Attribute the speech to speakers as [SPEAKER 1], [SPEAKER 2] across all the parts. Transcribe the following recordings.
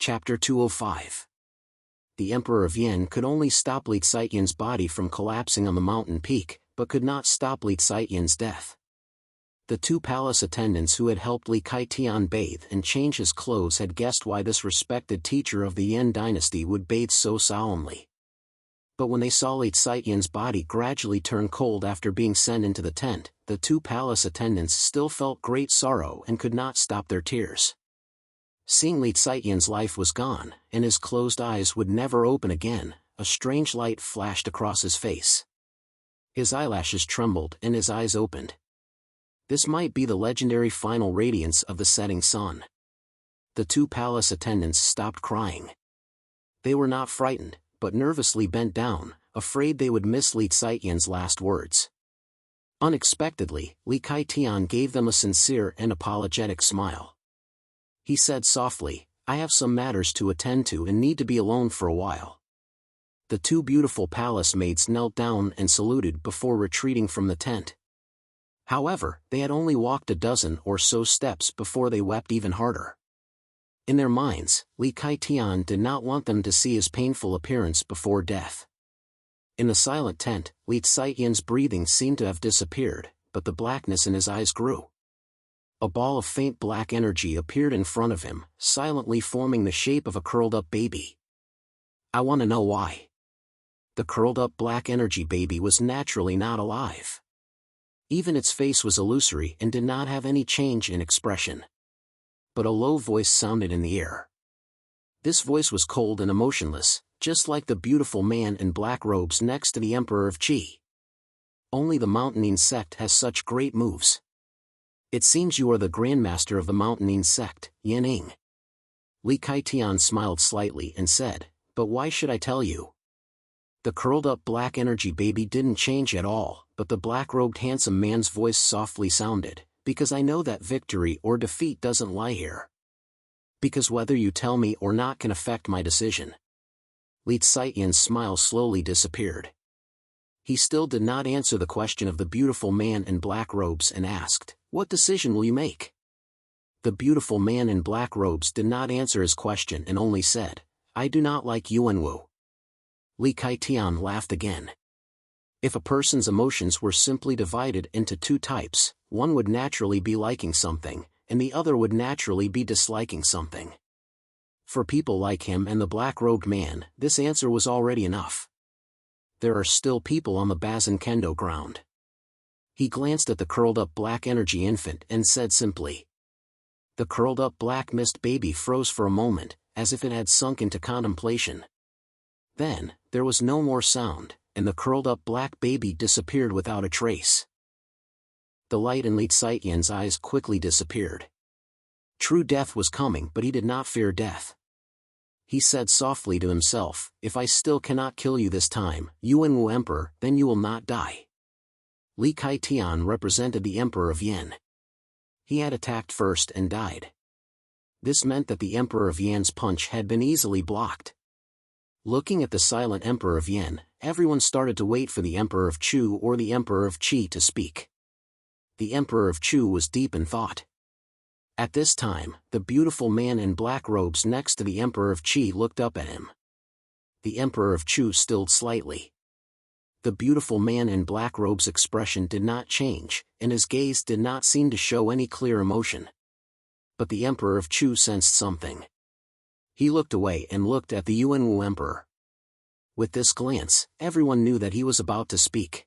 [SPEAKER 1] Chapter 205. The Emperor of Yin could only stop Li Xian's body from collapsing on the mountain peak, but could not stop Li Xian's death. The two palace attendants who had helped Li Qian bathe and change his clothes had guessed why this respected teacher of the Yin dynasty would bathe so solemnly. But when they saw Li Xian's body gradually turn cold after being sent into the tent, the two palace attendants still felt great sorrow and could not stop their tears. Seeing Li Xian's life was gone, and his closed eyes would never open again, a strange light flashed across his face. His eyelashes trembled and his eyes opened. This might be the legendary final radiance of the setting sun. The two palace attendants stopped crying. They were not frightened, but nervously bent down, afraid they would miss Li Xian's last words. Unexpectedly, Li Qian gave them a sincere and apologetic smile. He said softly, "I have some matters to attend to and need to be alone for a while." The two beautiful palace maids knelt down and saluted before retreating from the tent. However, they had only walked a dozen or so steps before they wept even harder. In their minds, Li Qian did not want them to see his painful appearance before death. In the silent tent, Li Xian's breathing seemed to have disappeared, but the blackness in his eyes grew. A ball of faint black energy appeared in front of him, silently forming the shape of a curled-up baby. I want to know why. The curled-up black energy baby was naturally not alive. Even its face was illusory and did not have any change in expression. But a low voice sounded in the air. This voice was cold and emotionless, just like the beautiful man in black robes next to the Emperor of Qi. Only the Mountaineering sect has such great moves. It seems you are the grandmaster of the Mountaineering sect, Yin. Li Qian smiled slightly and said, "But why should I tell you?" The curled-up black energy baby didn't change at all, but the black-robed handsome man's voice softly sounded, "Because I know that victory or defeat doesn't lie here. Because whether you tell me or not can affect my decision." Li Xian's smile slowly disappeared. He still did not answer the question of the beautiful man in black robes and asked, "What decision will you make?" The beautiful man in black robes did not answer his question and only said, "I do not like Yuanwu." Li Qian laughed again. If a person's emotions were simply divided into two types, one would naturally be liking something, and the other would naturally be disliking something. For people like him and the black-robed man, this answer was already enough. There are still people on the Bazin Kendo ground. He glanced at the curled-up black energy infant and said simply. The curled-up black mist baby froze for a moment, as if it had sunk into contemplation. Then, there was no more sound, and the curled-up black baby disappeared without a trace. The light in Li Xian's eyes quickly disappeared. True death was coming, but he did not fear death. He said softly to himself, "If I still cannot kill you this time, Yuanwu Emperor, then you will not die." Li Qian represented the Emperor of Yin. He had attacked first and died. This meant that the Emperor of Yan's punch had been easily blocked. Looking at the silent Emperor of Yin, everyone started to wait for the Emperor of Chu or the Emperor of Qi to speak. The Emperor of Chu was deep in thought. At this time, the beautiful man in black robes next to the Emperor of Qi looked up at him. The Emperor of Chu stilled slightly. The beautiful man in black robes' expression did not change, and his gaze did not seem to show any clear emotion. But the Emperor of Chu sensed something. He looked away and looked at the Yuanwu Emperor. With this glance, everyone knew that he was about to speak.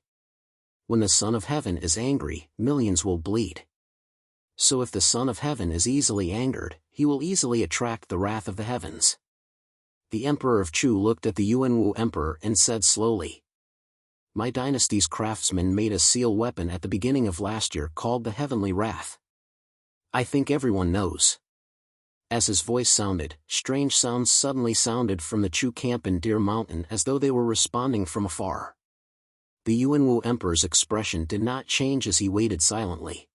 [SPEAKER 1] When the Son of Heaven is angry, millions will bleed. So if the Son of Heaven is easily angered, he will easily attract the wrath of the heavens. The Emperor of Chu looked at the Yuanwu Emperor and said slowly, "My dynasty's craftsmen made a seal weapon at the beginning of last year called the Heavenly Wrath. I think everyone knows." As his voice sounded, strange sounds suddenly sounded from the Chu camp in Deer Mountain as though they were responding from afar. The Yuanwu Emperor's expression did not change as he waited silently.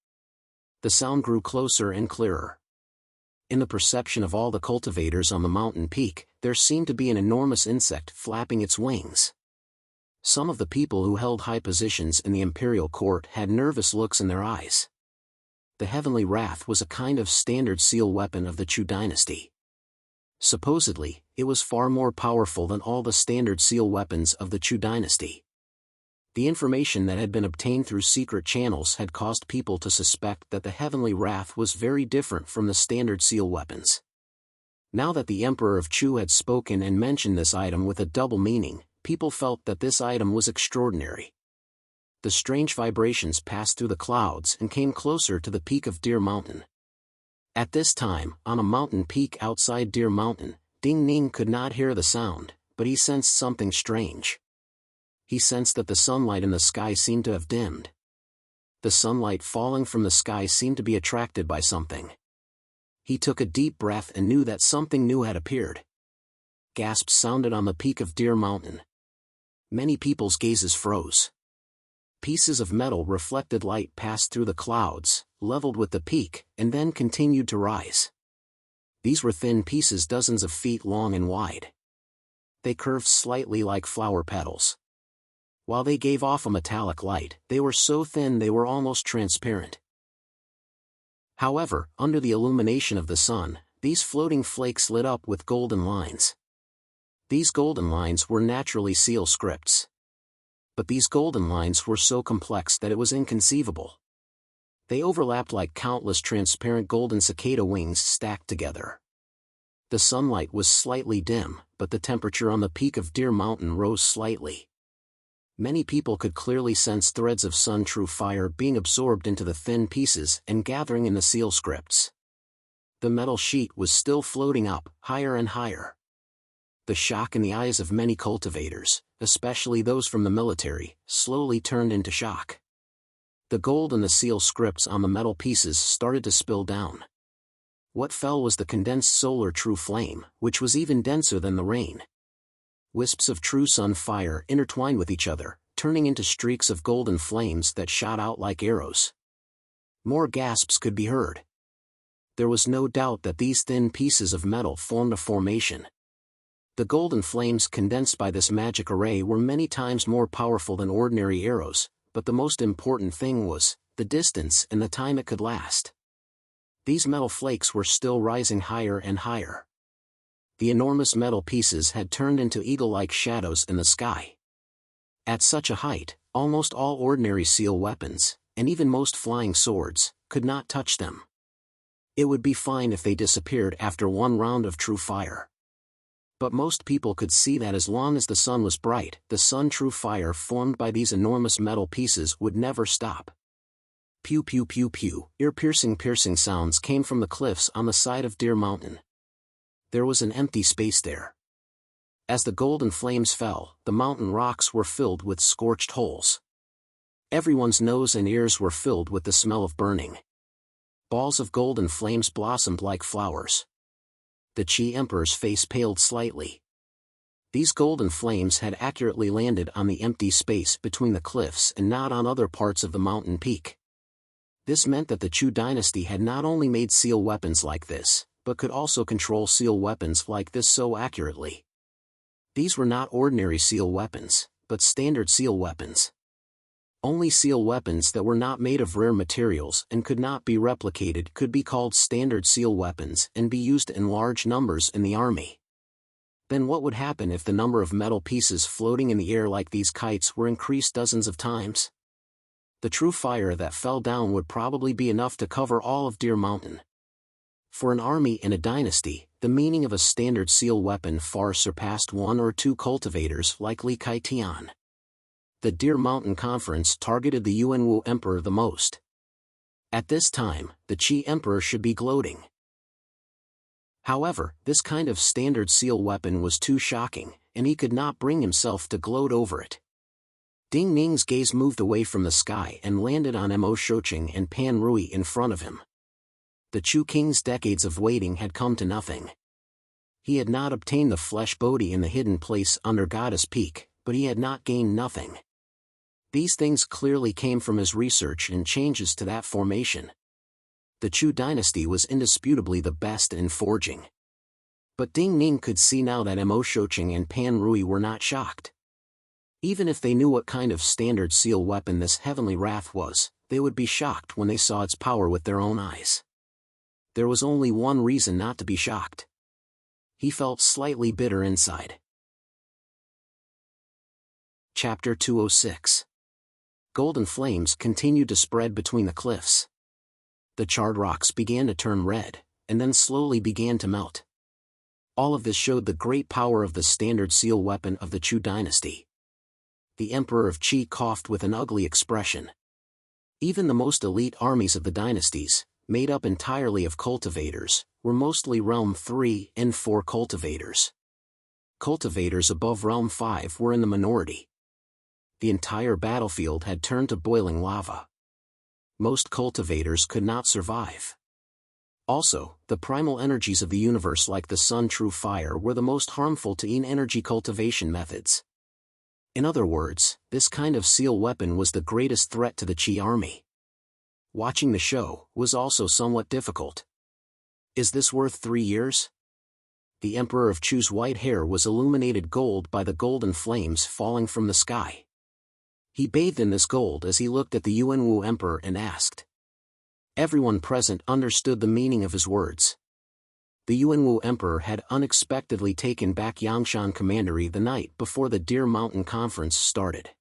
[SPEAKER 1] The sound grew closer and clearer. In the perception of all the cultivators on the mountain peak, there seemed to be an enormous insect flapping its wings. Some of the people who held high positions in the imperial court had nervous looks in their eyes. The Heavenly Wrath was a kind of standard seal weapon of the Chu dynasty. Supposedly, it was far more powerful than all the standard seal weapons of the Chu dynasty. The information that had been obtained through secret channels had caused people to suspect that the heavenly wrath was very different from the standard seal weapons. Now that the Emperor of Chu had spoken and mentioned this item with a double meaning, people felt that this item was extraordinary. The strange vibrations passed through the clouds and came closer to the peak of Deer Mountain. At this time, on a mountain peak outside Deer Mountain, Ding Ning could not hear the sound, but he sensed something strange. He sensed that the sunlight in the sky seemed to have dimmed. The sunlight falling from the sky seemed to be attracted by something. He took a deep breath and knew that something new had appeared. Gasps sounded on the peak of Deer Mountain. Many people's gazes froze. Pieces of metal reflected light passed through the clouds, leveled with the peak, and then continued to rise. These were thin pieces dozens of feet long and wide. They curved slightly like flower petals. While they gave off a metallic light, they were so thin they were almost transparent. However, under the illumination of the sun, these floating flakes lit up with golden lines. These golden lines were naturally seal scripts. But these golden lines were so complex that it was inconceivable. They overlapped like countless transparent golden cicada wings stacked together. The sunlight was slightly dim, but the temperature on the peak of Deer Mountain rose slightly. Many people could clearly sense threads of sun-true fire being absorbed into the thin pieces and gathering in the seal scripts. The metal sheet was still floating up, higher and higher. The shock in the eyes of many cultivators, especially those from the military, slowly turned into shock. The gold in the seal scripts on the metal pieces started to spill down. What fell was the condensed solar true flame, which was even denser than the rain. Wisps of true sun fire intertwined with each other, turning into streaks of golden flames that shot out like arrows. More gasps could be heard. There was no doubt that these thin pieces of metal formed a formation. The golden flames condensed by this magic array were many times more powerful than ordinary arrows, but the most important thing was the distance and the time it could last. These metal flakes were still rising higher and higher. The enormous metal pieces had turned into eagle-like shadows in the sky. At such a height, almost all ordinary seal weapons, and even most flying swords, could not touch them. It would be fine if they disappeared after one round of true fire. But most people could see that as long as the sun was bright, the sun-true fire formed by these enormous metal pieces would never stop. Pew pew pew pew, ear-piercing sounds came from the cliffs on the side of Deer Mountain. There was an empty space there. As the golden flames fell, the mountain rocks were filled with scorched holes. Everyone's nose and ears were filled with the smell of burning. Balls of golden flames blossomed like flowers. The Qi Emperor's face paled slightly. These golden flames had accurately landed on the empty space between the cliffs and not on other parts of the mountain peak. This meant that the Chu dynasty had not only made seal weapons like this, but could also control seal weapons like this so accurately. These were not ordinary seal weapons, but standard seal weapons. Only seal weapons that were not made of rare materials and could not be replicated could be called standard seal weapons and be used in large numbers in the army. Then what would happen if the number of metal pieces floating in the air like these kites were increased dozens of times? The true fire that fell down would probably be enough to cover all of Deer Mountain. For an army and a dynasty, the meaning of a standard seal weapon far surpassed one or two cultivators like Li Kaitian. The Deer Mountain Conference targeted the Yuanwu Emperor the most. At this time, the Qi Emperor should be gloating. However, this kind of standard seal weapon was too shocking, and he could not bring himself to gloat over it. Ding Ning's gaze moved away from the sky and landed on Mo Shoqing and Pan Rui in front of him. The Chu king's decades of waiting had come to nothing. He had not obtained the flesh Bodhi in the hidden place under Goddess Peak, but he had not gained nothing. These things clearly came from his research and changes to that formation. The Chu dynasty was indisputably the best in forging. But Ding Ning could see now that Mo Shoqing and Pan Rui were not shocked. Even if they knew what kind of standard seal weapon this heavenly wrath was, they would be shocked when they saw its power with their own eyes. There was only one reason not to be shocked. He felt slightly bitter inside. Chapter 206. Golden flames continued to spread between the cliffs. The charred rocks began to turn red, and then slowly began to melt. All of this showed the great power of the standard seal weapon of the Chu dynasty. The Emperor of Qi coughed with an ugly expression. Even the most elite armies of the dynasties, made up entirely of cultivators, were mostly Realm 3 and 4 cultivators. Cultivators above Realm 5 were in the minority. The entire battlefield had turned to boiling lava. Most cultivators could not survive. Also, the primal energies of the universe like the sun true fire were the most harmful to energy cultivation methods. In other words, this kind of seal weapon was the greatest threat to the Qi army. Watching the show was also somewhat difficult. Is this worth 3 years? The Emperor of Chu's white hair was illuminated gold by the golden flames falling from the sky. He bathed in this gold as he looked at the Yuanwu Emperor and asked. Everyone present understood the meaning of his words. The Yuanwu Emperor had unexpectedly taken back Yangshan Commandery the night before the Deer Mountain Conference started.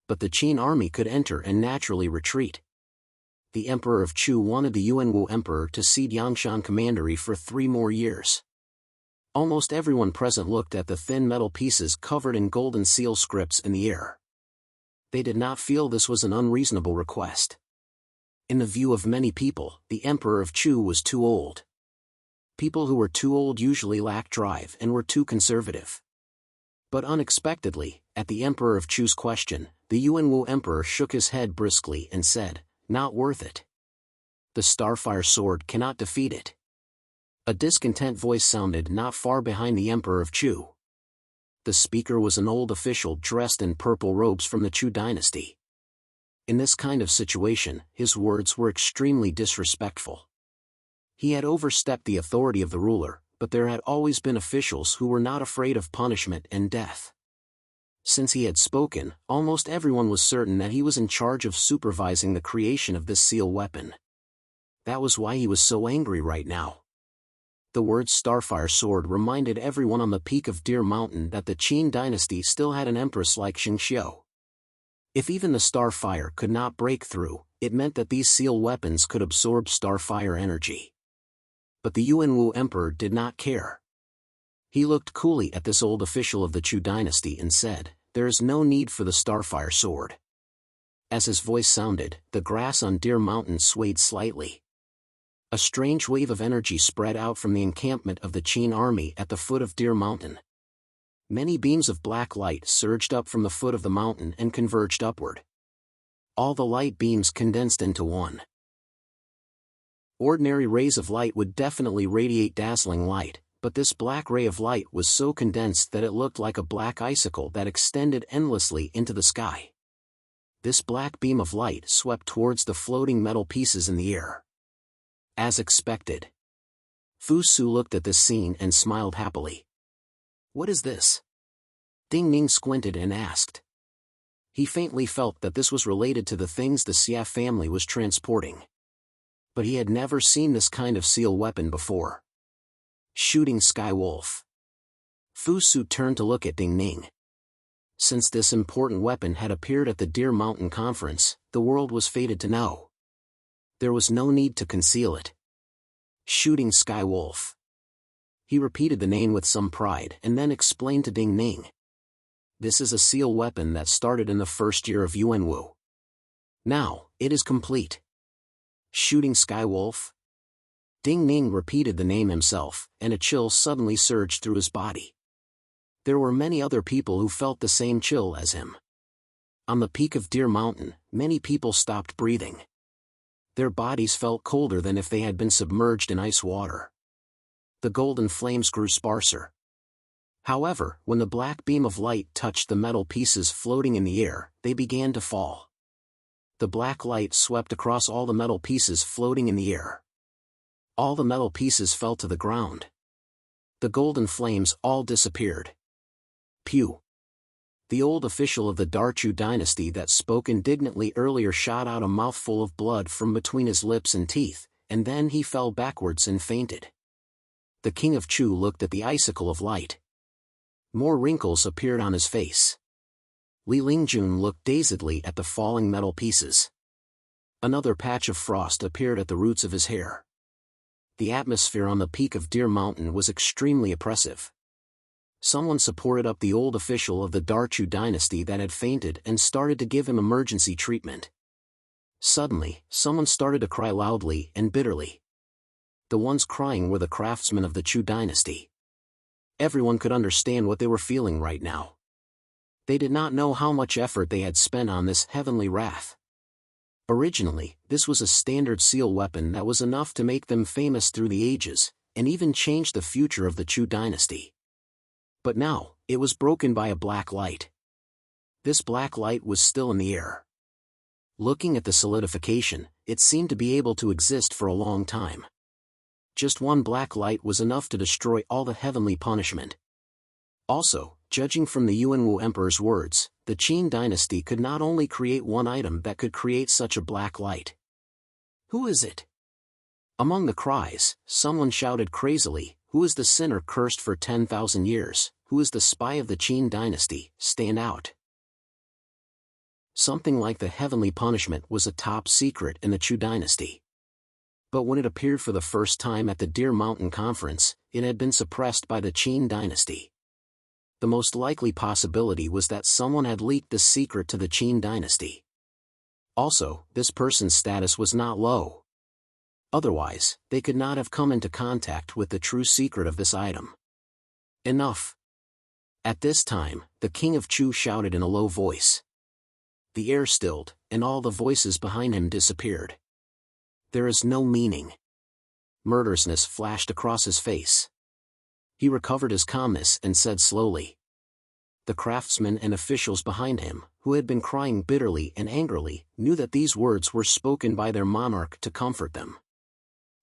[SPEAKER 1] But the Qin army could enter and naturally retreat. The Emperor of Chu wanted the Yuanwu Emperor to cede Yangshan Commandery for 3 more years. Almost everyone present looked at the thin metal pieces covered in golden seal scripts in the air. They did not feel this was an unreasonable request. In the view of many people, the Emperor of Chu was too old. People who were too old usually lacked drive and were too conservative. But unexpectedly, at the Emperor of Chu's question, the Yuanwu Emperor shook his head briskly and said, "Not worth it. The Starfire sword cannot defeat it." A discontent voice sounded not far behind the Emperor of Chu. The speaker was an old official dressed in purple robes from the Chu dynasty. In this kind of situation, his words were extremely disrespectful. He had overstepped the authority of the ruler, but there had always been officials who were not afraid of punishment and death. Since he had spoken, almost everyone was certain that he was in charge of supervising the creation of this seal weapon. That was why he was so angry right now. The word Starfire Sword reminded everyone on the peak of Deer Mountain that the Qin dynasty still had an empress like Xingqiu. If even the Starfire could not break through, it meant that these seal weapons could absorb Starfire energy. But the Yuanwu Emperor did not care. He looked coolly at this old official of the Chu dynasty and said, "There is no need for the Starfire Sword." As his voice sounded, the grass on Deer Mountain swayed slightly. A strange wave of energy spread out from the encampment of the Qin army at the foot of Deer Mountain. Many beams of black light surged up from the foot of the mountain and converged upward. All the light beams condensed into one. Ordinary rays of light would definitely radiate dazzling light, but this black ray of light was so condensed that it looked like a black icicle that extended endlessly into the sky. This black beam of light swept towards the floating metal pieces in the air. As expected. Fu Su looked at this scene and smiled happily. "What is this?" Ding Ning squinted and asked. He faintly felt that this was related to the things the Xia family was transporting. But he had never seen this kind of seal weapon before. Shooting Sky Wolf. Fu Su turned to look at Ding Ning. Since this important weapon had appeared at the Deer Mountain Conference, the world was fated to know. There was no need to conceal it. Shooting Sky Wolf. He repeated the name with some pride and then explained to Ding Ning. This is a seal weapon that started in the first year of Yuanwu. Now, it is complete. Shooting Sky Wolf? Ding Ning repeated the name himself, and a chill suddenly surged through his body. There were many other people who felt the same chill as him. On the peak of Deer Mountain, many people stopped breathing. Their bodies felt colder than if they had been submerged in ice water. The golden flames grew sparser. However, when the black beam of light touched the metal pieces floating in the air, they began to fall. The black light swept across all the metal pieces floating in the air. All the metal pieces fell to the ground. The golden flames all disappeared. Pew! The old official of the Darchu dynasty that spoke indignantly earlier shot out a mouthful of blood from between his lips and teeth, and then he fell backwards and fainted. The king of Chu looked at the icicle of light. More wrinkles appeared on his face. Li Lingjun looked dazedly at the falling metal pieces. Another patch of frost appeared at the roots of his hair. The atmosphere on the peak of Deer Mountain was extremely oppressive. Someone supported up the old official of the Darchu dynasty that had fainted and started to give him emergency treatment. Suddenly, someone started to cry loudly and bitterly. The ones crying were the craftsmen of the Chu dynasty. Everyone could understand what they were feeling right now. They did not know how much effort they had spent on this heavenly wrath. Originally, this was a standard seal weapon that was enough to make them famous through the ages, and even change the future of the Chu dynasty. But now, it was broken by a black light. This black light was still in the air. Looking at the solidification, it seemed to be able to exist for a long time. Just one black light was enough to destroy all the heavenly punishment. Also, judging from the Yuanwu Emperor's words, the Qin dynasty could not only create one item that could create such a black light. Who is it? Among the cries, someone shouted crazily, "Who is the sinner cursed for 10,000 years, who is the spy of the Qin dynasty, stand out." Something like the heavenly punishment was a top secret in the Chu dynasty. But when it appeared for the first time at the Deer Mountain Conference, it had been suppressed by the Qin dynasty. The most likely possibility was that someone had leaked this secret to the Qin dynasty. Also, this person's status was not low. Otherwise, they could not have come into contact with the true secret of this item. Enough. At this time, the king of Chu shouted in a low voice. The air stilled, and all the voices behind him disappeared. There is no meaning. Murderousness flashed across his face. He recovered his calmness and said slowly. The craftsmen and officials behind him, who had been crying bitterly and angrily, knew that these words were spoken by their monarch to comfort them.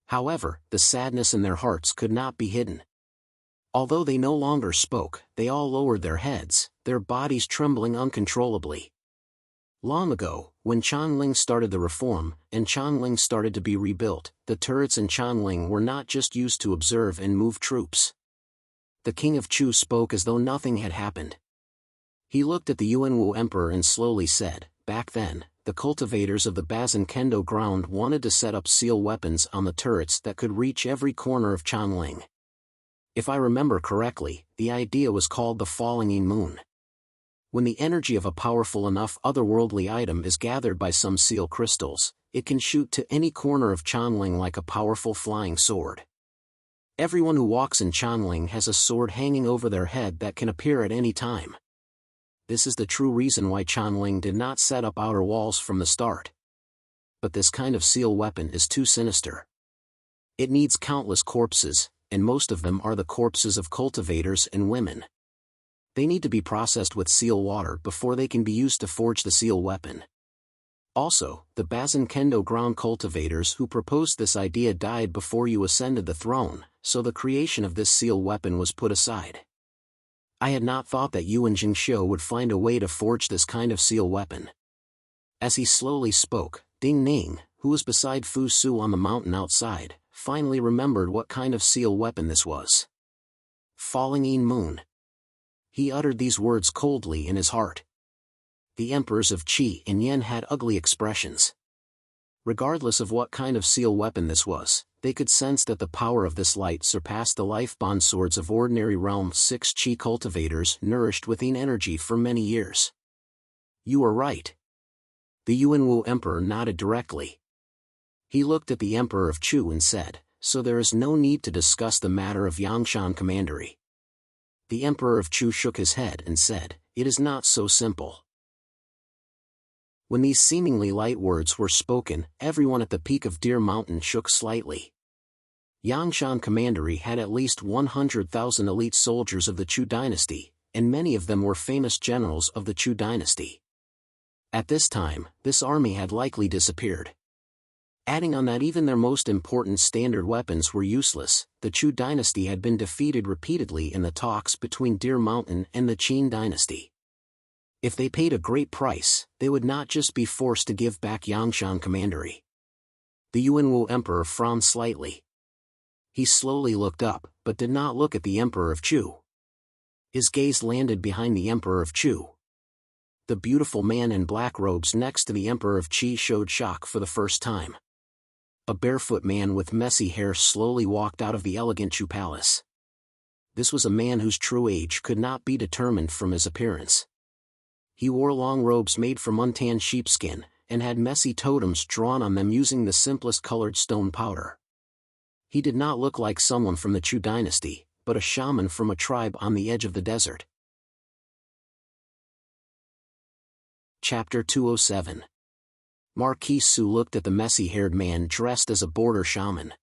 [SPEAKER 1] However, the sadness in their hearts could not be hidden. Although they no longer spoke, they all lowered their heads, their bodies trembling uncontrollably. Long ago, when Chanling started the reform, and Chanling started to be rebuilt, the turrets in Chanling were not just used to observe and move troops. The king of Chu spoke as though nothing had happened. He looked at the Yuanwu emperor and slowly said, "Back then, the cultivators of the Bazin Kendo ground wanted to set up seal weapons on the turrets that could reach every corner of Chanling. If I remember correctly, the idea was called the Falling Moon. When the energy of a powerful enough otherworldly item is gathered by some seal crystals, it can shoot to any corner of Chanling like a powerful flying sword. Everyone who walks in Chanling has a sword hanging over their head that can appear at any time. This is the true reason why Chanling did not set up outer walls from the start. But this kind of seal weapon is too sinister. It needs countless corpses, and most of them are the corpses of cultivators and women. They need to be processed with seal water before they can be used to forge the seal weapon. Also, the Bazin Kendo ground cultivators who proposed this idea died before you ascended the throne, so the creation of this seal weapon was put aside. I had not thought that Yuan Jingxiu would find a way to forge this kind of seal weapon." As he slowly spoke, Ding Ning, who was beside Fu Su on the mountain outside, finally remembered what kind of seal weapon this was. Falling Moon. He uttered these words coldly in his heart. The emperors of Qi and Yen had ugly expressions. Regardless of what kind of seal weapon this was, they could sense that the power of this light surpassed the life-bond swords of ordinary realm 6 Qi cultivators nourished within energy for many years. "You are right." The Yuanwu emperor nodded directly. He looked at the emperor of Chu and said, "So there is no need to discuss the matter of Yangshan Commandery." The emperor of Chu shook his head and said, "It is not so simple." When these seemingly light words were spoken, everyone at the peak of Deer Mountain shook slightly. Yangshan Commandery had at least 100,000 elite soldiers of the Chu dynasty, and many of them were famous generals of the Chu dynasty. At this time, this army had likely disappeared. Adding on that even their most important standard weapons were useless, the Chu dynasty had been defeated repeatedly in the talks between Deer Mountain and the Qin dynasty. If they paid a great price, they would not just be forced to give back Yangshan Commandery. The Yuanwu emperor frowned slightly. He slowly looked up, but did not look at the Emperor of Chu. His gaze landed behind the Emperor of Chu. The beautiful man in black robes next to the Emperor of Qi showed shock for the first time. A barefoot man with messy hair slowly walked out of the elegant Chu palace. This was a man whose true age could not be determined from his appearance. He wore long robes made from untanned sheepskin, and had messy totems drawn on them using the simplest colored stone powder. He did not look like someone from the Chu dynasty, but a shaman from a tribe on the edge of the desert. Chapter 207. Marquis Su looked at the messy-haired man dressed as a border shaman.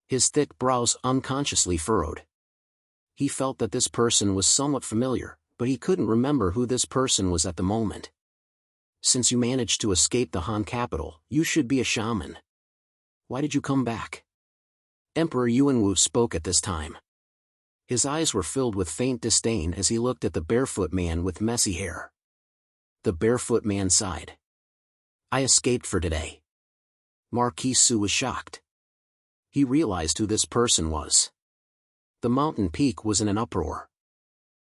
[SPEAKER 1] His thick brows unconsciously furrowed. He felt that this person was somewhat familiar, but he couldn't remember who this person was at the moment. Since you managed to escape the Han capital, you should be a shaman. Why did you come back? Emperor Yuanwu spoke at this time. His eyes were filled with faint disdain as he looked at the barefoot man with messy hair. The barefoot man sighed. I escaped for today. Marquis Su was shocked. He realized who this person was. The mountain peak was in an uproar.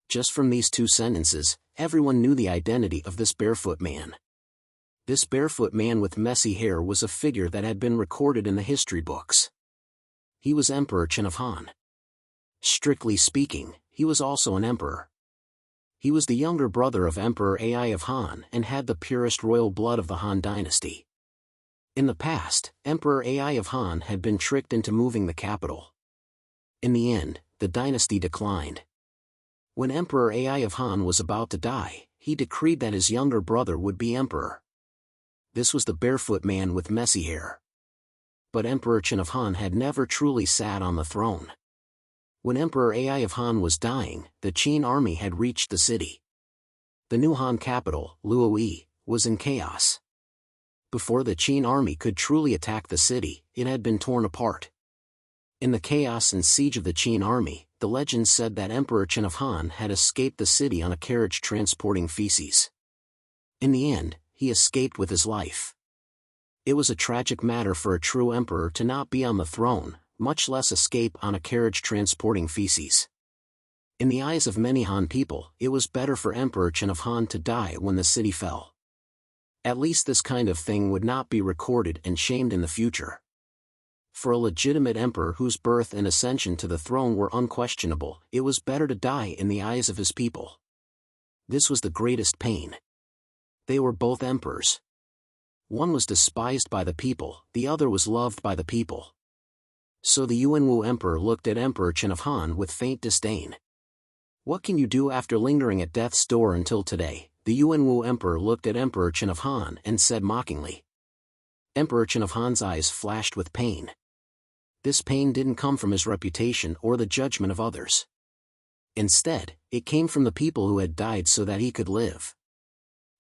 [SPEAKER 1] Just from these two sentences, everyone knew the identity of this barefoot man. This barefoot man with messy hair was a figure that had been recorded in the history books. He was Emperor Chen of Han. Strictly speaking, he was also an emperor. He was the younger brother of Emperor Ai of Han and had the purest royal blood of the Han dynasty. In the past, Emperor Ai of Han had been tricked into moving the capital. In the end, the dynasty declined. When Emperor Ai of Han was about to die, he decreed that his younger brother would be emperor. This was the barefoot man with messy hair. But Emperor Chen of Han had never truly sat on the throne. When Emperor Ai of Han was dying, the Qin army had reached the city. The new Han capital, Luoyi, was in chaos. Before the Qin army could truly attack the city, it had been torn apart. In the chaos and siege of the Qin army, the legend said that Emperor Chen of Han had escaped the city on a carriage transporting feces. In the end, he escaped with his life. It was a tragic matter for a true emperor to not be on the throne, much less escape on a carriage transporting feces. In the eyes of many Han people, it was better for Emperor Chen of Han to die when the city fell. At least this kind of thing would not be recorded and shamed in the future. For a legitimate emperor whose birth and ascension to the throne were unquestionable, it was better to die in the eyes of his people. This was the greatest pain. They were both emperors. One was despised by the people, the other was loved by the people. So the Yuanwu emperor looked at Emperor Chen of Han with faint disdain. What can you do after lingering at death's door until today? The Yuanwu emperor looked at Emperor Chen of Han and said mockingly. Emperor Chen of Han's eyes flashed with pain. This pain didn't come from his reputation or the judgment of others. Instead, it came from the people who had died so that he could live.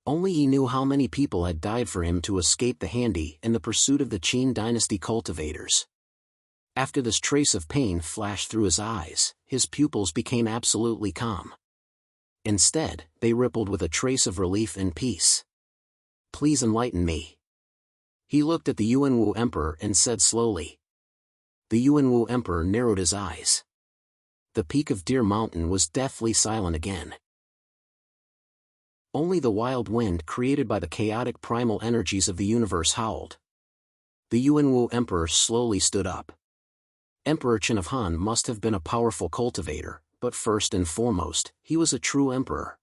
[SPEAKER 1] Only he knew how many people had died for him to escape the Handi and the pursuit of the Qin dynasty cultivators. After this trace of pain flashed through his eyes, his pupils became absolutely calm. Instead, they rippled with a trace of relief and peace. Please enlighten me. He looked at the Yuanwu emperor and said slowly. The Yuanwu emperor narrowed his eyes. The peak of Deer Mountain was deathly silent again. Only the wild wind created by the chaotic primal energies of the universe howled. The Yuanwu emperor slowly stood up. Emperor Chen of Han must have been a powerful cultivator, but first and foremost, he was a true emperor.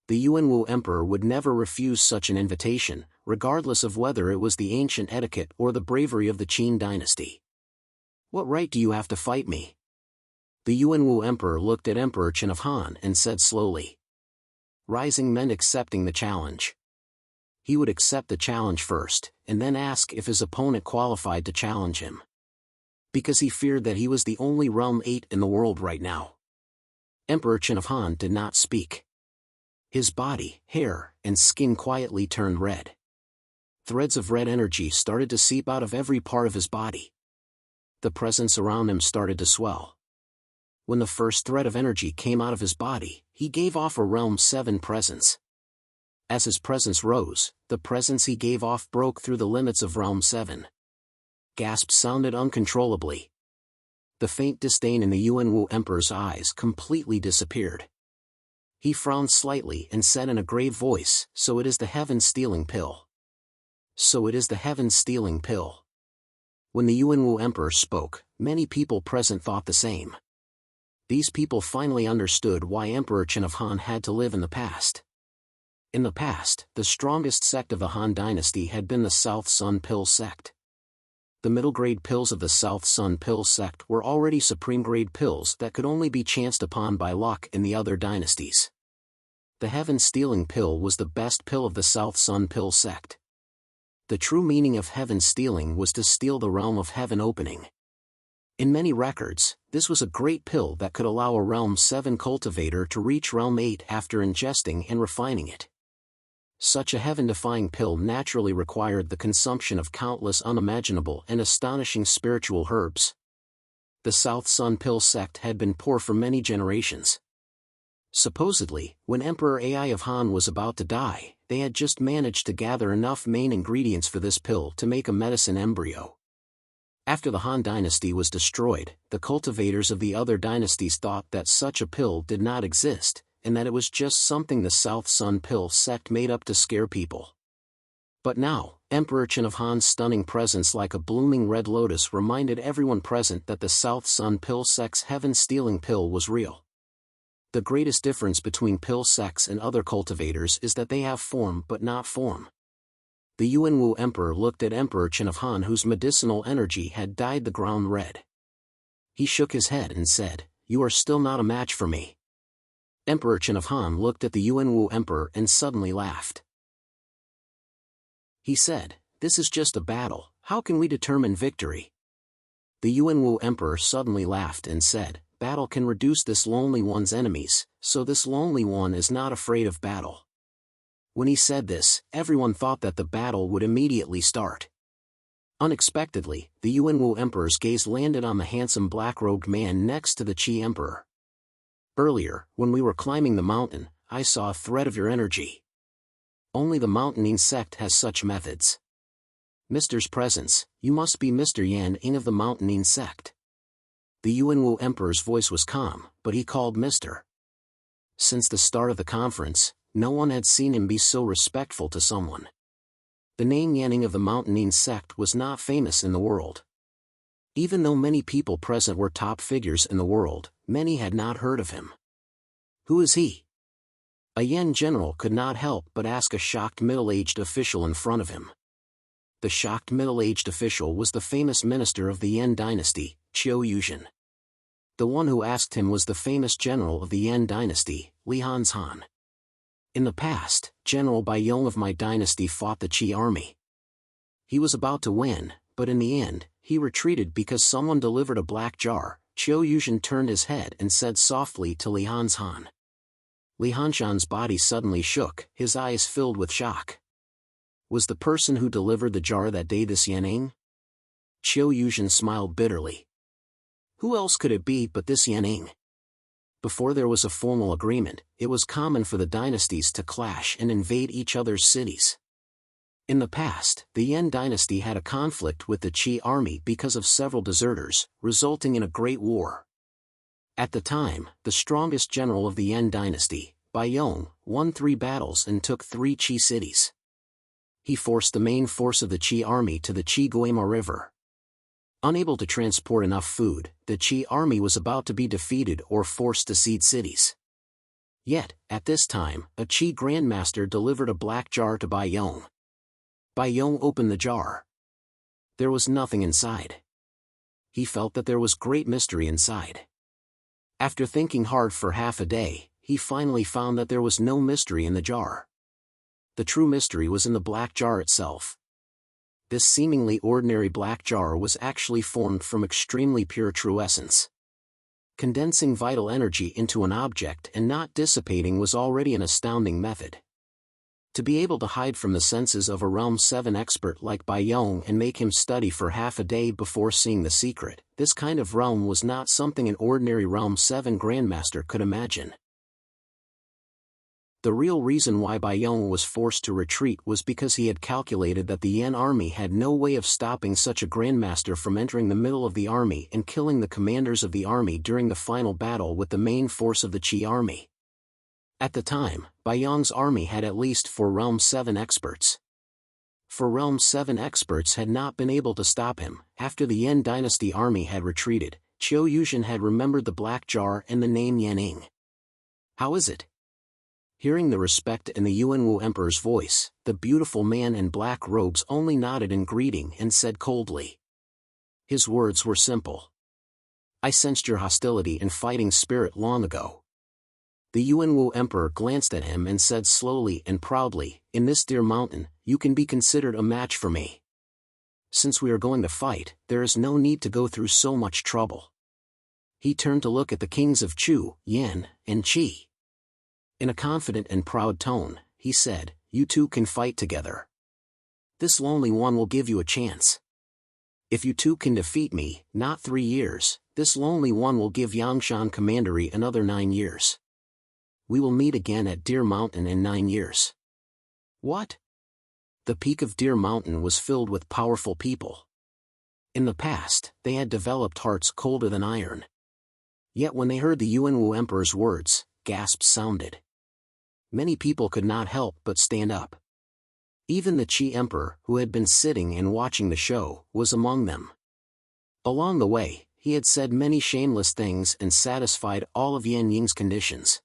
[SPEAKER 1] The Yuanwu emperor would never refuse such an invitation, regardless of whether it was the ancient etiquette or the bravery of the Qin dynasty. What right do you have to fight me? The Yuanwu emperor looked at Emperor Chen of Han and said slowly. Rising meant accepting the challenge. He would accept the challenge first, and then ask if his opponent qualified to challenge him. Because he feared that he was the only Realm 8 in the world right now. Emperor Chen of Han did not speak. His body, hair, and skin quietly turned red. Threads of red energy started to seep out of every part of his body. The presence around him started to swell. When the first thread of energy came out of his body, he gave off a Realm 7 presence. As his presence rose, the presence he gave off broke through the limits of Realm 7. Gasps sounded uncontrollably. The faint disdain in the Yuanwu Emperor's eyes completely disappeared. He frowned slightly and said in a grave voice, "So it is the heaven-stealing pill. So it is the heaven-stealing pill." When the Yuanwu Emperor spoke, many people present thought the same. These people finally understood why Emperor Chen of Han had to live in the past. In the past, the strongest sect of the Han dynasty had been the South Sun Pill sect. The middle-grade pills of the South Sun Pill sect were already supreme-grade pills that could only be chanced upon by luck in the other dynasties. The heaven-stealing pill was the best pill of the South Sun Pill sect. The true meaning of heaven-stealing was to steal the realm of heaven opening. In many records, this was a great pill that could allow a Realm 7 cultivator to reach Realm 8 after ingesting and refining it. Such a heaven-defying pill naturally required the consumption of countless unimaginable and astonishing spiritual herbs. The South Sun Pill sect had been poor for many generations. Supposedly, when Emperor Ai of Han was about to die, they had just managed to gather enough main ingredients for this pill to make a medicine embryo. After the Han dynasty was destroyed, the cultivators of the other dynasties thought that such a pill did not exist, and that it was just something the South Sun Pill sect made up to scare people. But now, Emperor Chen of Han's stunning presence like a blooming red lotus reminded everyone present that the South Sun Pill sect's heaven-stealing pill was real. The greatest difference between pill sects and other cultivators is that they have form but not form. The Yuanwu Emperor looked at Emperor Chen of Han, whose medicinal energy had dyed the ground red. He shook his head and said, "You are still not a match for me." Emperor Chen of Han looked at the Yuanwu Emperor and suddenly laughed. He said, "This is just a battle, how can we determine victory?" The Yuanwu Emperor suddenly laughed and said, "Battle can reduce this lonely one's enemies, so this lonely one is not afraid of battle." When he said this, everyone thought that the battle would immediately start. Unexpectedly, the Yuanwu Emperor's gaze landed on the handsome black-robed man next to the Qi Emperor. "Earlier, when we were climbing the mountain, I saw a thread of your energy. Only the Mountaining sect has such methods. Mister's presence, you must be Mr. Yan Ing of the Mountaining sect." The Yuanwu Emperor's voice was calm, but he called Mr. Since the start of the conference, no one had seen him be so respectful to someone. The name Yanning of the Mountaining sect was not famous in the world. Even though many people present were top figures in the world, many had not heard of him. "Who is he?" A Yan general could not help but ask a shocked middle-aged official in front of him. The shocked middle-aged official was the famous minister of the Yan dynasty, Qiu Yuzhen. The one who asked him was the famous general of the Yan dynasty, Li Han. "In the past, General Bai Yong of my dynasty fought the Qi army. He was about to win, but in the end, he retreated because someone delivered a black jar." Qiu Yuzhen turned his head and said softly to Li Han. Li Hanshan's body suddenly shook, his eyes filled with shock. Was the person who delivered the jar that day this Yanning? Qiu Yuzhen smiled bitterly. Who else could it be but this Yanning? Before there was a formal agreement, it was common for the dynasties to clash and invade each other's cities. In the past, the Yan dynasty had a conflict with the Qi army because of several deserters, resulting in a great war. At the time, the strongest general of the Yan dynasty, Bai Yong, won 3 battles and took 3 Qi cities. He forced the main force of the Qi army to the Qi Guima River. Unable to transport enough food, the Qi army was about to be defeated or forced to cede cities. Yet, at this time, a Qi grandmaster delivered a black jar to Bai Yong. Bai Yong opened the jar. There was nothing inside. He felt that there was great mystery inside. After thinking hard for half a day, he finally found that there was no mystery in the jar. The true mystery was in the black jar itself. This seemingly ordinary black jar was actually formed from extremely pure true essence. Condensing vital energy into an object and not dissipating was already an astounding method. To be able to hide from the senses of a Realm 7 expert like Bai Yong and make him study for half a day before seeing the secret, this kind of realm was not something an ordinary Realm 7 Grandmaster could imagine. The real reason why Baiyong was forced to retreat was because he had calculated that the Yan army had no way of stopping such a grandmaster from entering the middle of the army and killing the commanders of the army during the final battle with the main force of the Qi army. At the time, Baiyong's army had at least 4 Realm 7 experts. 4 Realm 7 experts had not been able to stop him. After the Yan dynasty army had retreated, Qiu Yuzhen had remembered the black jar and the name Yanning. "How is it?" Hearing the respect in the Yuanwu emperor's voice, the beautiful man in black robes only nodded in greeting and said coldly. His words were simple. "I sensed your hostility and fighting spirit long ago." The Yuanwu emperor glanced at him and said slowly and proudly, "In this dear mountain, you can be considered a match for me. Since we are going to fight, there is no need to go through so much trouble." He turned to look at the kings of Chu, Yan, and Qi. In a confident and proud tone, he said, "You two can fight together. This lonely one will give you a chance. If you two can defeat me, not 3 years, this lonely one will give Yangshan Commandery another 9 years. We will meet again at Deer Mountain in 9 years. What? The peak of Deer Mountain was filled with powerful people. In the past, they had developed hearts colder than iron. Yet when they heard the Yuanwu emperor's words, gasps sounded. Many people could not help but stand up. Even the Qi emperor, who had been sitting and watching the show, was among them. Along the way, he had said many shameless things and satisfied all of Yan Ying's conditions.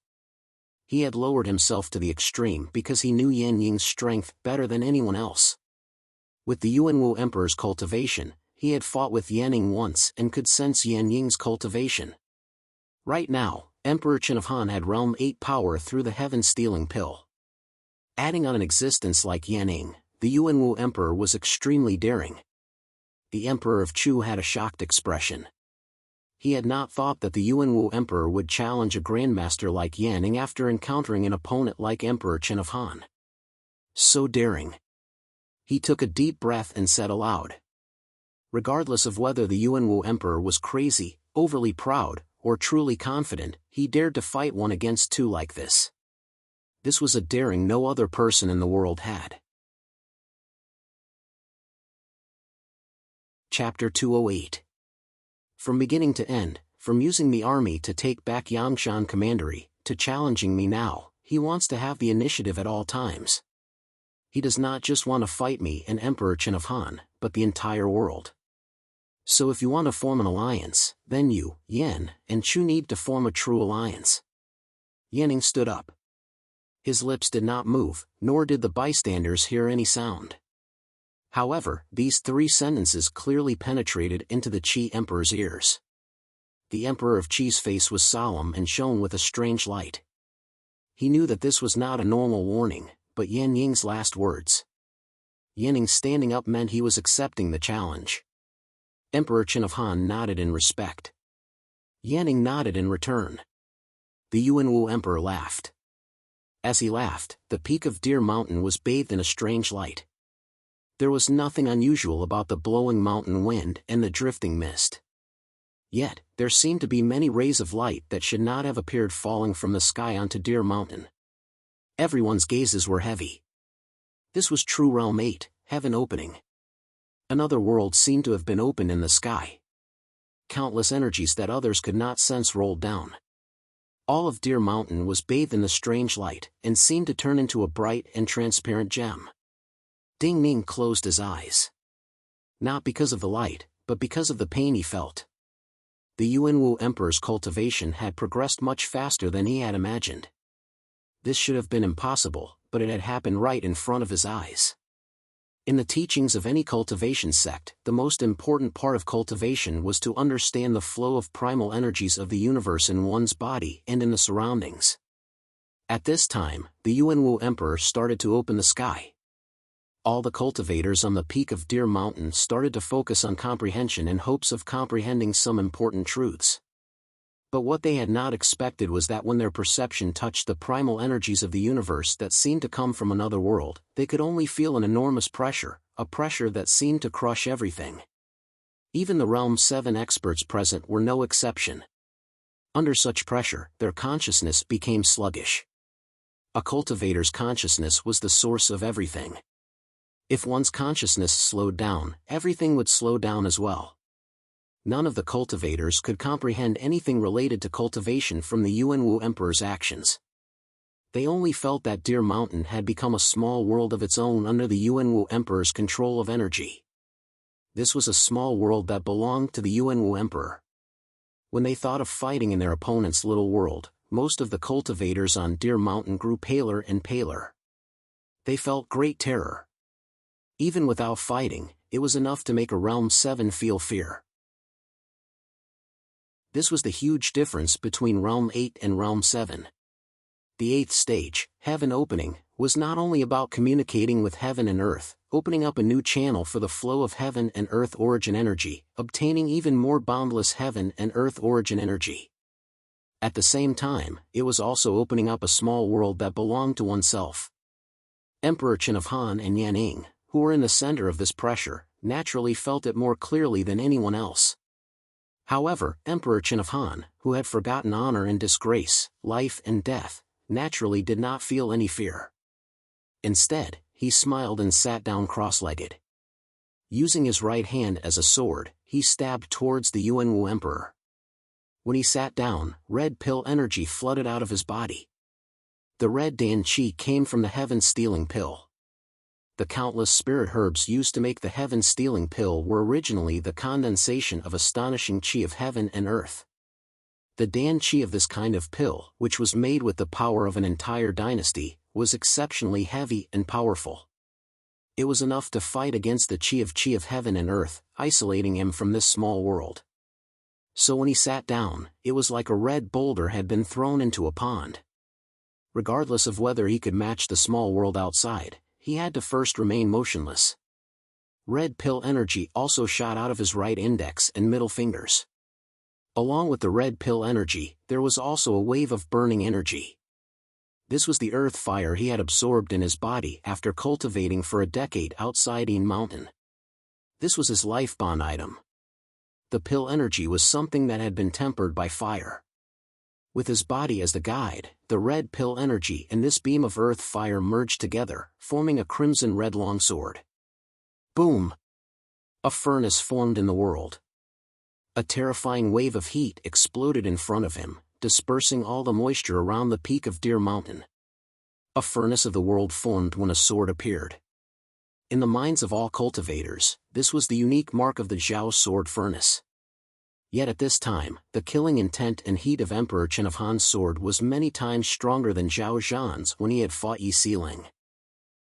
[SPEAKER 1] He had lowered himself to the extreme because he knew Yan Ying's strength better than anyone else. With the Yuanwu emperor's cultivation, he had fought with Yanning once and could sense Yan Ying's cultivation. Right now, Emperor Chen of Han had Realm 8 power through the heaven-stealing pill. Adding on an existence like Yanning, the Yuanwu emperor was extremely daring. The emperor of Chu had a shocked expression. He had not thought that the Yuanwu emperor would challenge a grandmaster like Yanning after encountering an opponent like Emperor Chen of Han. So daring. He took a deep breath and said aloud. Regardless of whether the Yuanwu emperor was crazy, overly proud, or truly confident, he dared to fight one against 2 like this. This was a daring no other person in the world had. Chapter 208. From beginning to end, from using the army to take back Yangshan Commandery, to challenging me now, he wants to have the initiative at all times. He does not just want to fight me and Emperor Chen of Han, but the entire world. So if you want to form an alliance, then you, Yan, and Chu need to form a true alliance. Yanning stood up. His lips did not move, nor did the bystanders hear any sound. However, these 3 sentences clearly penetrated into the Qi emperor's ears. The emperor of Qi's face was solemn and shone with a strange light. He knew that this was not a normal warning, but Yan Ying's last words. Yanning standing up meant he was accepting the challenge. Emperor Chen of Han nodded in respect. Yanning nodded in return. The Yuanwu emperor laughed. As he laughed, the peak of Deer Mountain was bathed in a strange light. There was nothing unusual about the blowing mountain wind and the drifting mist. Yet, there seemed to be many rays of light that should not have appeared falling from the sky onto Deer Mountain. Everyone's gazes were heavy. This was true Realm 8, heaven opening. Another world seemed to have been opened in the sky. Countless energies that others could not sense rolled down. All of Deer Mountain was bathed in the strange light, and seemed to turn into a bright and transparent gem. Ding Ning closed his eyes. Not because of the light, but because of the pain he felt. The Yuanwu emperor's cultivation had progressed much faster than he had imagined. This should have been impossible, but it had happened right in front of his eyes. In the teachings of any cultivation sect, the most important part of cultivation was to understand the flow of primal energies of the universe in one's body and in the surroundings. At this time, the Yuanwu emperor started to open the sky. All the cultivators on the peak of Deer Mountain started to focus on comprehension in hopes of comprehending some important truths. But what they had not expected was that when their perception touched the primal energies of the universe that seemed to come from another world, they could only feel an enormous pressure, a pressure that seemed to crush everything. Even the Realm 7 experts present were no exception. Under such pressure, their consciousness became sluggish. A cultivator's consciousness was the source of everything. If one's consciousness slowed down, everything would slow down as well. None of the cultivators could comprehend anything related to cultivation from the Yuanwu Emperor's actions. They only felt that Deer Mountain had become a small world of its own under the Yuanwu Emperor's control of energy. This was a small world that belonged to the Yuanwu Emperor. When they thought of fighting in their opponent's little world, most of the cultivators on Deer Mountain grew paler and paler. They felt great terror. Even without fighting, it was enough to make a Realm 7 feel fear. This was the huge difference between Realm 8 and Realm 7. The 8th stage, Heaven Opening, was not only about communicating with heaven and earth, opening up a new channel for the flow of heaven and earth origin energy, obtaining even more boundless heaven and earth origin energy. At the same time, it was also opening up a small world that belonged to oneself. Emperor Qin of Han and Yan Ning, who were in the center of this pressure, naturally felt it more clearly than anyone else. However, Emperor Qin of Han, who had forgotten honor and disgrace, life and death, naturally did not feel any fear. Instead, he smiled and sat down cross-legged. Using his right hand as a sword, he stabbed towards the Yuanwu Emperor. When he sat down, red pill energy flooded out of his body. The red Dan Qi came from the heaven-stealing pill. The countless spirit herbs used to make the heaven-stealing pill were originally the condensation of astonishing Qi of heaven and earth. The Dan Qi of this kind of pill, which was made with the power of an entire dynasty, was exceptionally heavy and powerful. It was enough to fight against the Qi of heaven and earth, isolating him from this small world. So when he sat down, it was like a red boulder had been thrown into a pond. Regardless of whether he could match the small world outside, he had to first remain motionless. Red pill energy also shot out of his right index and middle fingers. Along with the red pill energy, there was also a wave of burning energy. This was the earth fire he had absorbed in his body after cultivating for a decade outside Yin Mountain. This was his life bond item. The pill energy was something that had been tempered by fire. With his body as the guide, the red pill energy and this beam of earth fire merged together, forming a crimson-red longsword. Boom! A furnace formed in the world. A terrifying wave of heat exploded in front of him, dispersing all the moisture around the peak of Deer Mountain. A furnace of the world formed when a sword appeared. In the minds of all cultivators, this was the unique mark of the Zhao sword furnace. Yet at this time, the killing intent and heat of Emperor Qin of Han's sword was many times stronger than Zhao Zhan's when he had fought Yi Siling.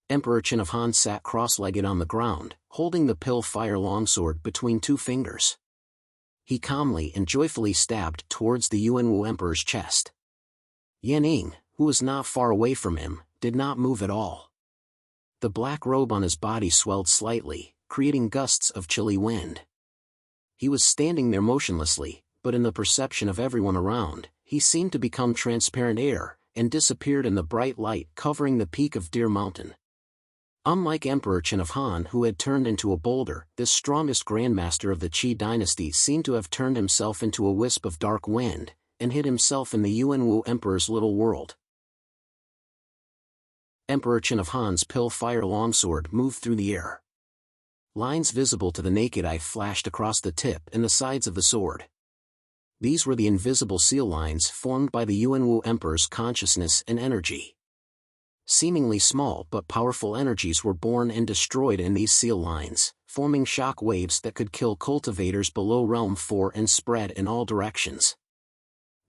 [SPEAKER 1] Emperor Qin of Han sat cross-legged on the ground, holding the pill fire longsword between two fingers. He calmly and joyfully stabbed towards the Yuanwu Emperor's chest. Yan Ning, who was not far away from him, did not move at all. The black robe on his body swelled slightly, creating gusts of chilly wind. He was standing there motionlessly, but in the perception of everyone around, he seemed to become transparent air, and disappeared in the bright light covering the peak of Deer Mountain. Unlike Emperor Qin of Han, who had turned into a boulder, this strongest grandmaster of the Qi dynasty seemed to have turned himself into a wisp of dark wind, and hid himself in the Yuanwu Emperor's little world. Emperor Qin of Han's pill fire longsword moved through the air. Lines visible to the naked eye flashed across the tip and the sides of the sword. These were the invisible seal lines formed by the Yuanwu Emperor's consciousness and energy. Seemingly small but powerful energies were born and destroyed in these seal lines, forming shock waves that could kill cultivators below Realm 4 and spread in all directions.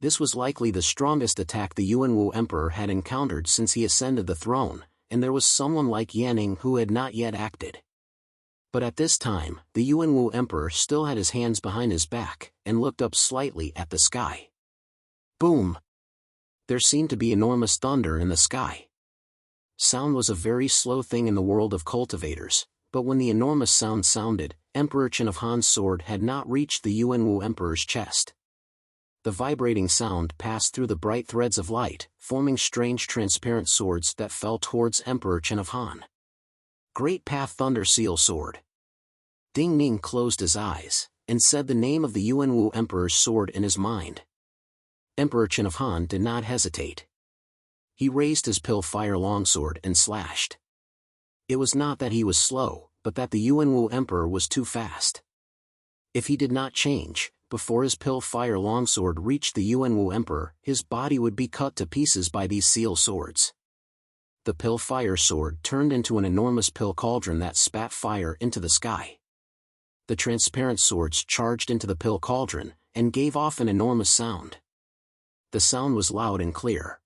[SPEAKER 1] This was likely the strongest attack the Yuanwu Emperor had encountered since he ascended the throne, and there was someone like Yan Ning who had not yet acted. But at this time, the Yuanwu Emperor still had his hands behind his back, and looked up slightly at the sky. Boom! There seemed to be enormous thunder in the sky. Sound was a very slow thing in the world of cultivators, but when the enormous sound sounded, Emperor Qin of Han's sword had not reached the Yuanwu Emperor's chest. The vibrating sound passed through the bright threads of light, forming strange transparent swords that fell towards Emperor Qin of Han. Great Path Thunder Seal Sword. Ding Ning closed his eyes, and said the name of the Yuanwu Emperor's sword in his mind. Emperor Qin of Han did not hesitate. He raised his pill-fire longsword and slashed. It was not that he was slow, but that the Yuanwu Emperor was too fast. If he did not change, before his pill-fire longsword reached the Yuanwu Emperor, his body would be cut to pieces by these seal swords. The pill-fire sword turned into an enormous pill cauldron that spat fire into the sky. The transparent swords charged into the pill cauldron, and gave off an enormous sound. The sound was loud and clear.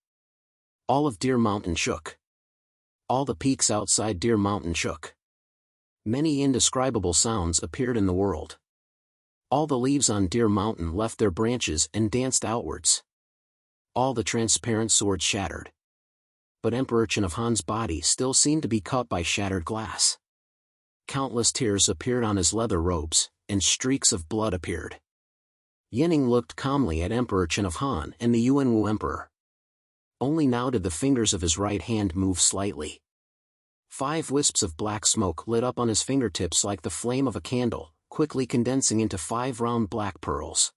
[SPEAKER 1] All of Deer Mountain shook. All the peaks outside Deer Mountain shook. Many indescribable sounds appeared in the world. All the leaves on Deer Mountain left their branches and danced outwards. All the transparent swords shattered. But Emperor Chen of Han's body still seemed to be cut by shattered glass. Countless tears appeared on his leather robes, and streaks of blood appeared. Yanning looked calmly at Emperor Chen of Han and the Yuanwu Emperor. Only now did the fingers of his right hand move slightly. 5 wisps of black smoke lit up on his fingertips like the flame of a candle, quickly condensing into 5 round black pearls.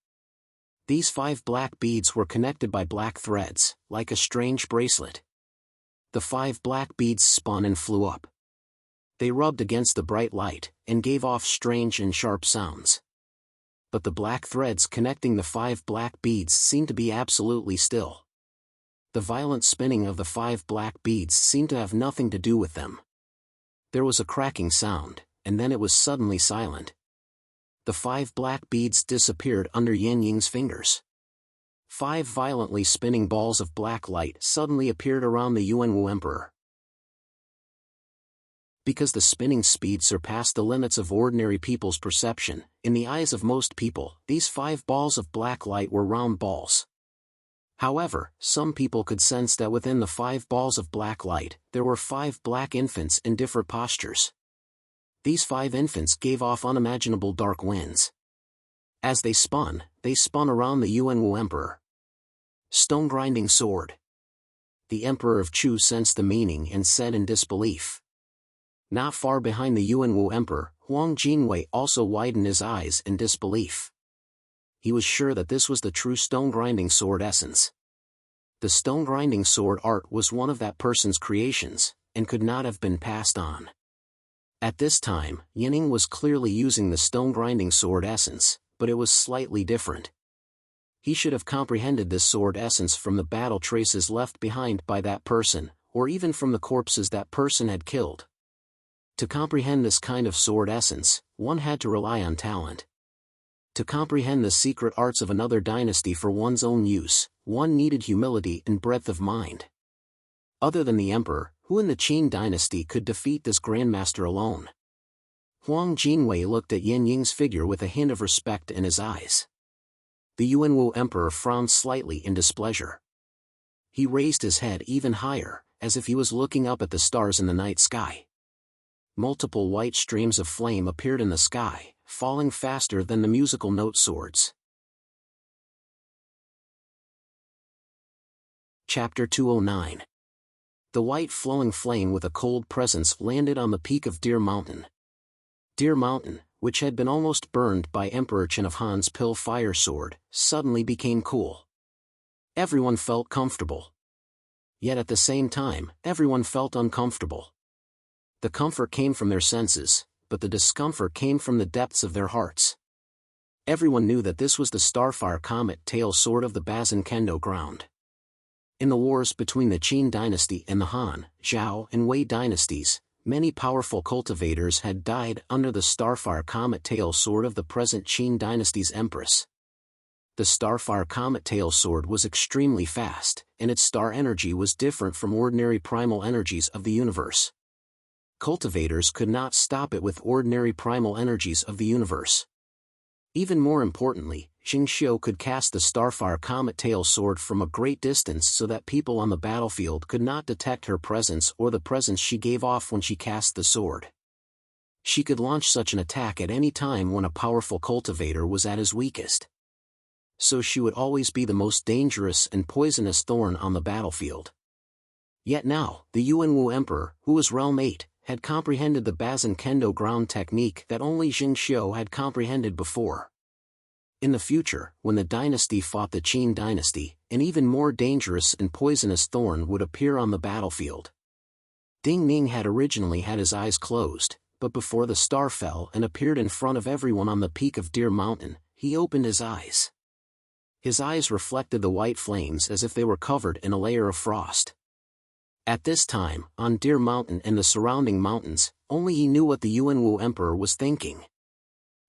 [SPEAKER 1] These 5 black beads were connected by black threads, like a strange bracelet. The 5 black beads spun and flew up. They rubbed against the bright light, and gave off strange and sharp sounds. But the black threads connecting the 5 black beads seemed to be absolutely still. The violent spinning of the 5 black beads seemed to have nothing to do with them. There was a cracking sound, and then it was suddenly silent. The 5 black beads disappeared under Yan Ying's fingers. 5 violently spinning balls of black light suddenly appeared around the Yuanwu Emperor. Because the spinning speed surpassed the limits of ordinary people's perception, in the eyes of most people, these 5 balls of black light were round balls. However, some people could sense that within the 5 balls of black light, there were 5 black infants in different postures. These 5 infants gave off unimaginable dark winds. As they spun around the Yuanwu Emperor. Stone-grinding sword. The Emperor of Chu sensed the meaning and said in disbelief. Not far behind the Yuanwu Emperor, Huang Jinwei also widened his eyes in disbelief. He was sure that this was the true stone-grinding sword essence. The stone-grinding sword art was one of that person's creations, and could not have been passed on. At this time, Yanning was clearly using the stone-grinding sword essence, but it was slightly different. He should have comprehended this sword essence from the battle traces left behind by that person, or even from the corpses that person had killed. To comprehend this kind of sword essence, one had to rely on talent. To comprehend the secret arts of another dynasty for one's own use, one needed humility and breadth of mind. Other than the emperor, who in the Qin dynasty could defeat this grandmaster alone? Huang Jinwei looked at Yan Ying's figure with a hint of respect in his eyes. The Yuanwu emperor frowned slightly in displeasure. He raised his head even higher, as if he was looking up at the stars in the night sky. Multiple white streams of flame appeared in the sky, falling faster than the musical note swords. Chapter 209. The white flowing flame with a cold presence landed on the peak of Deer Mountain. Deer Mountain, which had been almost burned by Emperor Chen of Han's pill fire sword, suddenly became cool. Everyone felt comfortable. Yet at the same time, everyone felt uncomfortable. The comfort came from their senses, but the discomfort came from the depths of their hearts. Everyone knew that this was the Starfire Comet Tail Sword of the Bazin Kendo ground. In the wars between the Qin dynasty and the Han, Zhao and Wei dynasties, many powerful cultivators had died under the Starfire Comet Tail Sword of the present Qin dynasty's empress. The Starfire Comet Tail Sword was extremely fast, and its star energy was different from ordinary primal energies of the universe. Cultivators could not stop it with ordinary primal energies of the universe. Even more importantly, Xing Xiu could cast the Starfire Comet Tail Sword from a great distance so that people on the battlefield could not detect her presence or the presence she gave off when she cast the sword. She could launch such an attack at any time when a powerful cultivator was at his weakest. So she would always be the most dangerous and poisonous thorn on the battlefield. Yet now, the Yuanwu Emperor, who was Realm 8, had comprehended the Bazin Kendo ground technique that only Xing Xiu had comprehended before. In the future, when the dynasty fought the Qin dynasty, an even more dangerous and poisonous thorn would appear on the battlefield. Ding Ning had originally had his eyes closed, but before the star fell and appeared in front of everyone on the peak of Deer Mountain, he opened his eyes. His eyes reflected the white flames as if they were covered in a layer of frost. At this time, on Deer Mountain and the surrounding mountains, only he knew what the Yuanwu Emperor was thinking.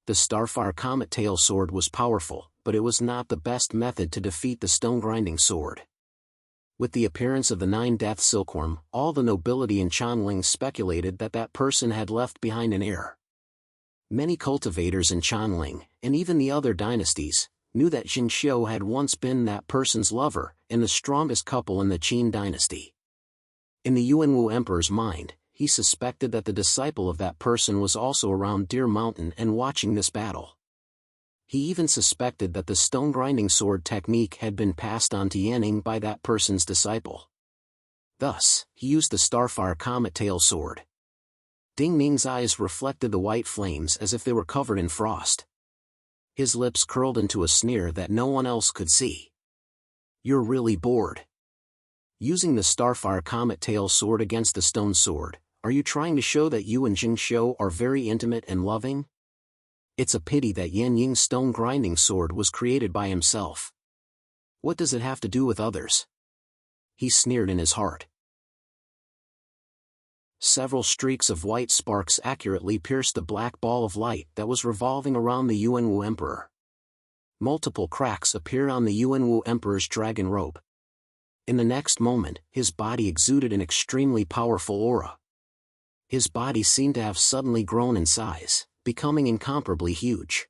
[SPEAKER 1] The Starfire Comet Tail Sword was powerful, but it was not the best method to defeat the stone-grinding sword. With the appearance of the Nine-Death Silkworm, all the nobility in Chanling speculated that that person had left behind an heir. Many cultivators in Chanling, and even the other dynasties, knew that Jin Xiu had once been that person's lover, and the strongest couple in the Qin dynasty. In the Yuanwu Emperor's mind, he suspected that the disciple of that person was also around Deer Mountain and watching this battle. He even suspected that the stone-grinding sword technique had been passed on to Yanning by that person's disciple. Thus, he used the Starfire Comet Tail Sword. Ding Ning's eyes reflected the white flames as if they were covered in frost. His lips curled into a sneer that no one else could see. "You're really bored. Using the Starfire Comet Tail Sword against the stone sword, are you trying to show that you and Jing Xiu are very intimate and loving? It's a pity that Yan Ying's stone-grinding sword was created by himself. What does it have to do with others?" He sneered in his heart. Several streaks of white sparks accurately pierced the black ball of light that was revolving around the Yuanwu Emperor. Multiple cracks appeared on the Yuanwu Emperor's dragon robe. In the next moment, his body exuded an extremely powerful aura. His body seemed to have suddenly grown in size, becoming incomparably huge.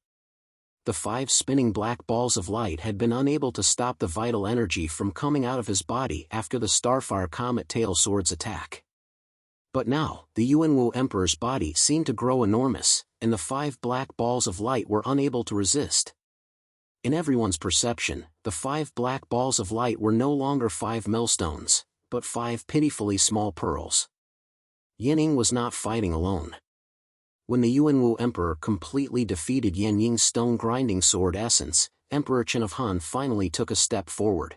[SPEAKER 1] The 5 spinning black balls of light had been unable to stop the vital energy from coming out of his body after the Starfire Comet Tail Sword's attack. But now, the Yuanwu Emperor's body seemed to grow enormous, and the 5 black balls of light were unable to resist. In everyone's perception, the 5 black balls of light were no longer 5 millstones, but 5 pitifully small pearls. Yanning was not fighting alone. When the Yuanwu Emperor completely defeated Yan Ying's stone-grinding sword essence, Emperor Chen of Han finally took a step forward.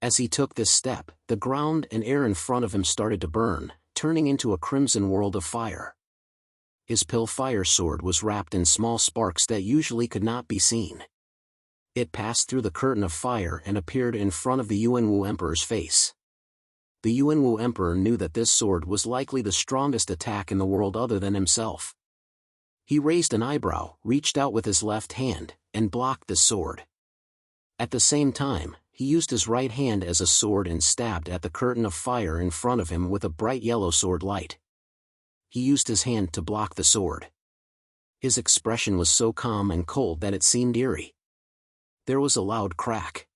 [SPEAKER 1] As he took this step, the ground and air in front of him started to burn, turning into a crimson world of fire. His pill fire sword was wrapped in small sparks that usually could not be seen. It passed through the curtain of fire and appeared in front of the Yuanwu Emperor's face. The Yuanwu Emperor knew that this sword was likely the strongest attack in the world other than himself. He raised an eyebrow, reached out with his left hand, and blocked the sword. At the same time, he used his right hand as a sword and stabbed at the curtain of fire in front of him with a bright yellow sword light. He used his hand to block the sword. His expression was so calm and cold that it seemed eerie. There was a loud crack.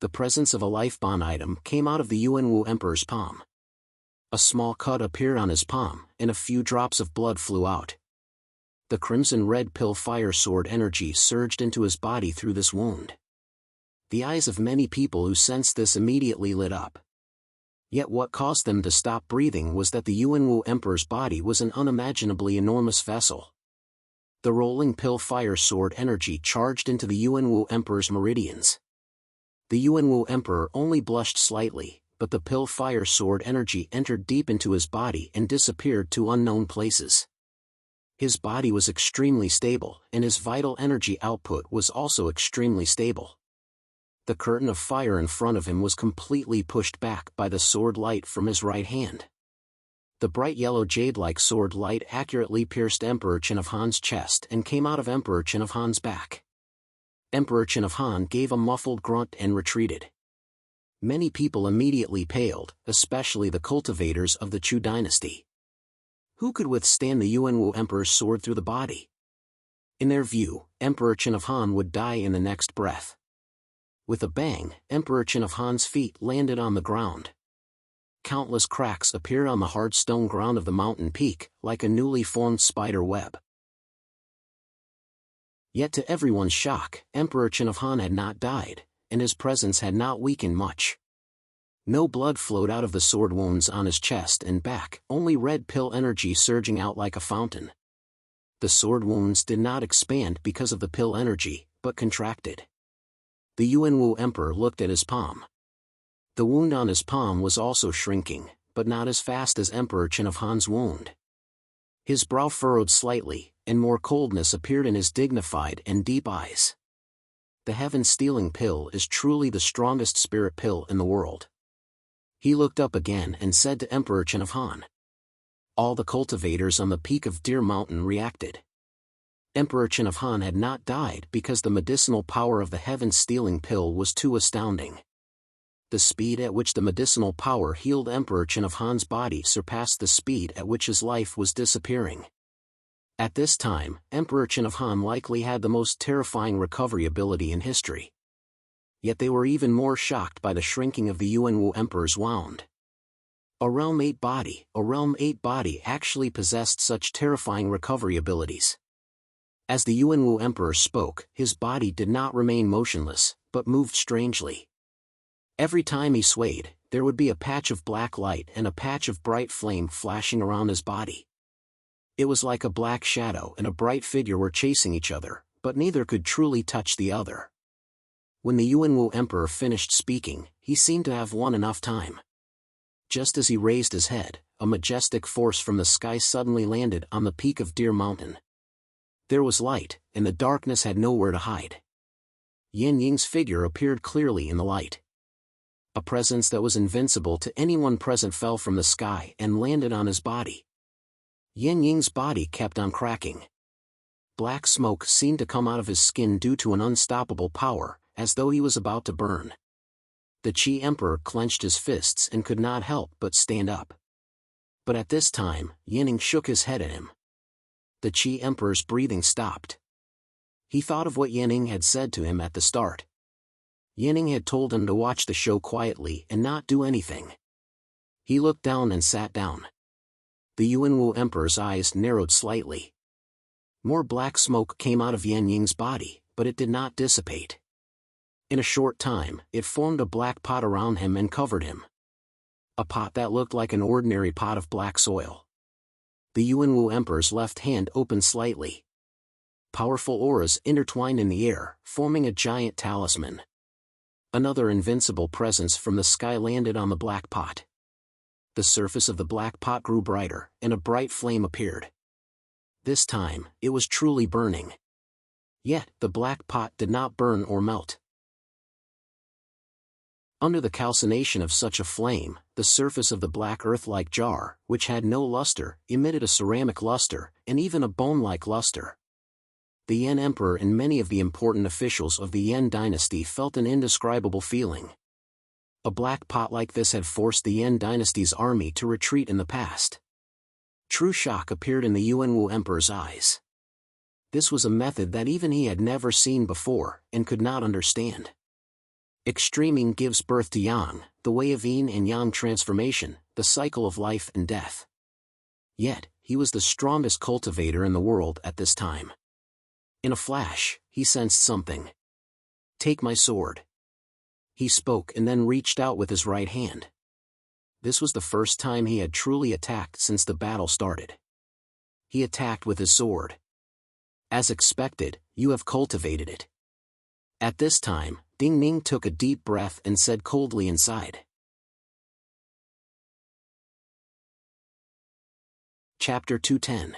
[SPEAKER 1] The presence of a life bond item came out of the Yuanwu Emperor's palm. A small cut appeared on his palm, and a few drops of blood flew out. The crimson-red pill fire sword energy surged into his body through this wound. The eyes of many people who sensed this immediately lit up. Yet what caused them to stop breathing was that the Yuanwu Emperor's body was an unimaginably enormous vessel. The rolling pill fire sword energy charged into the Yuanwu Emperor's meridians. The Yuanwu Emperor only blushed slightly, but the pill fire sword energy entered deep into his body and disappeared to unknown places. His body was extremely stable, and his vital energy output was also extremely stable. The curtain of fire in front of him was completely pushed back by the sword light from his right hand. The bright yellow jade-like sword light accurately pierced Emperor Chen of Han's chest and came out of Emperor Chen of Han's back. Emperor Chen of Han gave a muffled grunt and retreated. Many people immediately paled, especially the cultivators of the Chu dynasty. Who could withstand the Yuanwu Emperor's sword through the body? In their view, Emperor Chen of Han would die in the next breath. With a bang, Emperor Chen of Han's feet landed on the ground. Countless cracks appeared on the hard stone ground of the mountain peak, like a newly formed spider web. Yet to everyone's shock, Emperor Chen of Han had not died, and his presence had not weakened much. No blood flowed out of the sword wounds on his chest and back, only red pill energy surging out like a fountain. The sword wounds did not expand because of the pill energy, but but contracted. The Yuanwu Emperor looked at his palm. The wound on his palm was also shrinking, but not as fast as Emperor Chen of Han's wound. His brow furrowed slightly, and more coldness appeared in his dignified and deep eyes. The heaven-stealing pill is truly the strongest spirit pill in the world. He looked up again and said to Emperor Chen of Han. All the cultivators on the peak of Deer Mountain reacted. Emperor Chen of Han had not died because the medicinal power of the heaven-stealing pill was too astounding. The speed at which the medicinal power healed Emperor Chen of Han's body surpassed the speed at which his life was disappearing. At this time, Emperor Chen of Han likely had the most terrifying recovery ability in history. Yet they were even more shocked by the shrinking of the Yuanwu Emperor's wound. A Realm 8 body actually possessed such terrifying recovery abilities. As the Yuanwu Emperor spoke, his body did not remain motionless, but moved strangely. Every time he swayed, there would be a patch of black light and a patch of bright flame flashing around his body. It was like a black shadow and a bright figure were chasing each other, but neither could truly touch the other. When the Yuanwu Emperor finished speaking, he seemed to have won enough time. Just as he raised his head, a majestic force from the sky suddenly landed on the peak of Deer Mountain. There was light, and the darkness had nowhere to hide. Yan Ying's figure appeared clearly in the light. A presence that was invincible to anyone present fell from the sky and landed on his body. Yan Ying's body kept on cracking. Black smoke seemed to come out of his skin due to an unstoppable power, as though he was about to burn. The Qi Emperor clenched his fists and could not help but stand up. But at this time, Yanning shook his head at him. The Qi Emperor's breathing stopped. He thought of what Yanning had said to him at the start. Yanning had told him to watch the show quietly and not do anything. He looked down and sat down. The Yuanwu Emperor's eyes narrowed slightly. More black smoke came out of Yan Ying's body, but it did not dissipate. In a short time, it formed a black pot around him and covered him. A pot that looked like an ordinary pot of black soil. The Yuanwu Emperor's left hand opened slightly. Powerful auras intertwined in the air, forming a giant talisman. Another invincible presence from the sky landed on the black pot. The surface of the black pot grew brighter, and a bright flame appeared. This time, it was truly burning. Yet, the black pot did not burn or melt. Under the calcination of such a flame, the surface of the black earth-like jar, which had no luster, emitted a ceramic luster, and even a bone-like luster. The Yan Emperor and many of the important officials of the Yan dynasty felt an indescribable feeling. A black pot like this had forced the Yan dynasty's army to retreat in the past. True shock appeared in the Yuanwu Emperor's eyes. This was a method that even he had never seen before, and could not understand. Extreme yin gives birth to yang, the way of yin and yang transformation, the cycle of life and death. Yet, he was the strongest cultivator in the world at this time. In a flash, he sensed something. "Take my sword." He spoke and then reached out with his right hand. This was the first time he had truly attacked since the battle started. He attacked with his sword. As expected, you have cultivated it. At this time, Ding Ning took a deep breath and said coldly inside. Chapter 210.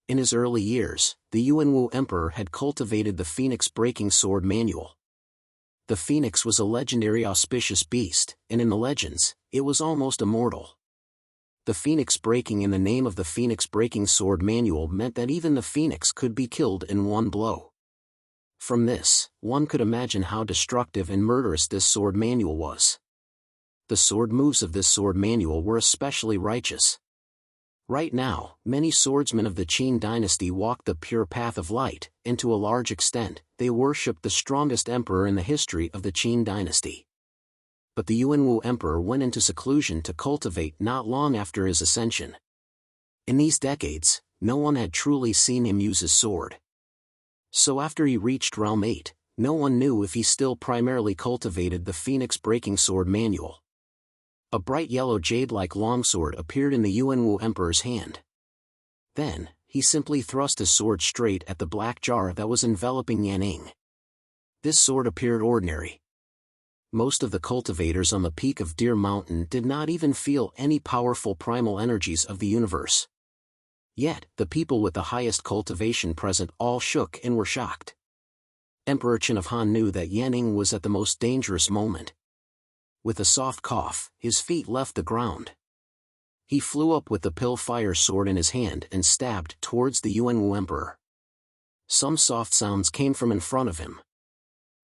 [SPEAKER 1] In his early years, the Yuanwu Emperor had cultivated the Phoenix-breaking sword manual. The Phoenix was a legendary auspicious beast, and in the legends, it was almost immortal. The Phoenix breaking in the name of the Phoenix-breaking sword manual meant that even the Phoenix could be killed in one blow. From this, one could imagine how destructive and murderous this sword manual was. The sword moves of this sword manual were especially righteous. Right now, many swordsmen of the Qin dynasty walked the pure path of light, and to a large extent, they worshipped the strongest emperor in the history of the Qin dynasty. But the Yuanwu Emperor went into seclusion to cultivate not long after his ascension. In these decades, no one had truly seen him use his sword. So after he reached Realm 8, no one knew if he still primarily cultivated the Phoenix-breaking sword manual. A bright yellow jade-like longsword appeared in the Yuanwu Emperor's hand. Then, he simply thrust his sword straight at the black jar that was enveloping Yanning. This sword appeared ordinary. Most of the cultivators on the peak of Deer Mountain did not even feel any powerful primal energies of the universe. Yet, the people with the highest cultivation present all shook and were shocked. Emperor Chen of Han knew that Yanning was at the most dangerous moment. With a soft cough, his feet left the ground. He flew up with the pill fire sword in his hand and stabbed towards the Yuanwu Emperor. Some soft sounds came from in front of him.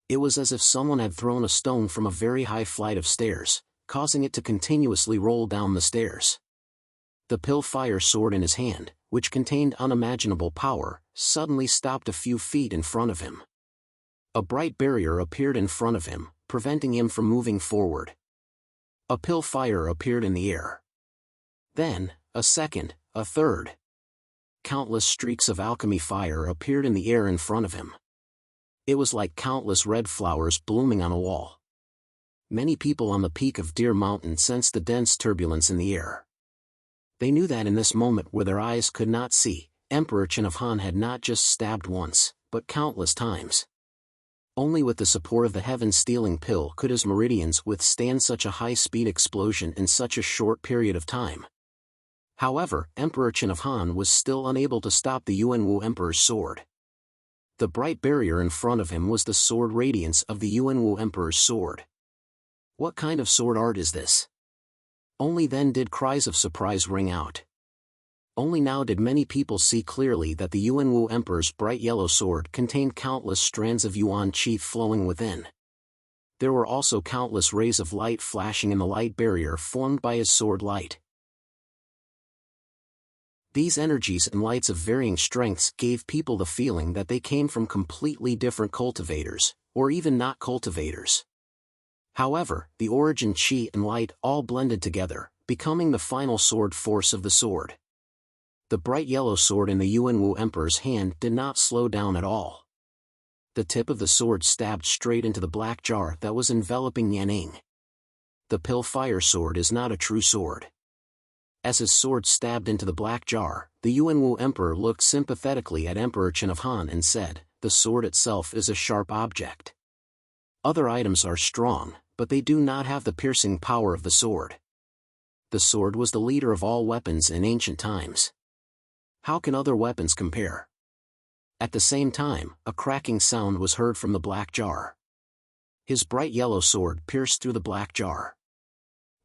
[SPEAKER 1] It was as if someone had thrown a stone from a very high flight of stairs, causing it to continuously roll down the stairs. The pill fire sword in his hand, which contained unimaginable power, suddenly stopped a few feet in front of him. A bright barrier appeared in front of him, preventing him from moving forward. A pill fire appeared in the air. Then, a second, a third. Countless streaks of alchemy fire appeared in the air in front of him. It was like countless red flowers blooming on a wall. Many people on the peak of Deer Mountain sensed the dense turbulence in the air. They knew that in this moment where their eyes could not see, Emperor Chen of Han had not just stabbed once, but countless times. Only with the support of the heaven-stealing pill could his meridians withstand such a high-speed explosion in such a short period of time. However, Emperor Chen of Han was still unable to stop the Yuanwu Emperor's sword. The bright barrier in front of him was the sword radiance of the Yuanwu Emperor's sword. What kind of sword art is this? Only then did cries of surprise ring out. Only now did many people see clearly that the Yuanwu Emperor's bright yellow sword contained countless strands of yuan qi flowing within. There were also countless rays of light flashing in the light barrier formed by his sword light. These energies and lights of varying strengths gave people the feeling that they came from completely different cultivators, or even not cultivators. However, the origin qi and light all blended together, becoming the final sword force of the sword. The bright yellow sword in the Yuanwu Emperor's hand did not slow down at all. The tip of the sword stabbed straight into the black jar that was enveloping Yanning. The pill fire sword is not a true sword. As his sword stabbed into the black jar, the Yuanwu Emperor looked sympathetically at Emperor Chen of Han and said, "The sword itself is a sharp object. Other items are strong, but they do not have the piercing power of the sword. The sword was the leader of all weapons in ancient times. How can other weapons compare?" At the same time, a cracking sound was heard from the black jar. His bright yellow sword pierced through the black jar.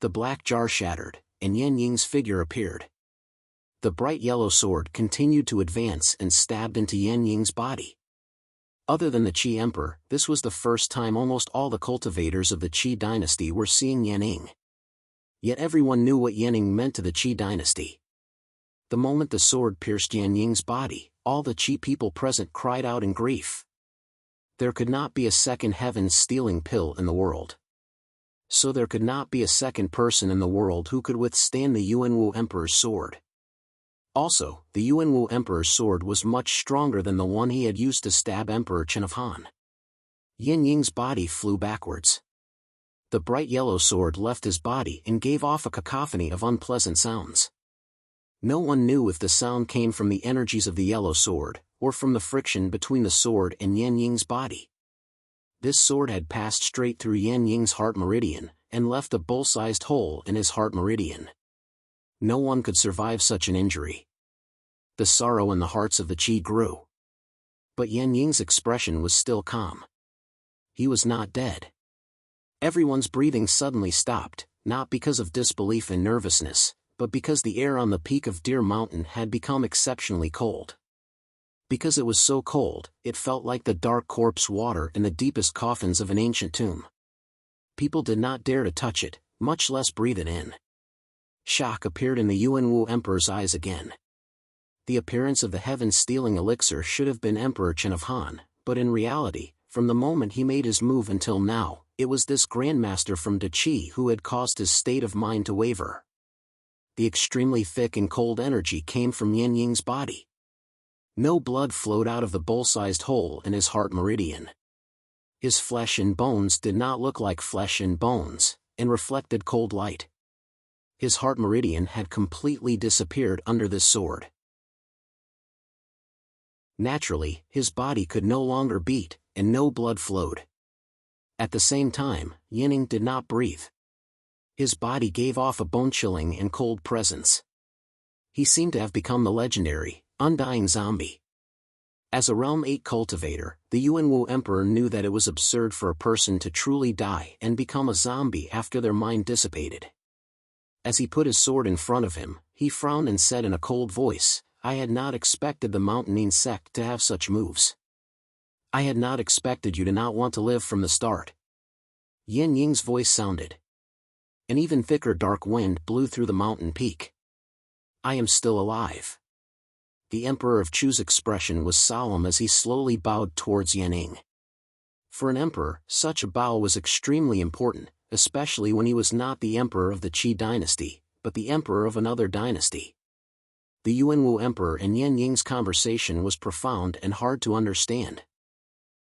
[SPEAKER 1] The black jar shattered, and Yan Ying's figure appeared. The bright yellow sword continued to advance and stabbed into Yan Ying's body. Other than the Qi Emperor, this was the first time almost all the cultivators of the Qi dynasty were seeing Yanning. Yet everyone knew what Yanning meant to the Qi dynasty. The moment the sword pierced Yan Ying's body, all the Qi people present cried out in grief. There could not be a second heaven-stealing pill in the world. So there could not be a second person in the world who could withstand the Yuanwu Emperor's sword. Also, the Yuanwu Emperor's sword was much stronger than the one he had used to stab Emperor Chen of Han. Yan Ying's body flew backwards. The bright yellow sword left his body and gave off a cacophony of unpleasant sounds. No one knew if the sound came from the energies of the yellow sword, or from the friction between the sword and Yan Ying's body. This sword had passed straight through Yan Ying's heart meridian, and left a bull-sized hole in his heart meridian. No one could survive such an injury. The sorrow in the hearts of the Qi grew. But Yan Ying's expression was still calm. He was not dead. Everyone's breathing suddenly stopped, not because of disbelief and nervousness, but because the air on the peak of Deer Mountain had become exceptionally cold. Because it was so cold, it felt like the dark corpse water in the deepest coffins of an ancient tomb. People did not dare to touch it, much less breathe it in. Shock appeared in the Yuanwu Emperor's eyes again. The appearance of the heaven-stealing elixir should have been Emperor Chen of Han, but in reality, from the moment he made his move until now, it was this grandmaster from Da Qi who had caused his state of mind to waver. The extremely thick and cold energy came from Yan Ying's body. No blood flowed out of the bull-sized hole in his heart meridian. His flesh and bones did not look like flesh and bones, and reflected cold light. His heart meridian had completely disappeared under this sword. Naturally, his body could no longer beat, and no blood flowed. At the same time, Yining did not breathe. His body gave off a bone-chilling and cold presence. He seemed to have become the legendary, undying zombie. As a Realm 8 cultivator, the Yuanwu Emperor knew that it was absurd for a person to truly die and become a zombie after their mind dissipated. As he put his sword in front of him, he frowned and said in a cold voice, "I had not expected the Mountain sect to have such moves. I had not expected you to not want to live from the start." Yin Ying's voice sounded. An even thicker dark wind blew through the mountain peak. "I am still alive." The Emperor of Chu's expression was solemn as he slowly bowed towards Yining. For an emperor, such a bow was extremely important, especially when he was not the emperor of the Qi dynasty, but the emperor of another dynasty. The Yuanwu Emperor and Yin Ying's conversation was profound and hard to understand.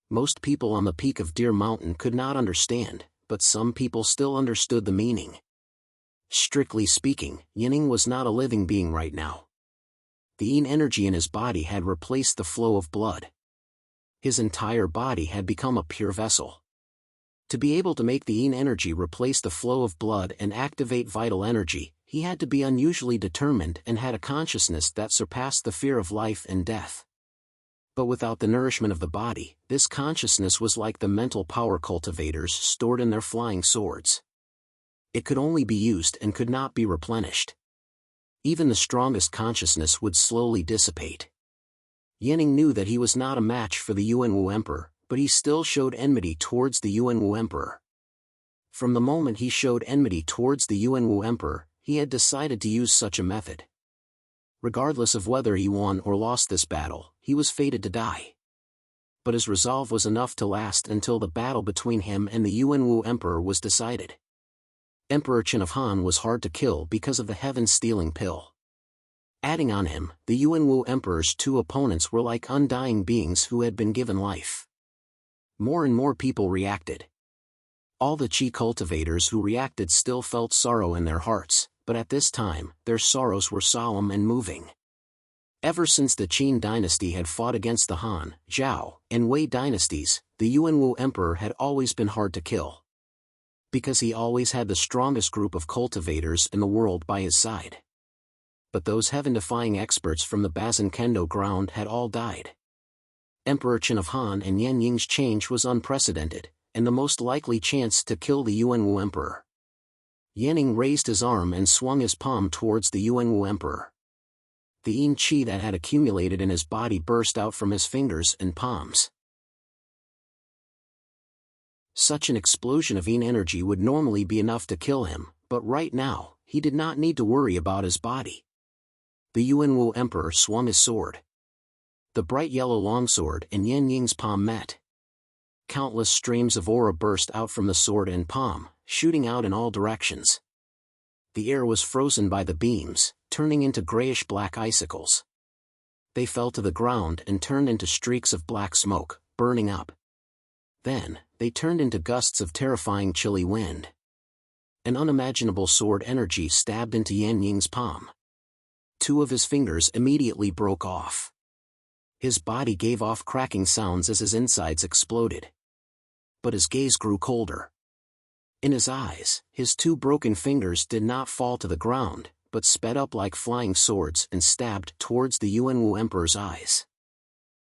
[SPEAKER 1] Most people on the peak of Deer Mountain could not understand, but some people still understood the meaning. Strictly speaking, Yining was not a living being right now. The yin energy in his body had replaced the flow of blood. His entire body had become a pure vessel. To be able to make the yin energy replace the flow of blood and activate vital energy, he had to be unusually determined and had a consciousness that surpassed the fear of life and death. But without the nourishment of the body, this consciousness was like the mental power cultivators stored in their flying swords. It could only be used and could not be replenished. Even the strongest consciousness would slowly dissipate. Yining knew that he was not a match for the Yuanwu Emperor, but he still showed enmity towards the Yuanwu Emperor. From the moment he showed enmity towards the Yuanwu Emperor, he had decided to use such a method. Regardless of whether he won or lost this battle, he was fated to die. But his resolve was enough to last until the battle between him and the Yuanwu Emperor was decided. Emperor Qin of Han was hard to kill because of the heaven-stealing pill. Adding on him, the Yuanwu Emperor's two opponents were like undying beings who had been given life. More and more people reacted. All the Qi cultivators who reacted still felt sorrow in their hearts, but at this time, their sorrows were solemn and moving. Ever since the Qin dynasty had fought against the Han, Zhao, and Wei dynasties, the Yuanwu Emperor had always been hard to kill. Because he always had the strongest group of cultivators in the world by his side. But those heaven-defying experts from the Bazin Kendo ground had all died. Emperor Qin of Han and Yin Ying's change was unprecedented, and the most likely chance to kill the Yuanwu Emperor. Yining raised his arm and swung his palm towards the Yuanwu Emperor. The yin qi that had accumulated in his body burst out from his fingers and palms. Such an explosion of yin energy would normally be enough to kill him, but right now, he did not need to worry about his body. The Yuanwu Emperor swung his sword. The bright yellow longsword and Yin Ying's palm met. Countless streams of aura burst out from the sword and palm, shooting out in all directions. The air was frozen by the beams, turning into grayish-black icicles. They fell to the ground and turned into streaks of black smoke, burning up. Then, they turned into gusts of terrifying chilly wind. An unimaginable sword energy stabbed into Yin Ying's palm. Two of his fingers immediately broke off. His body gave off cracking sounds as his insides exploded. But his gaze grew colder. In his eyes, his two broken fingers did not fall to the ground, but sped up like flying swords and stabbed towards the Yuanwu Emperor's eyes.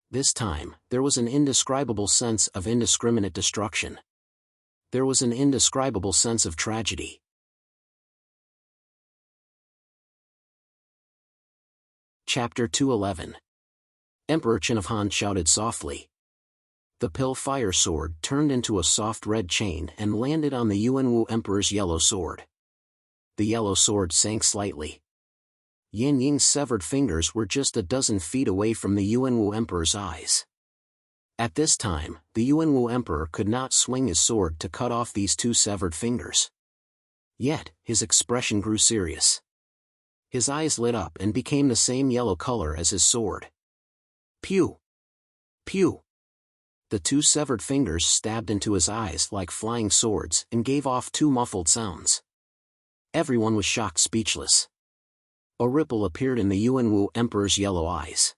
[SPEAKER 1] This time, there was an indescribable sense of indiscriminate destruction. There was an indescribable sense of tragedy. Chapter 211. Emperor Qin of Han shouted softly. The pill fire sword turned into a soft red chain and landed on the Yuanwu Emperor's yellow sword. The yellow sword sank slightly. Yin Ying's severed fingers were just a dozen feet away from the Yuanwu Emperor's eyes. At this time, the Yuanwu Emperor could not swing his sword to cut off these two severed fingers. Yet, his expression grew serious. His eyes lit up and became the same yellow color as his sword. Pew! Pew! The two severed fingers stabbed into his eyes like flying swords and gave off two muffled sounds. Everyone was shocked speechless. A ripple appeared in the Yuanwu Emperor's yellow eyes.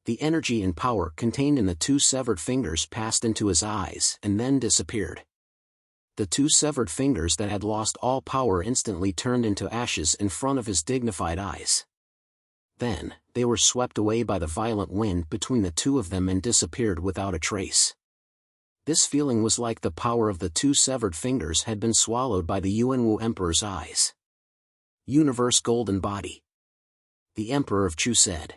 [SPEAKER 1] The energy and power contained in the two severed fingers passed into his eyes and then disappeared. The two severed fingers that had lost all power instantly turned into ashes in front of his dignified eyes. Then, they were swept away by the violent wind between the two of them and disappeared without a trace. This feeling was like the power of the two severed fingers had been swallowed by the Yuanwu Emperor's eyes. Universe Golden Body. The Emperor of Chu said.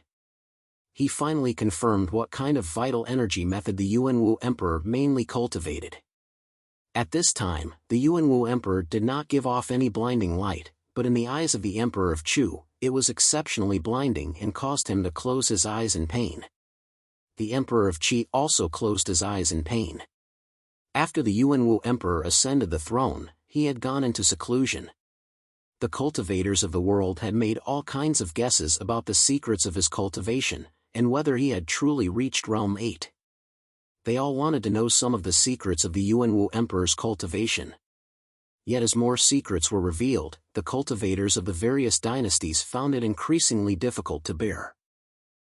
[SPEAKER 1] He finally confirmed what kind of vital energy method the Yuanwu Emperor mainly cultivated. At this time, the Yuanwu Emperor did not give off any blinding light, but in the eyes of the Emperor of Chu, it was exceptionally blinding and caused him to close his eyes in pain. The Emperor of Qi also closed his eyes in pain. After the Yuanwu Emperor ascended the throne, he had gone into seclusion. The cultivators of the world had made all kinds of guesses about the secrets of his cultivation, and whether he had truly reached Realm 8. They all wanted to know some of the secrets of the Yuanwu Emperor's cultivation. Yet as more secrets were revealed, the cultivators of the various dynasties found it increasingly difficult to bear.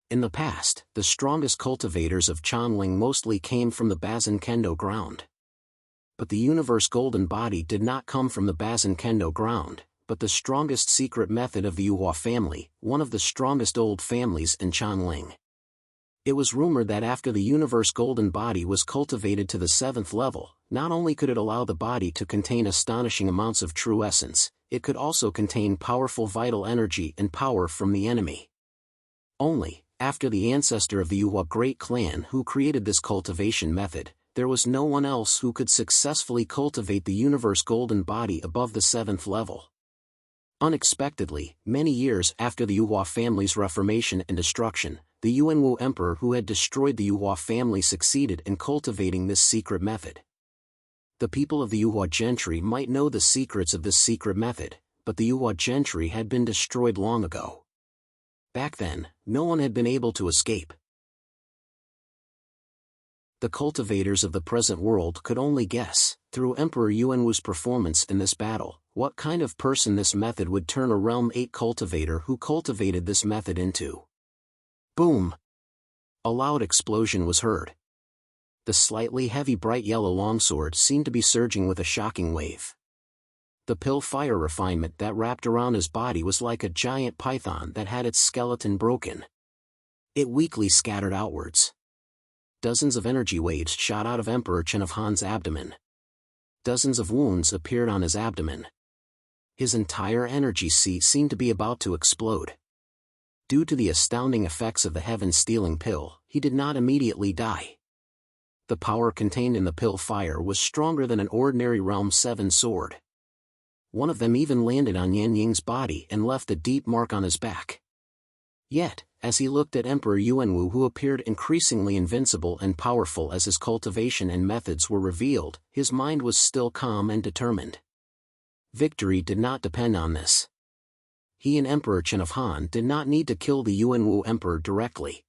[SPEAKER 1] In the past, the strongest cultivators of Chanling mostly came from the Bazin Kendo ground. But the Universe Golden Body did not come from the Bazin Kendo ground, but the strongest secret method of the Yuhua family, one of the strongest old families in Chanling. It was rumored that after the Universe Golden Body was cultivated to the 7th level, not only could it allow the body to contain astonishing amounts of true essence, it could also contain powerful vital energy and power from the enemy. Only, after the ancestor of the Yuhua great clan who created this cultivation method, there was no one else who could successfully cultivate the Universe Golden Body above the 7th level. Unexpectedly, many years after the Yuhua family's reformation and destruction, the Yuanwu Emperor who had destroyed the Yuhua family succeeded in cultivating this secret method. The people of the Yuhua gentry might know the secrets of this secret method, but the Yuhua gentry had been destroyed long ago. Back then, no one had been able to escape. The cultivators of the present world could only guess, through Emperor Yuanwu's performance in this battle, what kind of person this method would turn a Realm 8 cultivator who cultivated this method into. Boom! A loud explosion was heard. The slightly heavy bright yellow longsword seemed to be surging with a shocking wave. The pill fire refinement that wrapped around his body was like a giant python that had its skeleton broken. It weakly scattered outwards. Dozens of energy waves shot out of Emperor Chen of Han's abdomen. Dozens of wounds appeared on his abdomen. His entire energy sea seemed to be about to explode. Due to the astounding effects of the heaven-stealing pill, he did not immediately die. The power contained in the pill fire was stronger than an ordinary Realm 7 sword. One of them even landed on Yan Ying's body and left a deep mark on his back. Yet, as he looked at Emperor Yuanwu who appeared increasingly invincible and powerful as his cultivation and methods were revealed, his mind was still calm and determined. Victory did not depend on this. He and Emperor Chen of Han did not need to kill the Yuanwu Emperor directly.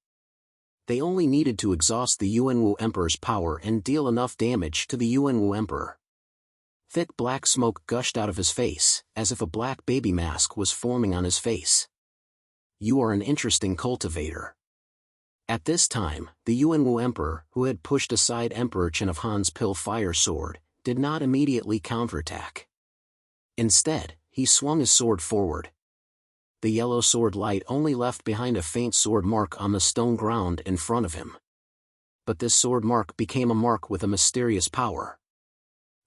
[SPEAKER 1] They only needed to exhaust the Yuanwu Emperor's power and deal enough damage to the Yuanwu Emperor. Thick black smoke gushed out of his face, as if a black baby mask was forming on his face. You are an interesting cultivator. At this time, the Yuanwu Emperor, who had pushed aside Emperor Chen of Han's pill fire sword, did not immediately counterattack. Instead, he swung his sword forward. The yellow sword light only left behind a faint sword mark on the stone ground in front of him. But this sword mark became a mark with a mysterious power.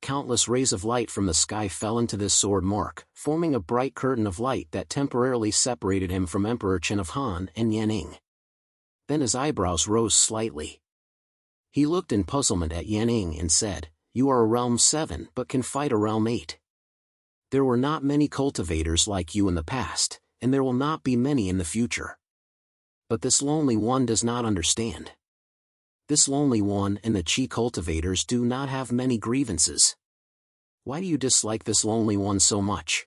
[SPEAKER 1] Countless rays of light from the sky fell into this sword mark, forming a bright curtain of light that temporarily separated him from Emperor Chen of Han and Yan Ying. Then his eyebrows rose slightly. He looked in puzzlement at Yan Ying and said, "You are a Realm 7 but can fight a Realm 8. There were not many cultivators like you in the past, and there will not be many in the future. But this lonely one does not understand. This lonely one and the Qi cultivators do not have many grievances. Why do you dislike this lonely one so much?"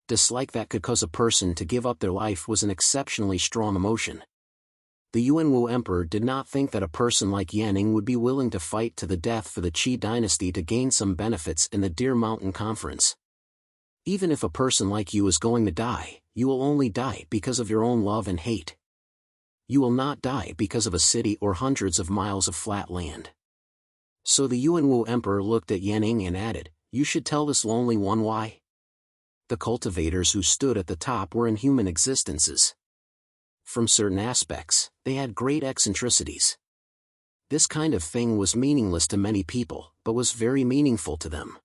[SPEAKER 1] Dislike that could cause a person to give up their life was an exceptionally strong emotion. The Yuanwu Emperor did not think that a person like Yanning would be willing to fight to the death for the Qi dynasty to gain some benefits in the Deer Mountain Conference. Even if a person like you is going to die, you will only die because of your own love and hate. You will not die because of a city or hundreds of miles of flat land. So the Yuanwu emperor looked at Yanning and added, you should tell this lonely one why. The cultivators who stood at the top were inhuman existences. From certain aspects, they had great eccentricities. This kind of thing was meaningless to many people, but was very meaningful to them.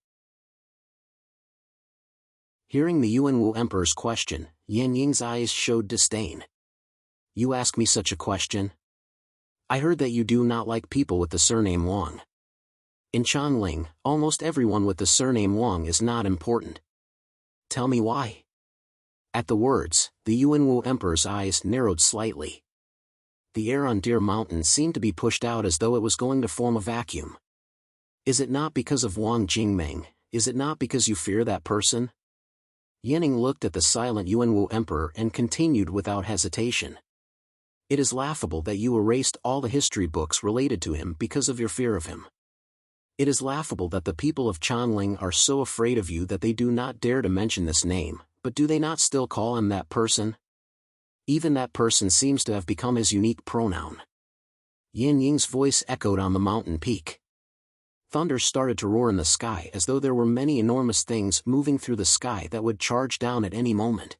[SPEAKER 1] Hearing the Yuanwu emperor's question, Yan Ying's eyes showed disdain. You ask me such a question? I heard that you do not like people with the surname Wang. In Chanling, almost everyone with the surname Wang is not important. Tell me why. At the words, the Yuanwu emperor's eyes narrowed slightly. The air on Deer Mountain seemed to be pushed out as though it was going to form a vacuum. Is it not because of Wang Jingmeng? Is it not because you fear that person? Yanning looked at the silent Yuanwu emperor and continued without hesitation. It is laughable that you erased all the history books related to him because of your fear of him. It is laughable that the people of Chanling are so afraid of you that they do not dare to mention this name, but do they not still call him that person? Even that person seems to have become his unique pronoun. Yan Ying's voice echoed on the mountain peak. Thunder started to roar in the sky as though there were many enormous things moving through the sky that would charge down at any moment.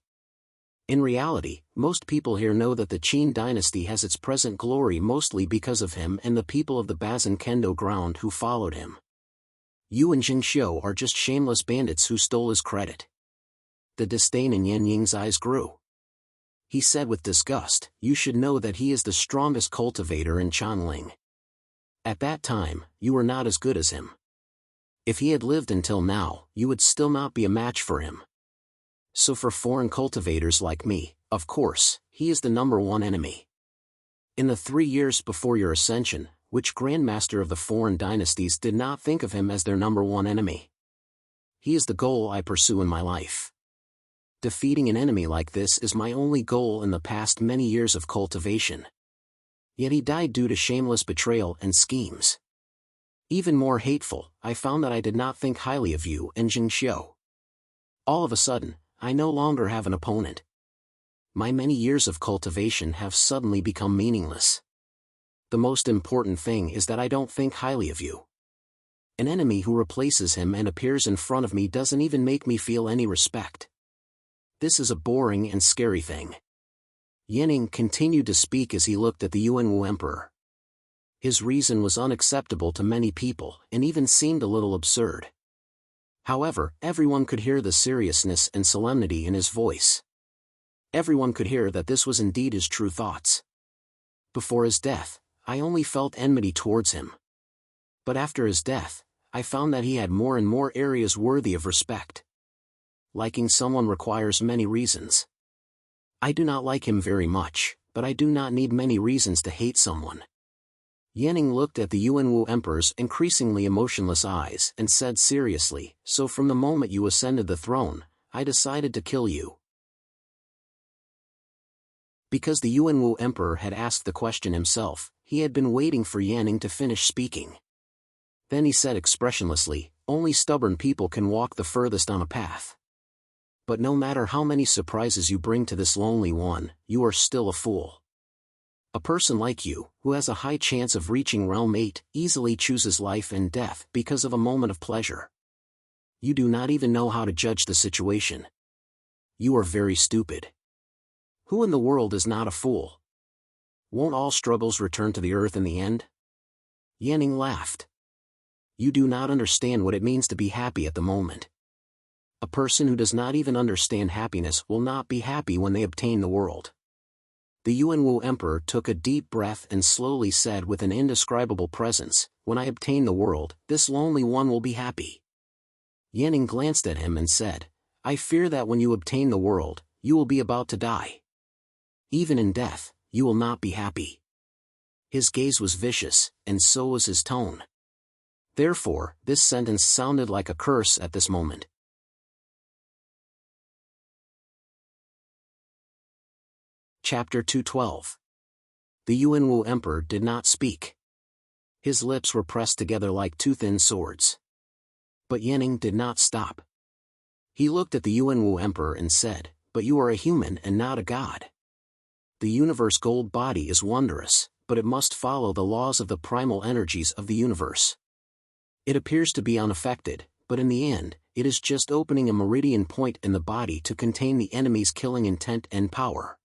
[SPEAKER 1] In reality, most people here know that the Qin dynasty has its present glory mostly because of him and the people of the Bazin Kendo ground who followed him. You and Jingxiu are just shameless bandits who stole his credit. The disdain in Yan Ying's eyes grew. He said with disgust, you should know that he is the strongest cultivator in Chanling. At that time, you were not as good as him. If he had lived until now, you would still not be a match for him. So for foreign cultivators like me, of course, he is the #1 enemy. In the 3 years before your ascension, which grandmaster of the foreign dynasties did not think of him as their #1 enemy? He is the goal I pursue in my life. Defeating an enemy like this is my only goal in the past many years of cultivation. Yet he died due to shameless betrayal and schemes. Even more hateful, I found that I did not think highly of you and Jingxiu. All of a sudden, I no longer have an opponent. My many years of cultivation have suddenly become meaningless. The most important thing is that I don't think highly of you. An enemy who replaces him and appears in front of me doesn't even make me feel any respect. This is a boring and scary thing. Yanning continued to speak as he looked at the Yuanwu emperor. His reason was unacceptable to many people and even seemed a little absurd. However, everyone could hear the seriousness and solemnity in his voice. Everyone could hear that this was indeed his true thoughts. Before his death, I only felt enmity towards him. But after his death, I found that he had more and more areas worthy of respect. Liking someone requires many reasons. I do not like him very much, but I do not need many reasons to hate someone. Yanning looked at the Yuanwu emperor's increasingly emotionless eyes and said seriously, so from the moment you ascended the throne, I decided to kill you. Because the Yuanwu emperor had asked the question himself, he had been waiting for Yanning to finish speaking. Then he said expressionlessly, only stubborn people can walk the furthest on a path. But no matter how many surprises you bring to this lonely one, you are still a fool. A person like you, who has a high chance of reaching Realm 8, easily chooses life and death because of a moment of pleasure. You do not even know how to judge the situation. You are very stupid. Who in the world is not a fool? Won't all struggles return to the earth in the end? Yanning laughed. You do not understand what it means to be happy at the moment. A person who does not even understand happiness will not be happy when they obtain the world. The Yuanwu emperor took a deep breath and slowly said with an indescribable presence, when I obtain the world, this lonely one will be happy. Yanning glanced at him and said, I fear that when you obtain the world, you will be about to die. Even in death, you will not be happy. His gaze was vicious, and so was his tone. Therefore, this sentence sounded like a curse at this moment. Chapter 212. The Yuanwu emperor did not speak. His lips were pressed together like two thin swords. But Yanning did not stop. He looked at the Yuanwu emperor and said, but you are a human and not a god. the universe gold body is wondrous, but it must follow the laws of the primal energies of the universe. It appears to be unaffected, but in the end, it is just opening a meridian point in the body to contain the enemy's killing intent and power.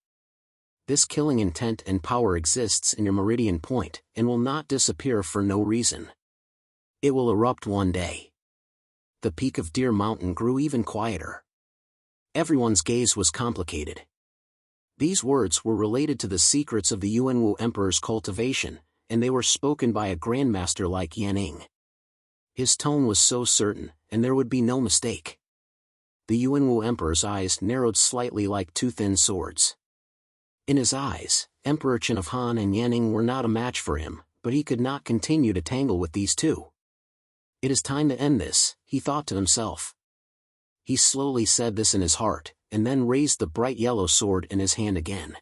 [SPEAKER 1] This killing intent and power exists in your meridian point, and will not disappear for no reason. It will erupt one day. The peak of Deer Mountain grew even quieter. Everyone's gaze was complicated. These words were related to the secrets of the Yuanwu Emperor's cultivation, and they were spoken by a grandmaster like Yanning. His tone was so certain, and there would be no mistake. The Yuanwu Emperor's eyes narrowed slightly like two thin swords. In his eyes, Emperor Chen of Han and Yanning were not a match for him, but he could not continue to tangle with these two. It is time to end this, he thought to himself. He slowly said this in his heart, and then raised the bright yellow sword in his hand again.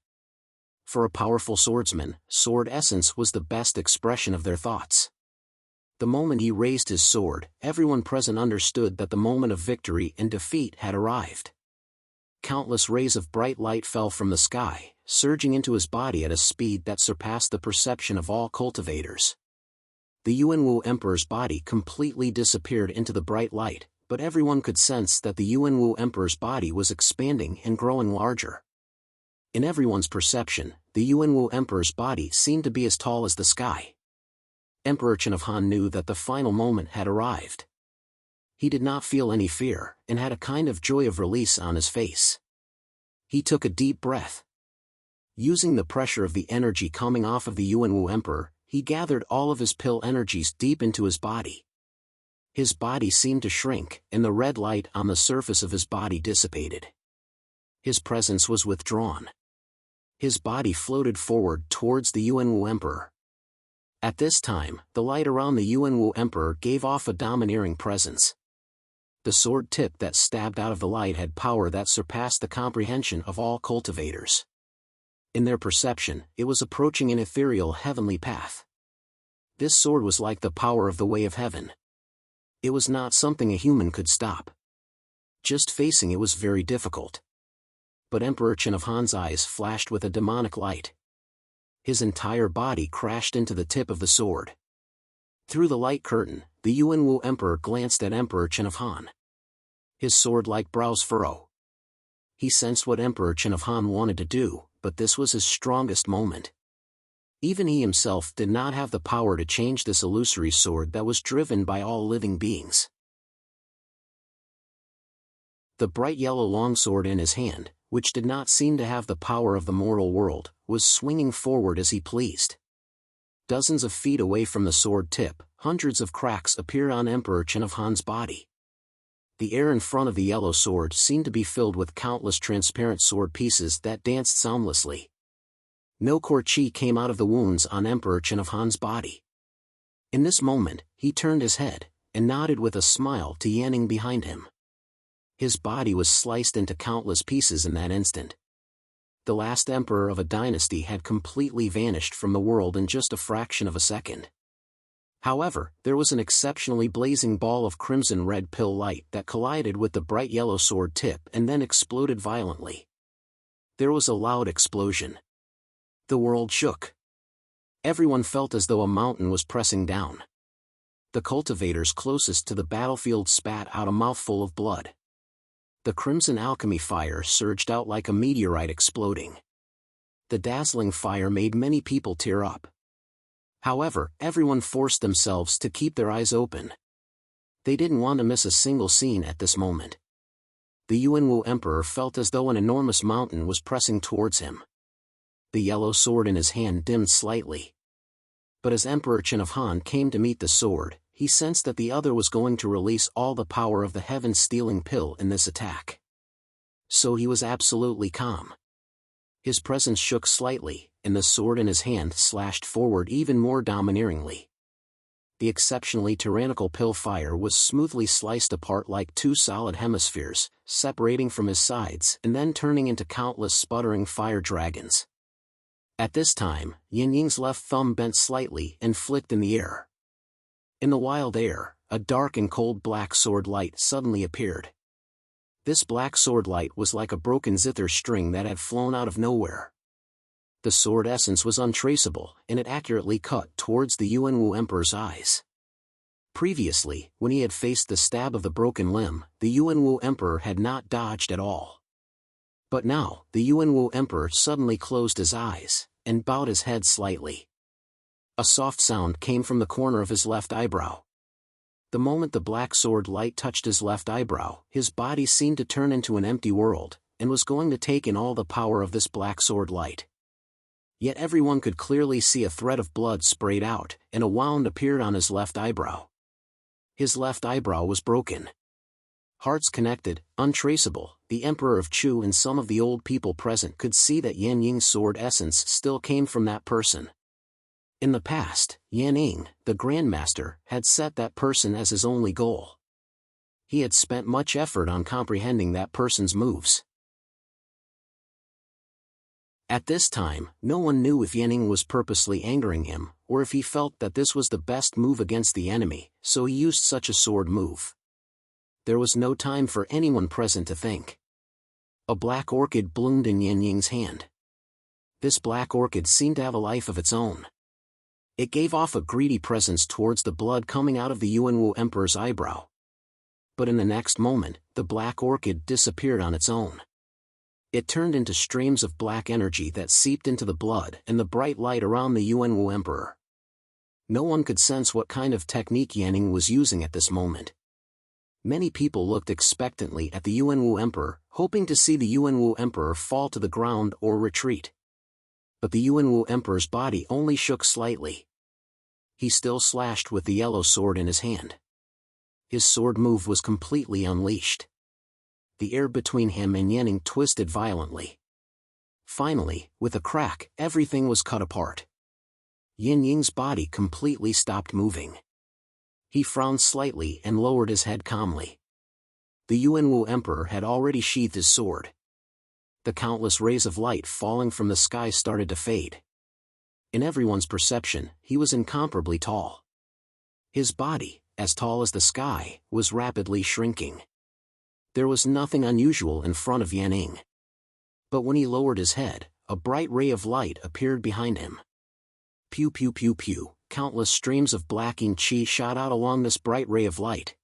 [SPEAKER 1] For a powerful swordsman, sword essence was the best expression of their thoughts. The moment he raised his sword, everyone present understood that the moment of victory and defeat had arrived. Countless rays of bright light fell from the sky, surging into his body at a speed that surpassed the perception of all cultivators. The Yuanwu Emperor's body completely disappeared into the bright light, but everyone could sense that the Yuanwu Emperor's body was expanding and growing larger. In everyone's perception, the Yuanwu Emperor's body seemed to be as tall as the sky. Emperor Chen of Han knew that the final moment had arrived. He did not feel any fear, and had a kind of joy of release on his face. He took a deep breath. Using the pressure of the energy coming off of the Yuanwu Emperor, he gathered all of his pill energies deep into his body. His body seemed to shrink, and the red light on the surface of his body dissipated. His presence was withdrawn. His body floated forward towards the Yuanwu Emperor. At this time, the light around the Yuanwu Emperor gave off a domineering presence. The sword tip that stabbed out of the light had power that surpassed the comprehension of all cultivators. In their perception, it was approaching an ethereal heavenly path. This sword was like the power of the way of heaven. It was not something a human could stop. Just facing it was very difficult. But Emperor Chen of Han's eyes flashed with a demonic light. His entire body crashed into the tip of the sword. Through the light curtain, the Yuanwu Emperor glanced at Emperor Chen of Han. His sword-like brows furrow. He sensed what Emperor Chen of Han wanted to do, but this was his strongest moment. Even he himself did not have the power to change this illusory sword that was driven by all living beings. The bright yellow longsword in his hand, which did not seem to have the power of the mortal world, was swinging forward as he pleased. Dozens of feet away from the sword tip, hundreds of cracks appeared on Emperor Chen of Han's body. The air in front of the yellow sword seemed to be filled with countless transparent sword pieces that danced soundlessly. No core chi came out of the wounds on Emperor Chen of Han's body. In this moment, he turned his head, and nodded with a smile to Yanning behind him. His body was sliced into countless pieces in that instant. The last emperor of a dynasty had completely vanished from the world in just a fraction of a second. However, there was an exceptionally blazing ball of crimson-red pill light that collided with the bright yellow sword tip and then exploded violently. There was a loud explosion. The world shook. Everyone felt as though a mountain was pressing down. The cultivators closest to the battlefield spat out a mouthful of blood. The crimson alchemy fire surged out like a meteorite exploding. The dazzling fire made many people tear up. However, everyone forced themselves to keep their eyes open. They didn't want to miss a single scene at this moment. The Yuanwu Emperor felt as though an enormous mountain was pressing towards him. The yellow sword in his hand dimmed slightly. But as Emperor Chen of Han came to meet the sword, he sensed that the other was going to release all the power of the heaven-stealing pill in this attack. So he was absolutely calm. His presence shook slightly, and the sword in his hand slashed forward even more domineeringly. The exceptionally tyrannical pill fire was smoothly sliced apart like two solid hemispheres, separating from his sides and then turning into countless sputtering fire dragons. At this time, Yin Ying's left thumb bent slightly and flicked in the air. In the wild air, a dark and cold black sword light suddenly appeared. This black sword light was like a broken zither string that had flown out of nowhere. The sword essence was untraceable, and it accurately cut towards the Yuanwu Emperor's eyes. Previously, when he had faced the stab of the broken limb, the Yuanwu Emperor had not dodged at all. But now, the Yuanwu Emperor suddenly closed his eyes, and bowed his head slightly. A soft sound came from the corner of his left eyebrow. The moment the black sword light touched his left eyebrow, his body seemed to turn into an empty world, and was going to take in all the power of this black sword light. Yet everyone could clearly see a thread of blood sprayed out, and a wound appeared on his left eyebrow. His left eyebrow was broken. Hearts connected, untraceable, the Emperor of Chu and some of the old people present could see that Yan Ying's sword essence still came from that person. In the past, Yan Ying, the Grandmaster, had set that person as his only goal. He had spent much effort on comprehending that person's moves. At this time, no one knew if Yan Ying was purposely angering him, or if he felt that this was the best move against the enemy, so he used such a sword move. There was no time for anyone present to think. A black orchid bloomed in Yan Ying's hand. This black orchid seemed to have a life of its own. It gave off a greedy presence towards the blood coming out of the Yuanwu Emperor's eyebrow. But in the next moment, the black orchid disappeared on its own. It turned into streams of black energy that seeped into the blood and the bright light around the Yuanwu Emperor. No one could sense what kind of technique Yan Ying was using at this moment. Many people looked expectantly at the Yuanwu Emperor, hoping to see the Yuanwu Emperor fall to the ground or retreat. But the Yuanwu Emperor's body only shook slightly. He still slashed with the yellow sword in his hand. His sword move was completely unleashed. The air between him and Yan Ying twisted violently. Finally, with a crack, everything was cut apart. Yan Ying's body completely stopped moving. He frowned slightly and lowered his head calmly. The Yuanwu Emperor had already sheathed his sword. The countless rays of light falling from the sky started to fade. In everyone's perception, he was incomparably tall. His body, as tall as the sky, was rapidly shrinking. There was nothing unusual in front of Yan Ying. But when he lowered his head, a bright ray of light appeared behind him. Pew pew pew pew, countless streams of blacking chi shot out along this bright ray of light.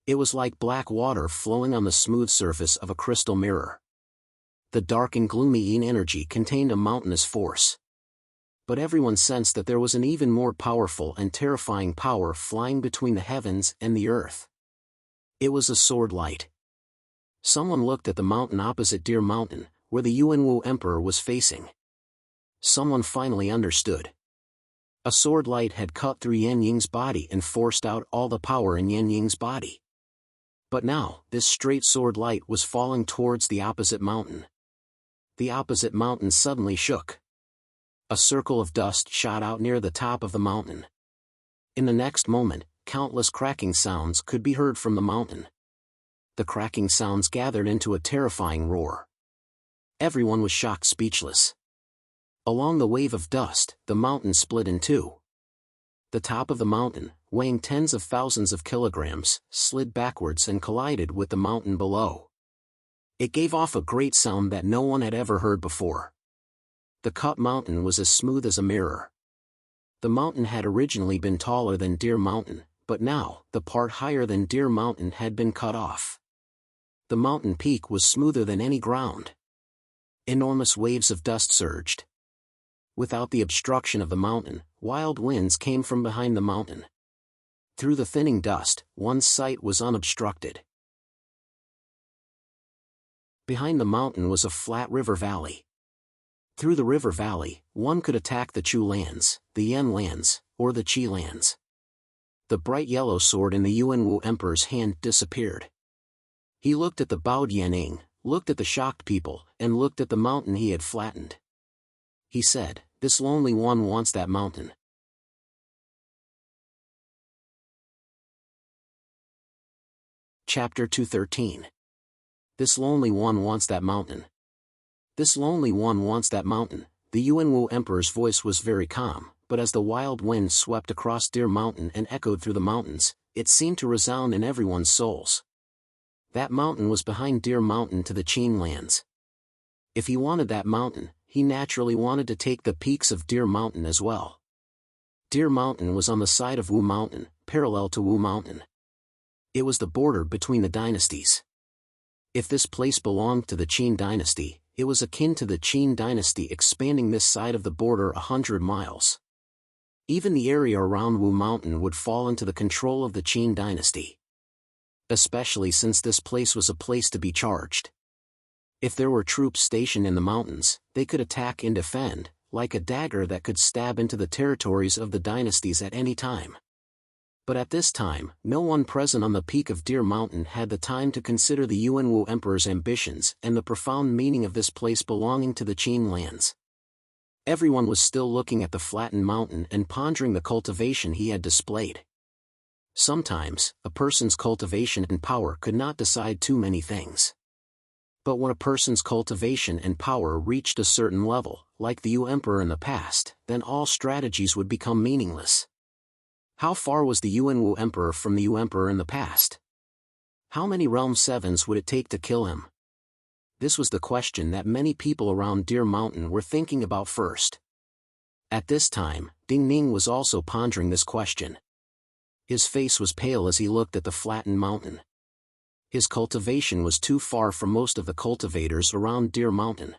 [SPEAKER 1] It was like black water flowing on the smooth surface of a crystal mirror. The dark and gloomy yin energy contained a mountainous force. But everyone sensed that there was an even more powerful and terrifying power flying between the heavens and the earth. It was a sword light. Someone looked at the mountain opposite Deer Mountain, where the Yuanwu Emperor was facing. Someone finally understood. A sword light had cut through Yan Ying's body and forced out all the power in Yan Ying's body. But now, this straight sword light was falling towards the opposite mountain. The opposite mountain suddenly shook. A circle of dust shot out near the top of the mountain. In the next moment, countless cracking sounds could be heard from the mountain. The cracking sounds gathered into a terrifying roar. Everyone was shocked speechless. Along the wave of dust, the mountain split in two. The top of the mountain, weighing tens of thousands of kilograms, slid backwards and collided with the mountain below. It gave off a great sound that no one had ever heard before. The cut mountain was as smooth as a mirror. The mountain had originally been taller than Deer Mountain, but now, the part higher than Deer Mountain had been cut off. The mountain peak was smoother than any ground. Enormous waves of dust surged. Without the obstruction of the mountain, wild winds came from behind the mountain. Through the thinning dust, one's sight was unobstructed. Behind the mountain was a flat river valley. Through the river valley, one could attack the Chu lands, the Yan lands, or the Qi lands. The bright yellow sword in the Yuanwu Emperor's hand disappeared. He looked at the bowed Yan Ying, looked at the shocked people, and looked at the mountain he had flattened. He said, "This lonely one wants that mountain." Chapter 213. This lonely one wants that mountain. This lonely one wants that mountain. The Yuanwu Emperor's voice was very calm, but as the wild wind swept across Deer Mountain and echoed through the mountains, it seemed to resound in everyone's souls. That mountain was behind Deer Mountain to the Qin lands. If he wanted that mountain, he naturally wanted to take the peaks of Deer Mountain as well. Deer Mountain was on the side of Wu Mountain, parallel to Wu Mountain. It was the border between the dynasties. If this place belonged to the Qin dynasty, it was akin to the Qin dynasty expanding this side of the border 100 miles. Even the area around Wu Mountain would fall into the control of the Qin dynasty. Especially since this place was a place to be charged. If there were troops stationed in the mountains, they could attack and defend, like a dagger that could stab into the territories of the dynasties at any time. But at this time, no one present on the peak of Deer Mountain had the time to consider the Yuanwu Emperor's ambitions and the profound meaning of this place belonging to the Qin lands. Everyone was still looking at the flattened mountain and pondering the cultivation he had displayed. Sometimes, a person's cultivation and power could not decide too many things. But when a person's cultivation and power reached a certain level, like the Yu Emperor in the past, then all strategies would become meaningless. How far was the Yuanwu Emperor from the Yu Emperor in the past? How many Realm 7s would it take to kill him? This was the question that many people around Deer Mountain were thinking about first. At this time, Ding Ning was also pondering this question. His face was pale as he looked at the flattened mountain. His cultivation was too far from most of the cultivators around Deer Mountain.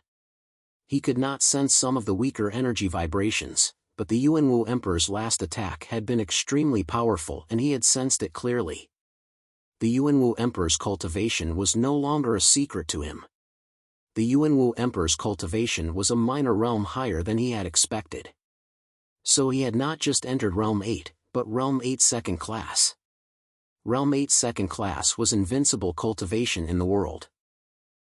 [SPEAKER 1] He could not sense some of the weaker energy vibrations, but the Yuanwu Emperor's last attack had been extremely powerful and he had sensed it clearly. The Yuanwu Emperor's cultivation was no longer a secret to him. The Yuanwu Emperor's cultivation was a minor realm higher than he had expected. So he had not just entered Realm 8, but Realm 8 second class. Realm 8 second class was invincible cultivation in the world.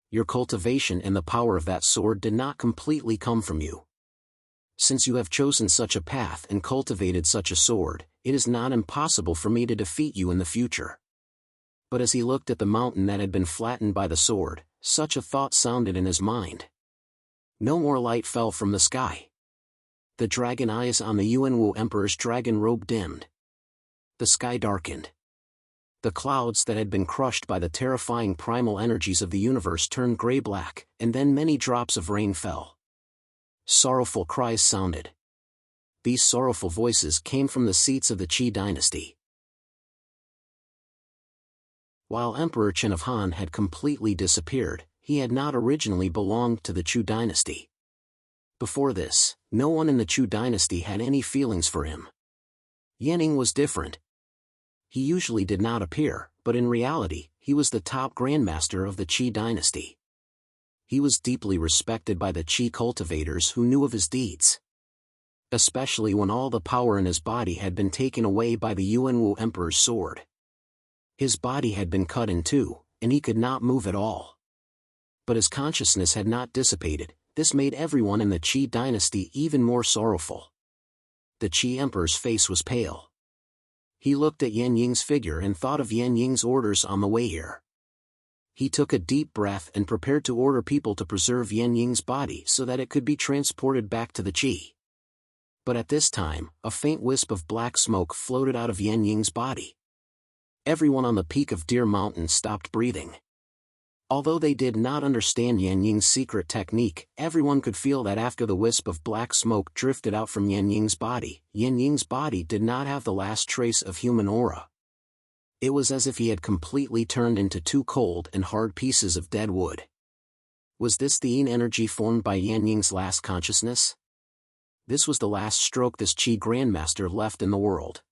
[SPEAKER 1] Your cultivation and the power of that sword did not completely come from you. Since you have chosen such a path and cultivated such a sword, it is not impossible for me to defeat you in the future. But as he looked at the mountain that had been flattened by the sword, such a thought sounded in his mind. No more light fell from the sky. The dragon eyes on the Yuanwu Emperor's dragon robe dimmed. The sky darkened. The clouds that had been crushed by the terrifying primal energies of the universe turned gray-black, and then many drops of rain fell. Sorrowful cries sounded. These sorrowful voices came from the seats of the Qi dynasty. While Emperor Chen of Han had completely disappeared, he had not originally belonged to the Chu dynasty. Before this, no one in the Chu dynasty had any feelings for him. Yanning was different. He usually did not appear, but in reality, he was the top grandmaster of the Qi dynasty. He was deeply respected by the Qi cultivators who knew of his deeds. Especially when all the power in his body had been taken away by the Yuanwu Emperor's sword. His body had been cut in two, and he could not move at all. But his consciousness had not dissipated. This made everyone in the Qi dynasty even more sorrowful. The Qi Emperor's face was pale. He looked at Yan Ying's figure and thought of Yan Ying's orders on the way here. He took a deep breath and prepared to order people to preserve Yan Ying's body so that it could be transported back to the Qi. But at this time, a faint wisp of black smoke floated out of Yan Ying's body. Everyone on the peak of Deer Mountain stopped breathing. Although they did not understand Yan Ying's secret technique, everyone could feel that after the wisp of black smoke drifted out from Yan Ying's body did not have the last trace of human aura. It was as if he had completely turned into two cold and hard pieces of dead wood. Was this the Yin energy formed by Yan Ying's last consciousness? This was the last stroke this Qi Grandmaster left in the world.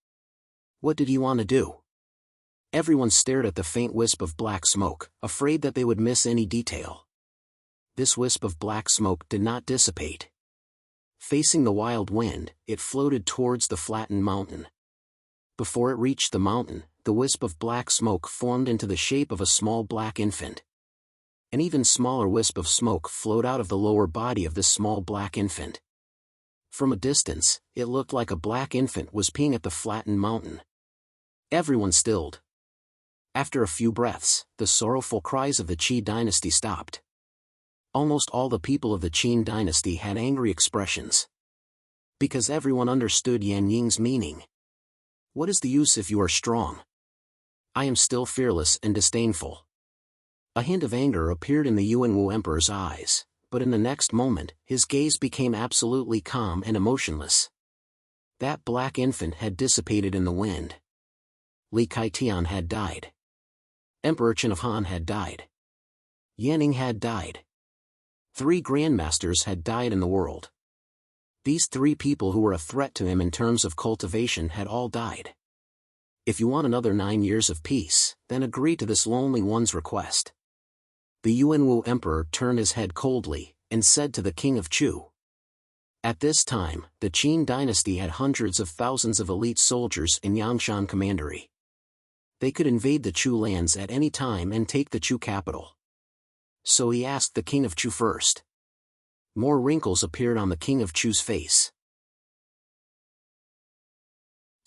[SPEAKER 1] What did he want to do? Everyone stared at the faint wisp of black smoke, afraid that they would miss any detail. This wisp of black smoke did not dissipate. Facing the wild wind, it floated towards the flattened mountain. Before it reached the mountain, the wisp of black smoke formed into the shape of a small black infant. An even smaller wisp of smoke flowed out of the lower body of this small black infant. From a distance, it looked like a black infant was peeing at the flattened mountain. Everyone stilled. After a few breaths, the sorrowful cries of the Qi dynasty stopped. Almost all the people of the Qin dynasty had angry expressions. Because everyone understood Yan Ying's meaning. What is the use if you are strong? I am still fearless and disdainful. A hint of anger appeared in the Yuanwu Emperor's eyes, but in the next moment, his gaze became absolutely calm and emotionless. That black infant had dissipated in the wind. Li Kaitian had died. Emperor Chen of Han had died. Yanning had died. 3 grandmasters had died in the world. These 3 people who were a threat to him in terms of cultivation had all died. If you want another 9 years of peace, then agree to this lonely one's request. The Yuanwu emperor turned his head coldly, and said to the king of Chu. At this time, the Qin dynasty had hundreds of thousands of elite soldiers in Yangshan Commandery. They could invade the Chu lands at any time and take the Chu capital. So he asked the king of Chu first. More wrinkles appeared on the king of Chu's face.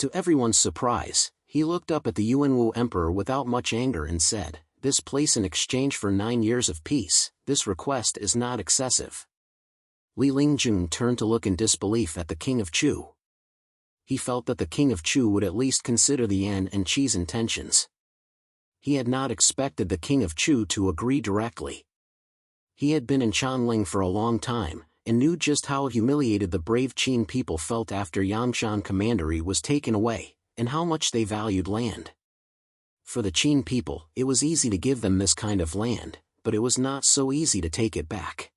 [SPEAKER 1] To everyone's surprise, he looked up at the Yuanwu emperor without much anger and said, "This place in exchange for 9 years of peace, this request is not excessive." Li Lingjun turned to look in disbelief at the king of Chu. He felt that the king of Chu would at least consider the Yan and Qi's intentions. He had not expected the king of Chu to agree directly. He had been in Chanling for a long time, and knew just how humiliated the brave Qin people felt after Yangshan Commandery was taken away, and how much they valued land. For the Qin people, it was easy to give them this kind of land, but it was not so easy to take it back.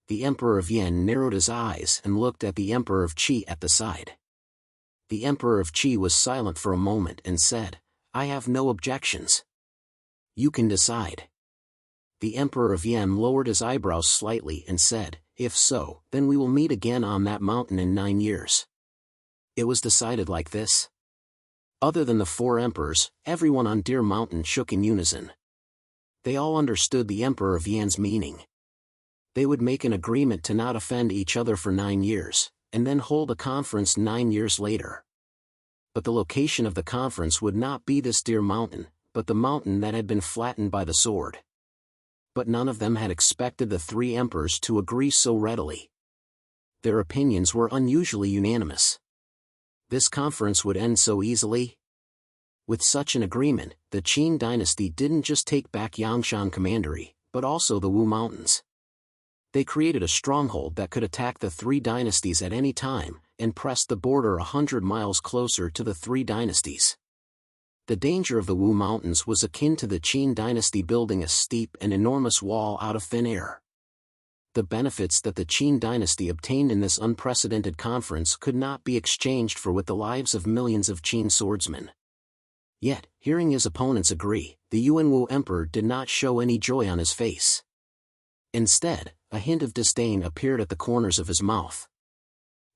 [SPEAKER 1] The Emperor of Yan narrowed his eyes and looked at the Emperor of Qi at the side. The Emperor of Qi was silent for a moment and said, "I have no objections. You can decide." The Emperor of Yan lowered his eyebrows slightly and said, "If so, then we will meet again on that mountain in 9 years." It was decided like this. Other than the 4 emperors, everyone on Deer Mountain shook in unison. They all understood the Emperor of Yan's meaning. They would make an agreement to not offend each other for 9 years, and then hold a conference 9 years later. But the location of the conference would not be this Deer Mountain, but the mountain that had been flattened by the sword. But none of them had expected the 3 emperors to agree so readily. Their opinions were unusually unanimous. This conference would end so easily? With such an agreement, the Qin dynasty didn't just take back Yangshan Commandery, but also the Wu Mountains. They created a stronghold that could attack the 3 dynasties at any time, and pressed the border 100 miles closer to the 3 dynasties. The danger of the Wu Mountains was akin to the Qin dynasty building a steep and enormous wall out of thin air. The benefits that the Qin dynasty obtained in this unprecedented conference could not be exchanged for with the lives of millions of Qin swordsmen. Yet, hearing his opponents agree, the Yuanwu emperor did not show any joy on his face. Instead, a hint of disdain appeared at the corners of his mouth.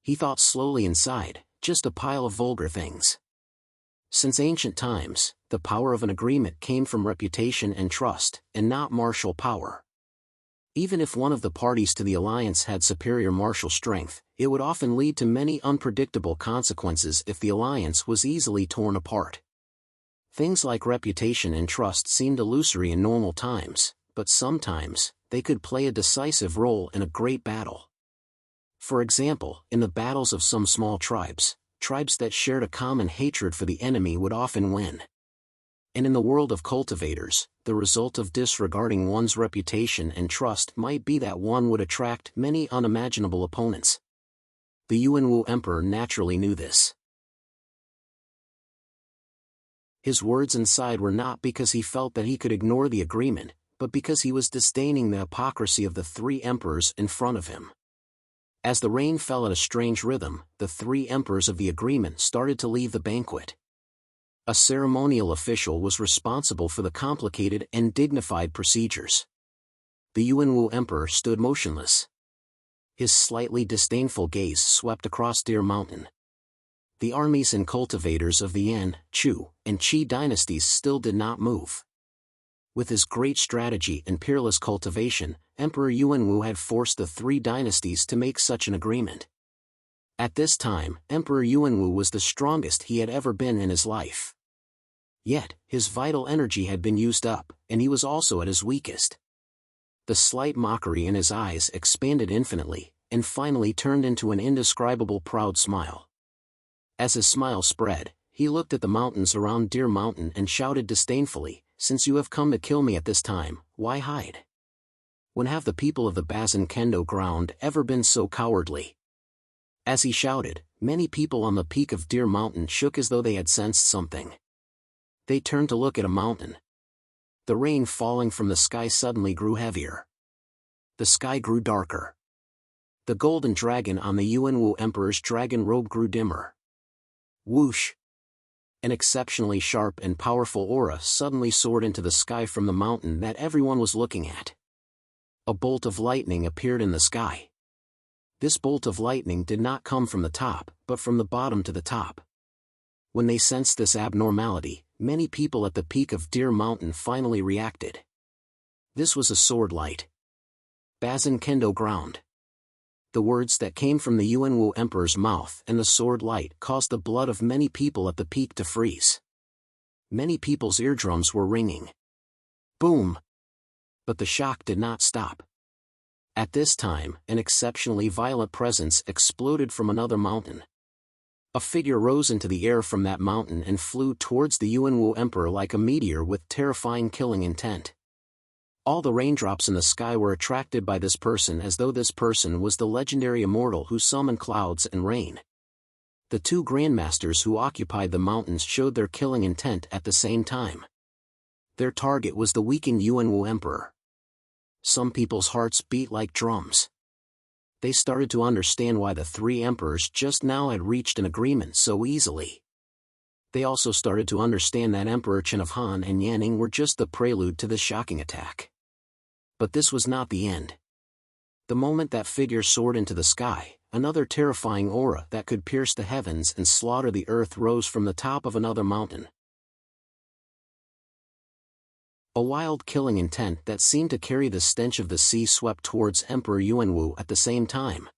[SPEAKER 1] He thought slowly inside, just a pile of vulgar things. Since ancient times, the power of an agreement came from reputation and trust, and not martial power. Even if one of the parties to the alliance had superior martial strength, it would often lead to many unpredictable consequences if the alliance was easily torn apart. Things like reputation and trust seemed illusory in normal times, but sometimes, they could play a decisive role in a great battle. For example, in the battles of some small tribes that shared a common hatred for the enemy would often win. And in the world of cultivators, the result of disregarding one's reputation and trust might be that one would attract many unimaginable opponents. The Yuanwu emperor naturally knew this. His words inside were not because he felt that he could ignore the agreement, but because he was disdaining the hypocrisy of the 3 emperors in front of him. As the rain fell at a strange rhythm, the 3 emperors of the agreement started to leave the banquet. A ceremonial official was responsible for the complicated and dignified procedures. The Yuanwu emperor stood motionless. His slightly disdainful gaze swept across Deer Mountain. The armies and cultivators of the Yan, Chu, and Qi dynasties still did not move. With his great strategy and peerless cultivation, Emperor Yuanwu had forced the 3 dynasties to make such an agreement. At this time, Emperor Yuanwu was the strongest he had ever been in his life. Yet, his vital energy had been used up, and he was also at his weakest. The slight mockery in his eyes expanded infinitely, and finally turned into an indescribable proud smile. As his smile spread, he looked at the mountains around Deer Mountain and shouted disdainfully, "Since you have come to kill me at this time, why hide? When have the people of the Bazin Kendo ground ever been so cowardly? As he shouted, many people on the peak of Deer Mountain shook as though they had sensed something. They turned to look at a mountain. The rain falling from the sky suddenly grew heavier. The sky grew darker. The golden dragon on the Yuanwu Emperor's dragon robe grew dimmer. Whoosh! An exceptionally sharp and powerful aura suddenly soared into the sky from the mountain that everyone was looking at. A bolt of lightning appeared in the sky. This bolt of lightning did not come from the top, but from the bottom to the top. When they sensed this abnormality, many people at the peak of Deer Mountain finally reacted. This was a sword light. Bazin Kendo ground. The words that came from the Yuanwu Emperor's mouth and the sword light caused the blood of many people at the peak to freeze. Many people's eardrums were ringing. Boom! But the shock did not stop. At this time, an exceptionally violent presence exploded from another mountain. A figure rose into the air from that mountain and flew towards the Yuanwu Emperor like a meteor with terrifying killing intent. All the raindrops in the sky were attracted by this person as though this person was the legendary immortal who summoned clouds and rain. The two grandmasters who occupied the mountains showed their killing intent at the same time. Their target was the weakened Yuanwu Emperor. Some people's hearts beat like drums. They started to understand why the three emperors just now had reached an agreement so easily. They also started to understand that Emperor Chen of Han and Yanning were just the prelude to this shocking attack. But this was not the end. The moment that figure soared into the sky, another terrifying aura that could pierce the heavens and slaughter the earth rose from the top of another mountain. A wild killing intent that seemed to carry the stench of the sea swept towards Emperor Yuanwu at the same time.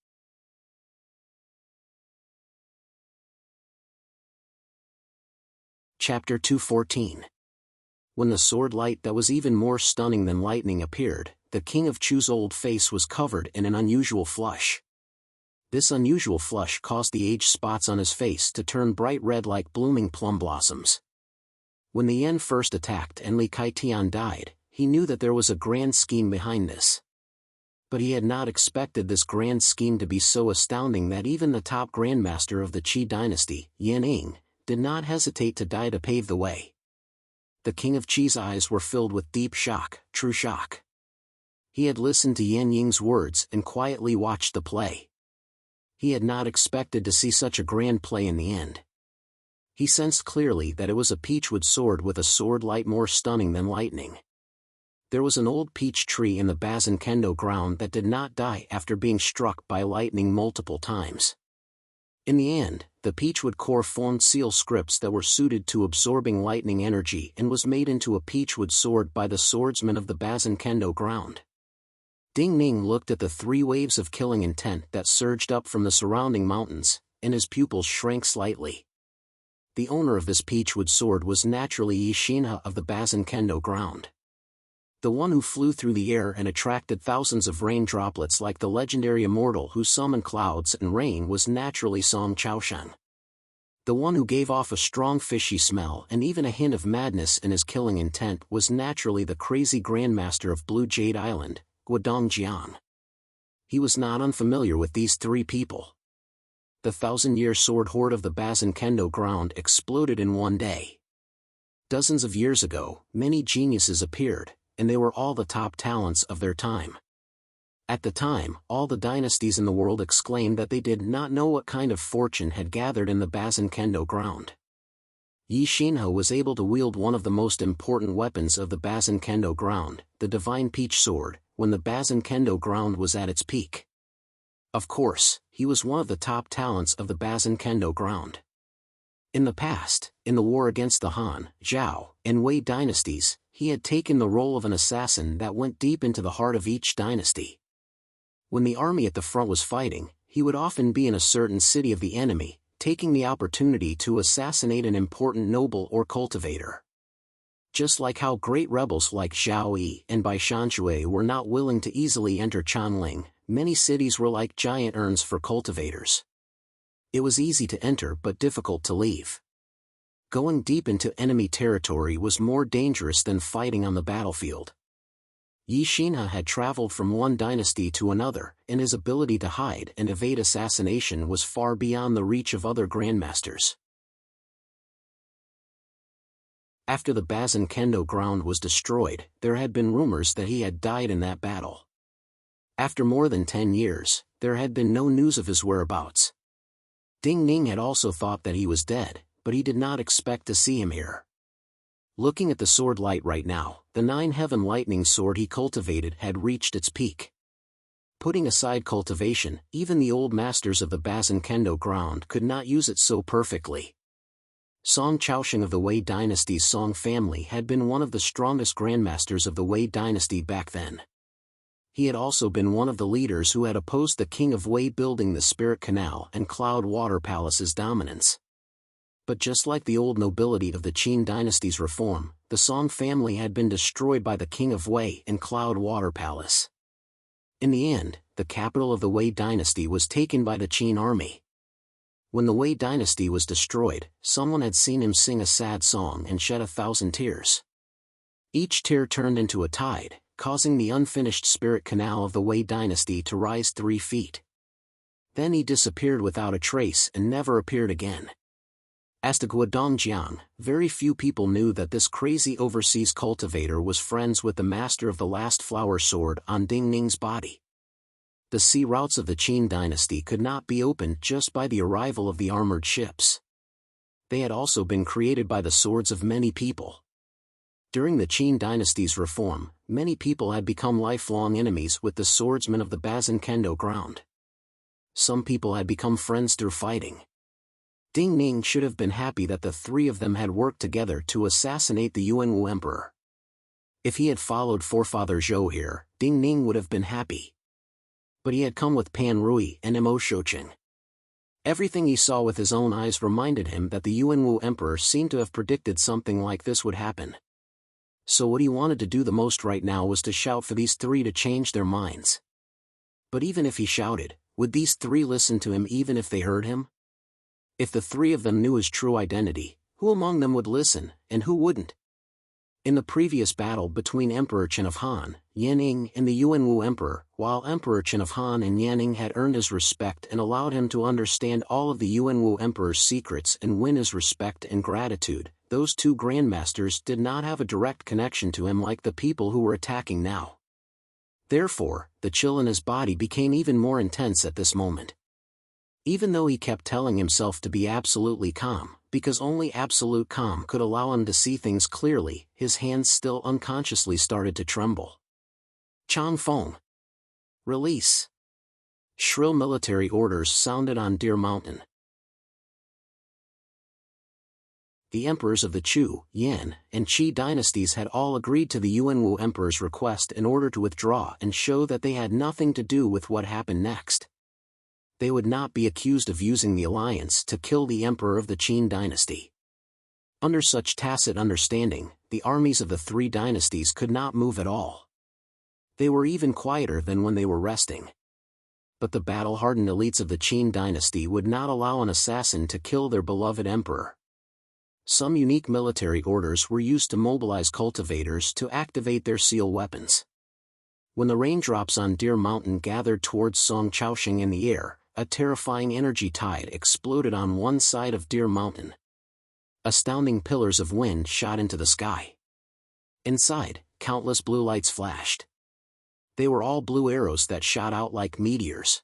[SPEAKER 1] Chapter 214. When the sword light that was even more stunning than lightning appeared, the King of Chu's old face was covered in an unusual flush. This unusual flush caused the age spots on his face to turn bright red like blooming plum blossoms. When the Yen first attacked and Li Kaitian died, he knew that there was a grand scheme behind this. But he had not expected this grand scheme to be so astounding that even the top grandmaster of the Qi dynasty, Yan Ying, did not hesitate to die to pave the way. The King of Qi's eyes were filled with deep shock, true shock. He had listened to Yan Ying's words and quietly watched the play. He had not expected to see such a grand play in the end. He sensed clearly that it was a peachwood sword with a sword light more stunning than lightning. There was an old peach tree in the Bazin Kendo ground that did not die after being struck by lightning multiple times. In the end, the peachwood core formed seal scripts that were suited to absorbing lightning energy and was made into a peachwood sword by the swordsman of the Bazin Kendo ground. Ding Ning looked at the three waves of killing intent that surged up from the surrounding mountains, and his pupils shrank slightly. The owner of this peachwood sword was naturally Yi Xinhe of the Bazin Kendo ground. The one who flew through the air and attracted thousands of rain droplets like the legendary immortal who summoned clouds and rain was naturally Song Chaoshan. The one who gave off a strong fishy smell and even a hint of madness in his killing intent was naturally the crazy grandmaster of Blue Jade Island, Guodong Jian. He was not unfamiliar with these three people. The 1,000-year sword horde of the Bazin Kendo ground exploded in one day. Dozens of years ago, many geniuses appeared, and they were all the top talents of their time. At the time, all the dynasties in the world exclaimed that they did not know what kind of fortune had gathered in the Bazin Kendo ground. Yi Xinhe was able to wield one of the most important weapons of the Bazin Kendo ground, the Divine Peach Sword, when the Bazin Kendo ground was at its peak. Of course, he was one of the top talents of the Bazin Kendo ground. In the past, in the war against the Han, Zhao, and Wei dynasties, he had taken the role of an assassin that went deep into the heart of each dynasty. When the army at the front was fighting, he would often be in a certain city of the enemy, taking the opportunity to assassinate an important noble or cultivator. Just like how great rebels like Zhao Yi and Bai Shanshui were not willing to easily enter Chanling, many cities were like giant urns for cultivators. It was easy to enter but difficult to leave. Going deep into enemy territory was more dangerous than fighting on the battlefield. Yi Xinhe had traveled from one dynasty to another, and his ability to hide and evade assassination was far beyond the reach of other grandmasters. After the Bazin Kendo ground was destroyed, there had been rumors that he had died in that battle. After more than 10 years, there had been no news of his whereabouts. Ding Ning had also thought that he was dead, but he did not expect to see him here. Looking at the sword light right now, the 9-heaven lightning sword he cultivated had reached its peak. Putting aside cultivation, even the old masters of the Bazin Kendo ground could not use it so perfectly. Song Chaosheng of the Wei dynasty's Song family had been one of the strongest grandmasters of the Wei dynasty back then. He had also been one of the leaders who had opposed the king of Wei building the Spirit Canal and Cloud Water Palace's dominance. But just like the old nobility of the Qin dynasty's reform, the Song family had been destroyed by the king of Wei and Cloud Water Palace. In the end, the capital of the Wei dynasty was taken by the Qin army. When the Wei dynasty was destroyed, someone had seen him sing a sad song and shed 1,000 tears. Each tear turned into a tide, causing the unfinished Spirit Canal of the Wei dynasty to rise 3 feet. Then he disappeared without a trace and never appeared again. As to Guodongjiang, very few people knew that this crazy overseas cultivator was friends with the master of the last flower sword on Ding Ning's body. The sea routes of the Qin dynasty could not be opened just by the arrival of the armored ships. They had also been created by the swords of many people. During the Qin dynasty's reform, many people had become lifelong enemies with the swordsmen of the Bazin Kendo ground. Some people had become friends through fighting. Ding Ning should have been happy that the 3 of them had worked together to assassinate the Yuanwu emperor. If he had followed forefather Zhou here, Ding Ning would have been happy. But he had come with Pan Rui and Mo Shoucheng. Everything he saw with his own eyes reminded him that the Yuanwu emperor seemed to have predicted something like this would happen. So what he wanted to do the most right now was to shout for these 3 to change their minds. But even if he shouted, would these 3 listen to him even if they heard him? If the 3 of them knew his true identity, who among them would listen, and who wouldn't? In the previous battle between Emperor Chen of Han, Yanning and the Yuanwu Emperor, while Emperor Chen of Han and Yanning had earned his respect and allowed him to understand all of the Yuanwu Emperor's secrets and win his respect and gratitude, those 2 grandmasters did not have a direct connection to him like the people who were attacking now. Therefore, the chill in his body became even more intense at this moment. Even though he kept telling himself to be absolutely calm, because only absolute calm could allow him to see things clearly, his hands still unconsciously started to tremble. Chang Feng. Release. Shrill military orders sounded on Deer Mountain. The emperors of the Chu, Yan, and Qi dynasties had all agreed to the Yuanwu emperor's request in order to withdraw and show that they had nothing to do with what happened next. They would not be accused of using the alliance to kill the emperor of the Qin dynasty. Under such tacit understanding, the armies of the 3 dynasties could not move at all. They were even quieter than when they were resting. But the battle-hardened elites of the Qin dynasty would not allow an assassin to kill their beloved emperor. Some unique military orders were used to mobilize cultivators to activate their seal weapons. When the raindrops on Deer Mountain gathered towards Song Chaosheng in the air, a terrifying energy tide exploded on one side of Deer Mountain. Astounding pillars of wind shot into the sky. Inside, countless blue lights flashed. They were all blue arrows that shot out like meteors.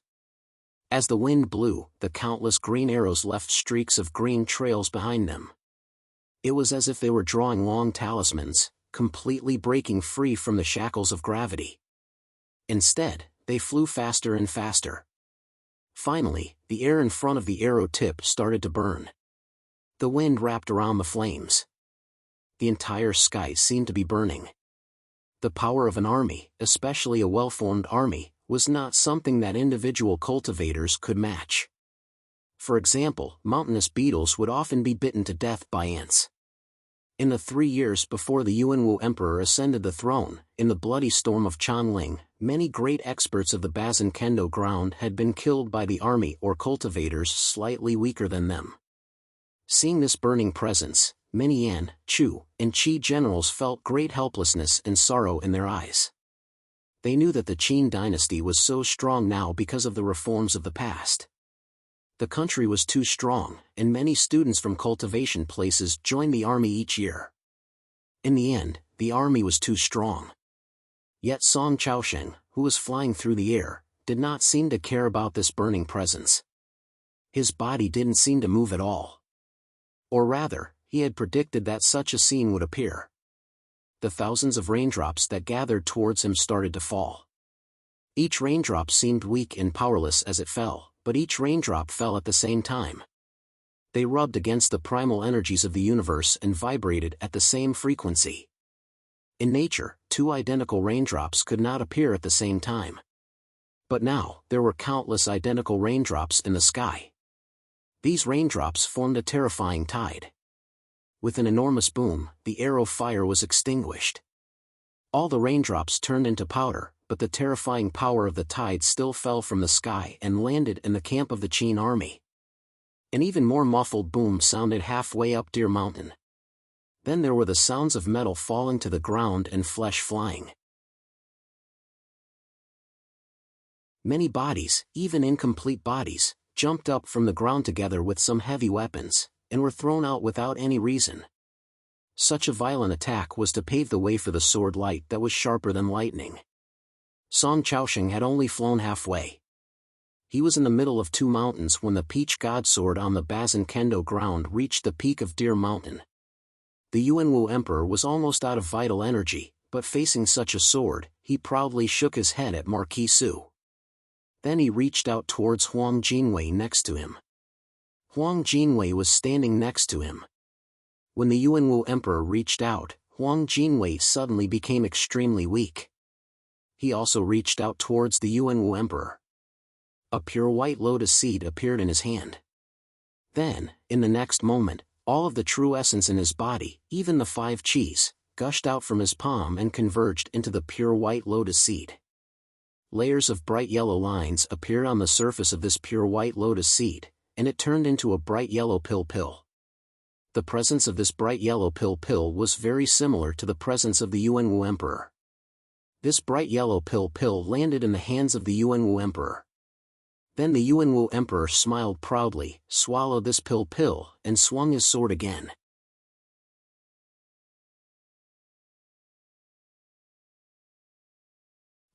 [SPEAKER 1] As the wind blew, the countless green arrows left streaks of green trails behind them. It was as if they were drawing long talismans, completely breaking free from the shackles of gravity. Instead, they flew faster and faster. Finally, the air in front of the arrow tip started to burn. The wind wrapped around the flames. The entire sky seemed to be burning. The power of an army, especially a well-formed army, was not something that individual cultivators could match. For example, mountainous beetles would often be bitten to death by ants. In the 3 years before the Yuanwu emperor ascended the throne, in the bloody storm of Chanling, many great experts of the Bazin Kendo ground had been killed by the army or cultivators slightly weaker than them. Seeing this burning presence, many Yan, Chu, and Qi generals felt great helplessness and sorrow in their eyes. They knew that the Qin dynasty was so strong now because of the reforms of the past. The country was too strong, and many students from cultivation places joined the army each year. In the end, the army was too strong. Yet Song Chaosheng, who was flying through the air, did not seem to care about this burning presence. His body didn't seem to move at all. Or rather, he had predicted that such a scene would appear. The thousands of raindrops that gathered towards him started to fall. Each raindrop seemed weak and powerless as it fell, but each raindrop fell at the same time. They rubbed against the primal energies of the universe and vibrated at the same frequency. In nature, two identical raindrops could not appear at the same time. But now, there were countless identical raindrops in the sky. These raindrops formed a terrifying tide. With an enormous boom, the arrow fire was extinguished. All the raindrops turned into powder, but the terrifying power of the tide still fell from the sky and landed in the camp of the Qin army. An even more muffled boom sounded halfway up Deer Mountain. Then there were the sounds of metal falling to the ground and flesh flying. Many bodies, even incomplete bodies, jumped up from the ground together with some heavy weapons, and were thrown out without any reason. Such a violent attack was to pave the way for the sword light that was sharper than lightning. Song Chaosheng had only flown halfway. He was in the middle of two mountains when the peach god sword on the Bazin Kendo ground reached the peak of Deer Mountain. The Yuanwu Emperor was almost out of vital energy, but facing such a sword, he proudly shook his head at Marquis Su. Then he reached out towards Huang Jinwei next to him. Huang Jinwei was standing next to him. When the Yuanwu Emperor reached out, Huang Jinwei suddenly became extremely weak. He also reached out towards the Yuanwu Emperor. A pure white lotus seed appeared in his hand. Then, in the next moment, all of the true essence in his body, even the 5 qis, gushed out from his palm and converged into the pure white lotus seed. Layers of bright yellow lines appeared on the surface of this pure white lotus seed, and it turned into a bright yellow pill. The presence of this bright yellow pill was very similar to the presence of the Yuanwu Emperor. This bright yellow pill landed in the hands of the Yuanwu Emperor. Then the Yuanwu Emperor smiled proudly, swallowed this pill, and swung his sword again.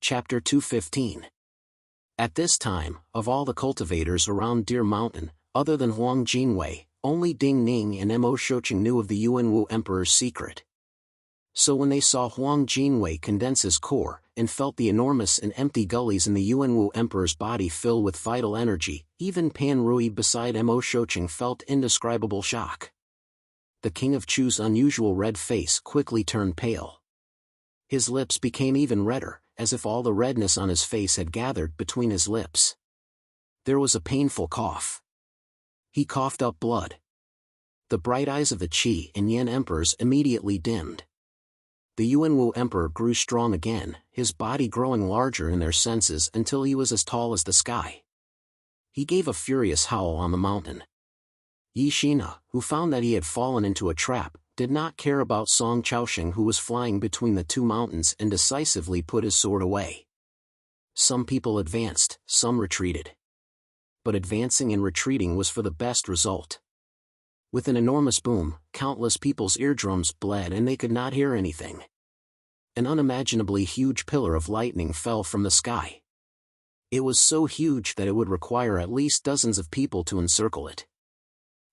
[SPEAKER 1] Chapter 215. At this time, of all the cultivators around Deer Mountain, other than Huang Jinwei, only Ding Ning and Mo Shoqing knew of the Yuanwu Emperor's secret. So when they saw Huang Jinwei condense his core, and felt the enormous and empty gullies in the Yuanwu Emperor's body fill with vital energy, even Pan Rui beside Mo Shoqing felt indescribable shock. The King of Chu's unusual red face quickly turned pale. His lips became even redder, as if all the redness on his face had gathered between his lips. There was a painful cough. He coughed up blood. The bright eyes of the Qi and Yan emperors immediately dimmed. The Yuanwu Emperor grew strong again, his body growing larger in their senses until he was as tall as the sky. He gave a furious howl on the mountain. Yi Shina, who found that he had fallen into a trap, did not care about Song Chaosheng, who was flying between the two mountains, and decisively put his sword away. Some people advanced, some retreated. But advancing and retreating was for the best result. With an enormous boom, countless people's eardrums bled and they could not hear anything. An unimaginably huge pillar of lightning fell from the sky. It was so huge that it would require at least dozens of people to encircle it.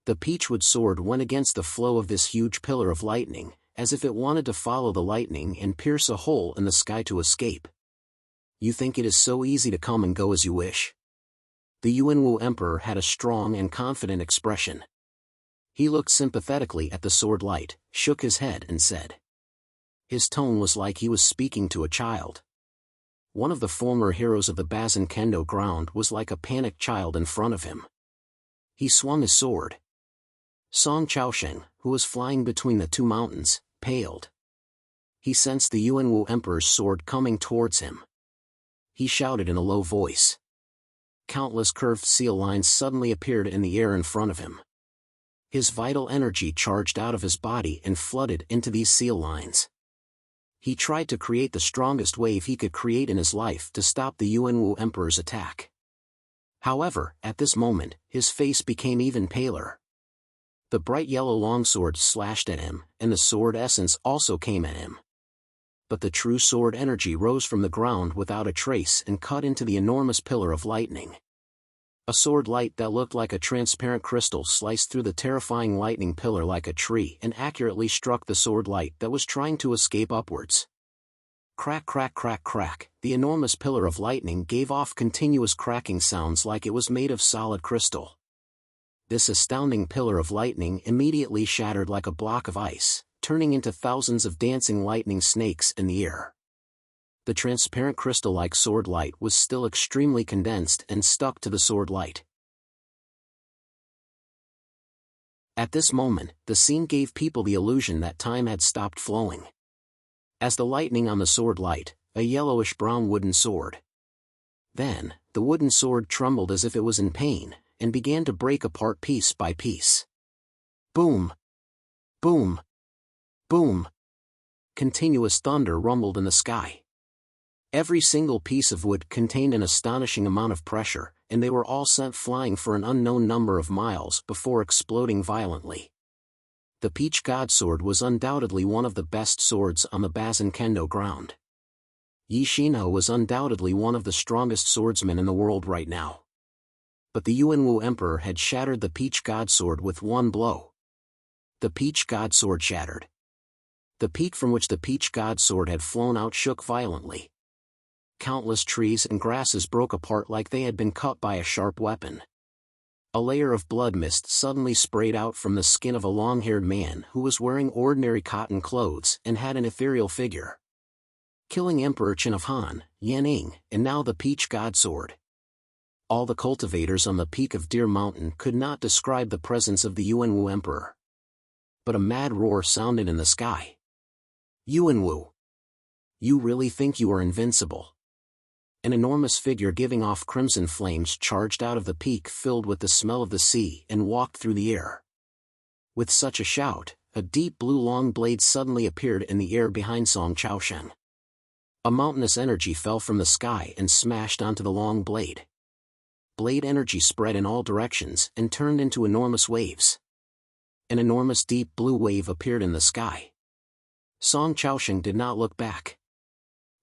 [SPEAKER 1] The peachwood sword went against the flow of this huge pillar of lightning, as if it wanted to follow the lightning and pierce a hole in the sky to escape. You think it is so easy to come and go as you wish? The Yuanwu Emperor had a strong and confident expression. He looked sympathetically at the sword light, shook his head and said. His tone was like he was speaking to a child. One of the former heroes of the Bazin Kendo ground was like a panicked child in front of him. He swung his sword. Song Chaosheng, who was flying between the two mountains, paled. He sensed the Yuanwu Emperor's sword coming towards him. He shouted in a low voice. Countless curved seal lines suddenly appeared in the air in front of him. His vital energy charged out of his body and flooded into these seal lines. He tried to create the strongest wave he could create in his life to stop the Yuanwu Emperor's attack. However, at this moment, his face became even paler. The bright yellow longsword slashed at him, and the sword essence also came at him. But the true sword energy rose from the ground without a trace and cut into the enormous pillar of lightning. A sword light that looked like a transparent crystal sliced through the terrifying lightning pillar like a tree and accurately struck the sword light that was trying to escape upwards. Crack, crack, crack, crack, the enormous pillar of lightning gave off continuous cracking sounds like it was made of solid crystal. This astounding pillar of lightning immediately shattered like a block of ice, turning into thousands of dancing lightning snakes in the air. The transparent crystal-like sword light was still extremely condensed and stuck to the sword light. At this moment, the scene gave people the illusion that time had stopped flowing. As the lightning on the sword light, a yellowish-brown wooden sword. Then, the wooden sword trembled as if it was in pain, and began to break apart piece by piece. Boom! Boom! Boom! Continuous thunder rumbled in the sky. Every single piece of wood contained an astonishing amount of pressure, and they were all sent flying for an unknown number of miles before exploding violently. The Peach Godsword was undoubtedly one of the best swords on the Bazin Kendo ground. Yi Xinhe was undoubtedly one of the strongest swordsmen in the world right now. But the Yuanwu Emperor had shattered the Peach Godsword with one blow. The Peach Godsword shattered. The peak from which the Peach Godsword had flown out shook violently. Countless trees and grasses broke apart like they had been cut by a sharp weapon. A layer of blood mist suddenly sprayed out from the skin of a long-haired man who was wearing ordinary cotton clothes and had an ethereal figure. Killing Emperor Qin of Han, Yanning, and now the Peach Godsword. All the cultivators on the peak of Deer Mountain could not describe the presence of the Yuanwu Emperor. But a mad roar sounded in the sky. Yuanwu! You really think you are invincible? An enormous figure giving off crimson flames charged out of the peak filled with the smell of the sea and walked through the air. With such a shout, a deep blue long blade suddenly appeared in the air behind Song Chaosheng. A mountainous energy fell from the sky and smashed onto the long blade. Blade energy spread in all directions and turned into enormous waves. An enormous deep blue wave appeared in the sky. Song Chaosheng did not look back.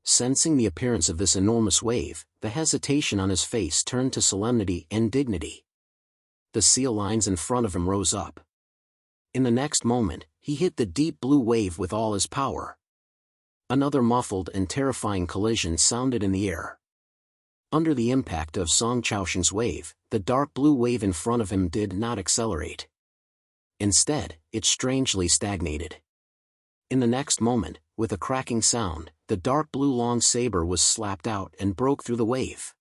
[SPEAKER 1] Sensing the appearance of this enormous wave, the hesitation on his face turned to solemnity and dignity. The seal lines in front of him rose up. In the next moment, he hit the deep blue wave with all his power. Another muffled and terrifying collision sounded in the air. Under the impact of Song Chaosheng's wave, the dark blue wave in front of him did not accelerate. Instead, it strangely stagnated. In the next moment, with a cracking sound, the dark blue long saber was slapped out and broke through the wave.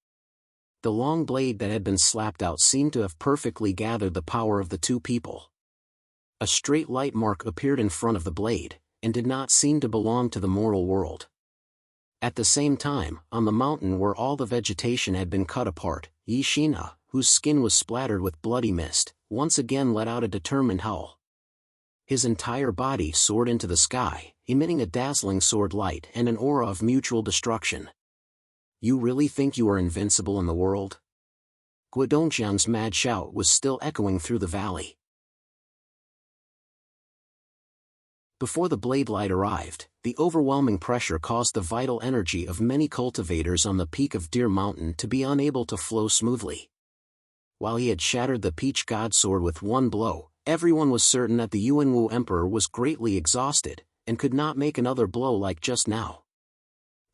[SPEAKER 1] The long blade that had been slapped out seemed to have perfectly gathered the power of the two people. A straight light mark appeared in front of the blade, and did not seem to belong to the mortal world. At the same time, on the mountain where all the vegetation had been cut apart, Yi Xinhe, whose skin was splattered with bloody mist, once again let out a determined howl. His entire body soared into the sky, emitting a dazzling sword light and an aura of mutual destruction. You really think you are invincible in the world? Guodongxiang's mad shout was still echoing through the valley. Before the blade light arrived, the overwhelming pressure caused the vital energy of many cultivators on the peak of Deer Mountain to be unable to flow smoothly. While he had shattered the Peach Godsword with one blow, everyone was certain that the Yuanwu Emperor was greatly exhausted, and could not make another blow like just now.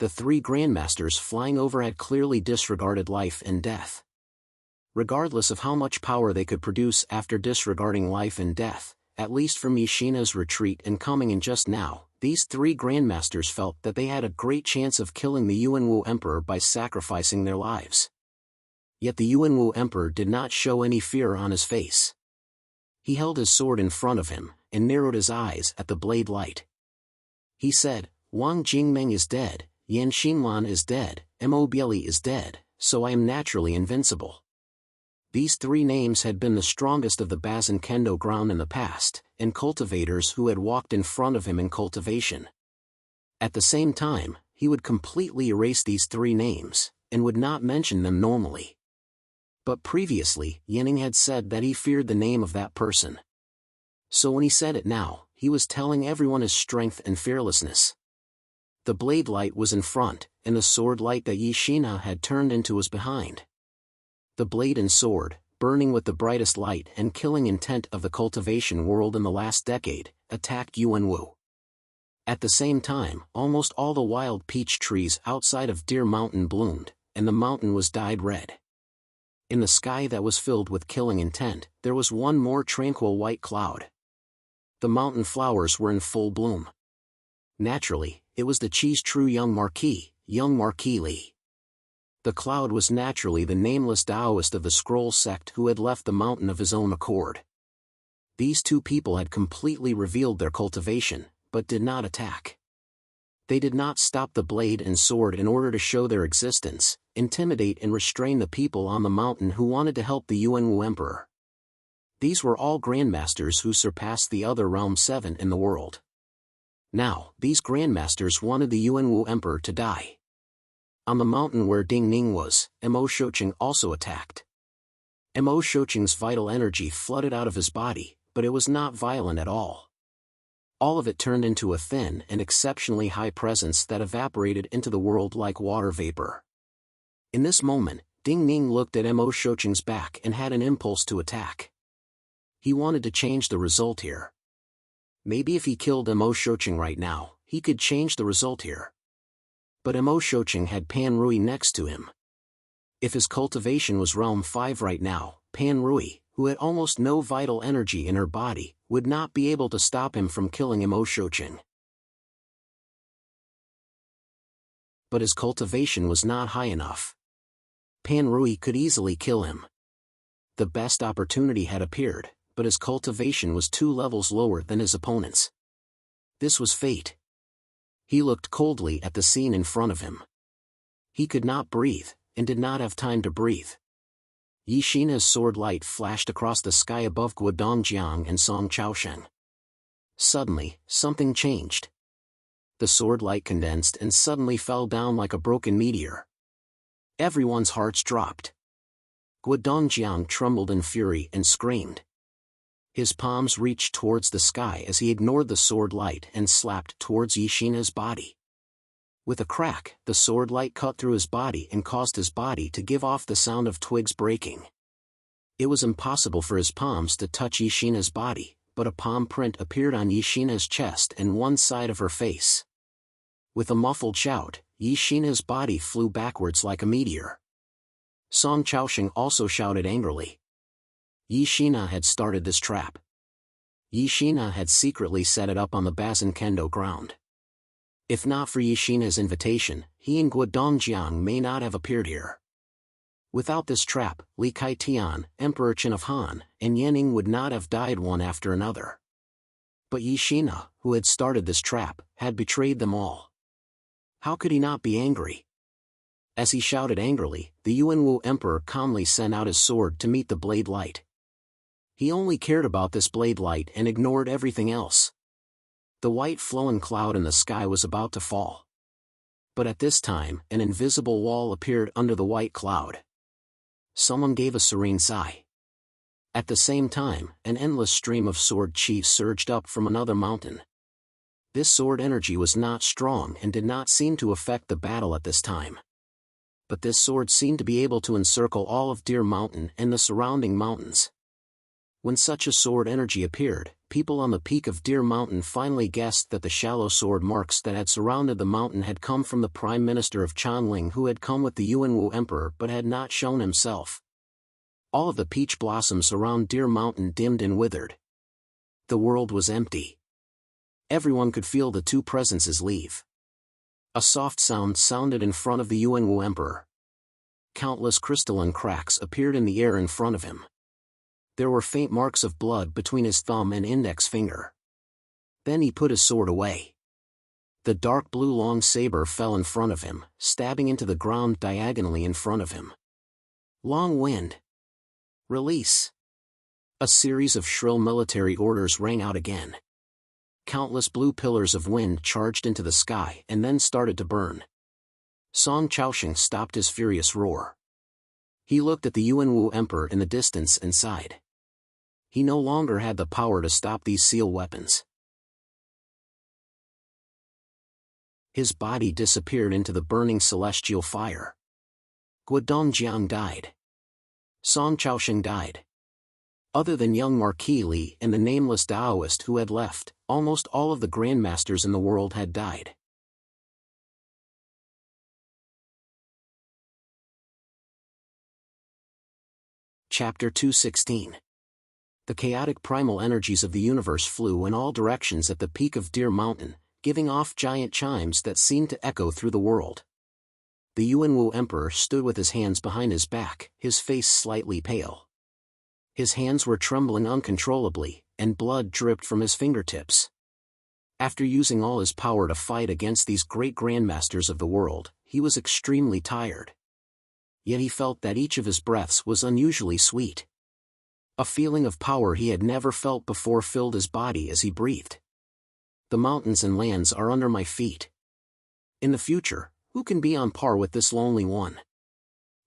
[SPEAKER 1] The three grandmasters flying over had clearly disregarded life and death. Regardless of how much power they could produce after disregarding life and death, at least from Yi Xinhe's retreat and coming in just now, these three grandmasters felt that they had a great chance of killing the Yuanwu Emperor by sacrificing their lives. Yet the Yuanwu Emperor did not show any fear on his face. He held his sword in front of him, and narrowed his eyes at the blade light. He said, Wang Jingmeng is dead, Yan Xinlan is dead, Mo Bieli is dead, so I am naturally invincible. These three names had been the strongest of the Bazin Kendo ground in the past, and cultivators who had walked in front of him in cultivation. At the same time, he would completely erase these three names, and would not mention them normally. But previously, Yanning had said that he feared the name of that person. So when he said it now, he was telling everyone his strength and fearlessness. The blade light was in front, and the sword light that Yishina had turned into was behind. The blade and sword, burning with the brightest light and killing intent of the cultivation world in the last decade, attacked Yuanwu. At the same time, almost all the wild peach trees outside of Deer Mountain bloomed, and the mountain was dyed red. In the sky that was filled with killing intent, there was one more tranquil white cloud. The mountain flowers were in full bloom. Naturally, it was the cheese true young Marquis Li. The cloud was naturally the nameless Taoist of the Scroll sect who had left the mountain of his own accord. These two people had completely revealed their cultivation, but did not attack. They did not stop the blade and sword in order to show their existence, intimidate and restrain the people on the mountain who wanted to help the Yuanwu Emperor. These were all grandmasters who surpassed the other Realm 7 in the world. Now, these grandmasters wanted the Yuanwu Emperor to die. On the mountain where Ding Ning was, Mo Shouqing also attacked. Mo Shouqing's vital energy flooded out of his body, but it was not violent at all. All of it turned into a thin and exceptionally high presence that evaporated into the world like water vapor. In this moment, Ding Ning looked at Mo Shouqing's back and had an impulse to attack. He wanted to change the result here. Maybe if he killed Mo Shouqing right now, he could change the result here. But Mo Shouqing had Pan Rui next to him. If his cultivation was Realm 5 right now, Pan Rui, who had almost no vital energy in her body, would not be able to stop him from killing Mo Shouqing. But his cultivation was not high enough. Pan Rui could easily kill him. The best opportunity had appeared, but his cultivation was 2 levels lower than his opponent's. This was fate. He looked coldly at the scene in front of him. He could not breathe, and did not have time to breathe. Yishina's sword light flashed across the sky above Guodongjiang and Song Chaosheng. Suddenly, something changed. The sword light condensed and suddenly fell down like a broken meteor. Everyone's hearts dropped. Guodongjiang trembled in fury and screamed. His palms reached towards the sky as he ignored the sword light and slapped towards Yishina's body. With a crack, the sword light cut through his body and caused his body to give off the sound of twigs breaking. It was impossible for his palms to touch Yishina's body, but a palm print appeared on Yishina's chest and one side of her face. With a muffled shout, Yishina's body flew backwards like a meteor. Song Chaosheng also shouted angrily. Yishina had started this trap. Yishina had secretly set it up on the Bazin Kendo ground. If not for Yishina's invitation, he and Guodongjiang may not have appeared here. Without this trap, Li Kaitian, Emperor Qin of Han, and Yanning would not have died one after another. But Yishina, who had started this trap, had betrayed them all. How could he not be angry? As he shouted angrily, the Yuanwu Emperor calmly sent out his sword to meet the blade light. He only cared about this blade light and ignored everything else. The white flowing cloud in the sky was about to fall. But at this time, an invisible wall appeared under the white cloud. Someone gave a serene sigh. At the same time, an endless stream of sword chi surged up from another mountain. This sword energy was not strong and did not seem to affect the battle at this time. But this sword seemed to be able to encircle all of Deer Mountain and the surrounding mountains. When such a sword energy appeared, people on the peak of Deer Mountain finally guessed that the shallow sword marks that had surrounded the mountain had come from the Prime Minister of Chanling, who had come with the Yuanwu Emperor but had not shown himself. All of the peach blossoms around Deer Mountain dimmed and withered. The world was empty. Everyone could feel the two presences leave. A soft sound sounded in front of the Yuanwu Emperor. Countless crystalline cracks appeared in the air in front of him. There were faint marks of blood between his thumb and index finger. Then he put his sword away. The dark blue long saber fell in front of him, stabbing into the ground diagonally in front of him. Long wind. Release. A series of shrill military orders rang out again. Countless blue pillars of wind charged into the sky and then started to burn. Song Chaosheng stopped his furious roar. He looked at the Yuanwu Emperor in the distance and sighed. He no longer had the power to stop these seal weapons. His body disappeared into the burning celestial fire. Guodongjiang died. Song Chaosheng died. Other than young Marquis Li and the nameless Taoist who had left, almost all of the grandmasters in the world had died. Chapter 216. The chaotic primal energies of the universe flew in all directions at the peak of Deer Mountain, giving off giant chimes that seemed to echo through the world. The Yuanwu Emperor stood with his hands behind his back, his face slightly pale. His hands were trembling uncontrollably, and blood dripped from his fingertips. After using all his power to fight against these great grandmasters of the world, he was extremely tired. Yet he felt that each of his breaths was unusually sweet. A feeling of power he had never felt before filled his body as he breathed. The mountains and lands are under my feet. In the future, who can be on par with this lonely one?